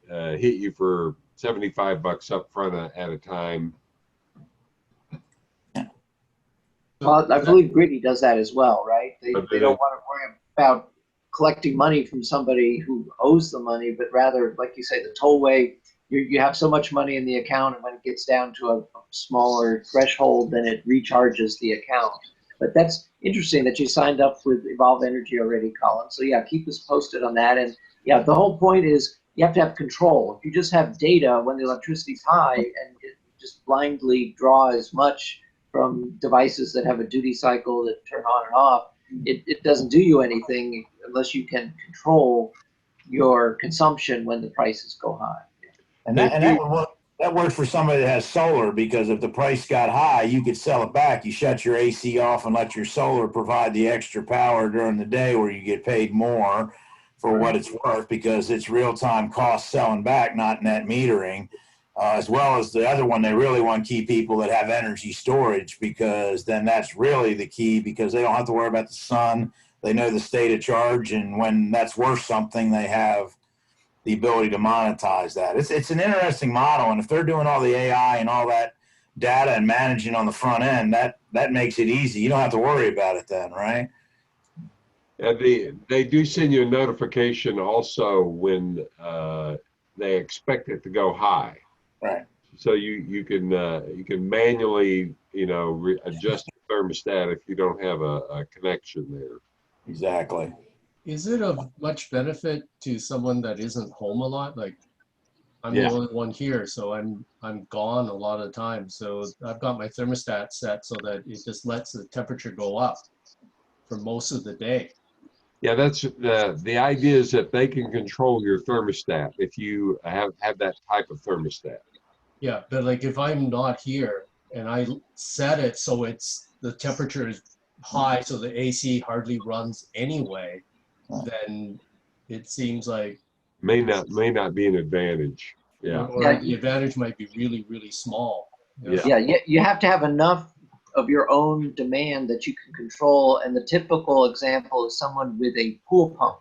hit you for $75 up front at a time. Well, I believe Griddy does that as well, right? They don't want to worry about collecting money from somebody who owes the money, but rather, like you say, the tollway, you have so much money in the account, and when it gets down to a smaller threshold, then it recharges the account. But that's interesting that you signed up with Evolve Energy already, Colin. So yeah, keep us posted on that. And yeah, the whole point is you have to have control. If you just have data when the electricity's high and just blindly draw as much from devices that have a duty cycle that turn on and off, it doesn't do you anything unless you can control your consumption when the prices go high. And that works for somebody that has solar, because if the price got high, you could sell it back. You shut your AC off and let your solar provide the extra power during the day, where you get paid more for what it's worth, because it's real-time cost selling back, not net metering. as well as the other one. They really want to keep people that have energy storage, because then that's really the key, because they don't have to worry about the sun. They know the state of charge, and when that's worth something, they have the ability to monetize that. It's an interesting model, and if they're doing all the AI and all that data and managing on the front end, that makes it easy. You don't have to worry about it then, right? And they do send you a notification also when they expect it to go high. Right. So you can manually adjust the thermostat if you don't have a connection there. Exactly. Is it of much benefit to someone that isn't home a lot? Like, I'm the only one here, so I'm gone a lot of the time. So I've got my thermostat set so that it just lets the temperature go up for most of the day. Yeah, that's the idea, is that they can control your thermostat if you have that type of thermostat. Yeah, but like if I'm not here and I set it so the temperature is high, so the AC hardly runs anyway, then it seems like May not be an advantage. Yeah. Or the advantage might be really, really small. Yeah. Yeah, you have to have enough of your own demand that you can control. And the typical example is someone with a pool pump,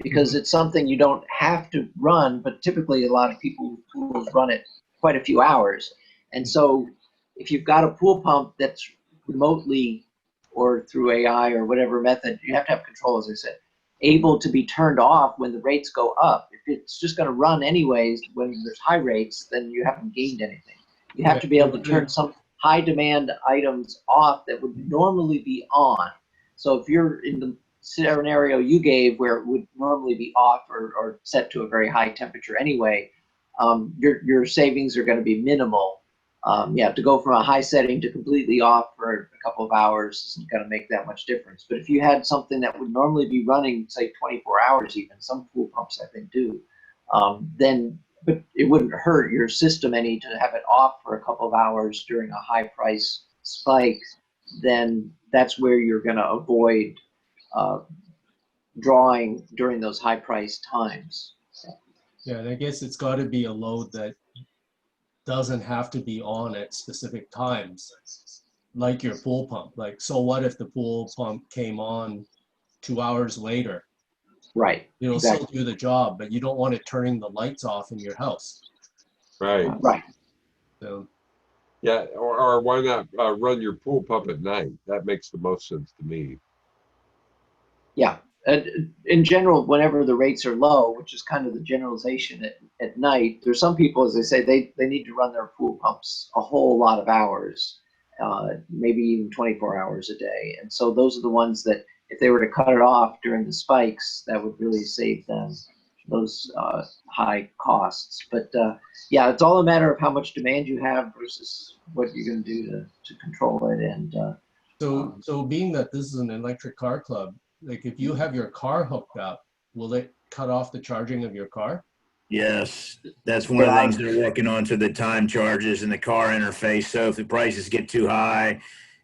because it's something you don't have to run, but typically a lot of people with pools run it quite a few hours. And so if you've got a pool pump that's remotely or through AI or whatever method, you have to have control, as I said, able to be turned off when the rates go up. If it's just going to run anyways when there's high rates, then you haven't gained anything. You have to be able to turn some high demand items off that would normally be on. So if you're in the scenario you gave where it would normally be off or set to a very high temperature anyway, your savings are going to be minimal. To go from a high setting to completely off for a couple of hours isn't going to make that much difference. But if you had something that would normally be running, say 24 hours even, some pool pumps I think do, then but it wouldn't hurt your system any to have it off for a couple of hours during a high price spike, then that's where you're going to avoid drawing during those high price times. Yeah, and I guess it's got to be a load that doesn't have to be on at specific times, like your pool pump. Like, so what if the pool pump came on 2 hours later? Right. It'll exactly. still do the job, but you don't want it turning the lights off in your house. Right. Right. So. Yeah, or why not run your pool pump at night? That makes the most sense to me. Yeah. In general, whenever the rates are low, which is kind of the generalization at night, there's some people, as I say, they need to run their pool pumps a whole lot of hours, maybe even 24 hours a day. And so those are the ones that if they were to cut it off during the spikes, that would really save them those high costs. But yeah, it's all a matter of how much demand you have versus what you're going to do to control it. And so being that this is an electric car club, like if you have your car hooked up, will it cut off the charging of your car? Yes, that's one of the things they're working on, to the time charges and the car interface. So if the prices get too high,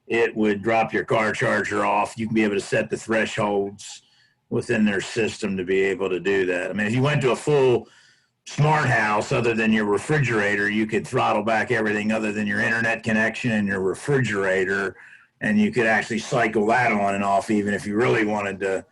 it would drop your car charger off. You can be able to set the thresholds within their system to be able to do that. I mean, if you went to a full smart house other than your refrigerator, you could throttle back everything other than your internet connection and your refrigerator, and you could actually cycle that on and off even if you really wanted to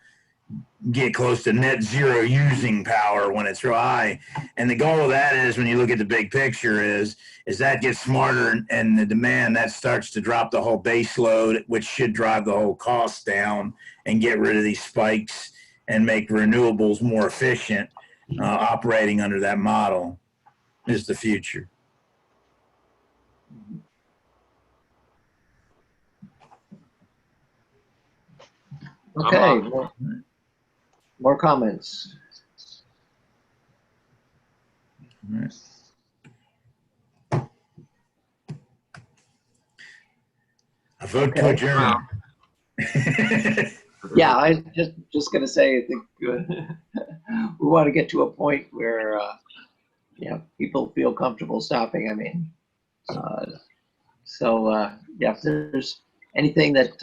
get close to net zero using power when it's real high. And the goal of that is, when you look at the big picture, is that gets smarter, and the demand, that starts to drop the whole base load, which should drive the whole cost down and get rid of these spikes and make renewables more efficient. Operating under that model is the future. okay. More comments. All right. I vote to adjourn. Yeah, I just going to say, I think we want to get to a point where people feel comfortable stopping. I mean, yeah, if there's anything that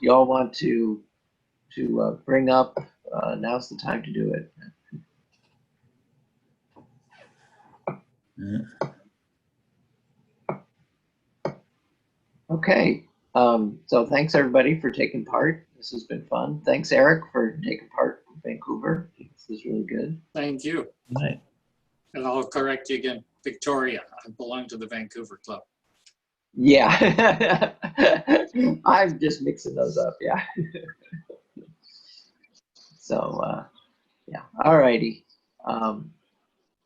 you all want to bring up, now's the time to do it. Okay. So thanks everybody for taking part. This has been fun. Thanks, Eric, for taking part in Vancouver. This is really good. Thank you. Right. And I'll correct you again. Victoria. I belong to the Vancouver Club. Yeah. I'm just mixing those up. Yeah. So, yeah. All righty.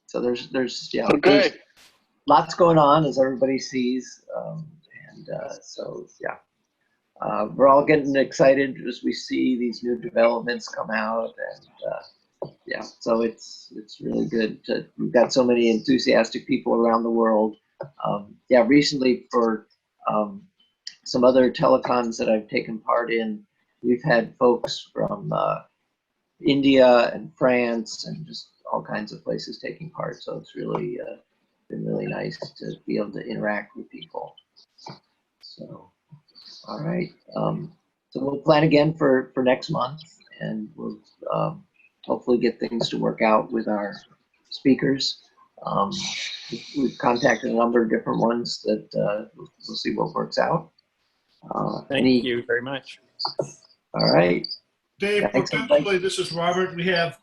So there's Okay. there's lots going on, as everybody sees. So yeah. We're all getting excited as we see these new developments come out, and yeah, so it's really good. We've got so many enthusiastic people around the world. Yeah, recently for some other telecons that I've taken part in, we've had folks from India and France and just all kinds of places taking part. So it's really been really nice to be able to interact with people. So. All right. So we'll plan again for next month, and we'll hopefully get things to work out with our speakers. We've contacted a number of different ones that we'll see what works out. Thank you very much. All right. Dave, Thanks, potentially, this is Robert. We have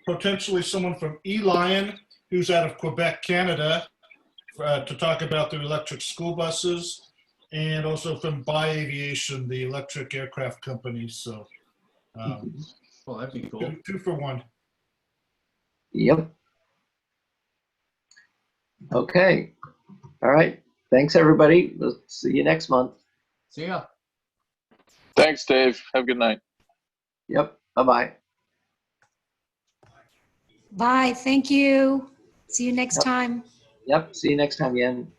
potentially someone from eLion who's out of Quebec, Canada, to talk about their electric school buses. And also from By Aviation, the electric aircraft company. So, Oh, that'd be cool. Two for one. Yep. Okay. All right. Thanks, everybody. We'll see you next month. See ya. Thanks, Dave. Have a good night. Yep. Bye-bye. Bye. Thank you. See you next time. Yep. See you next time, Yen.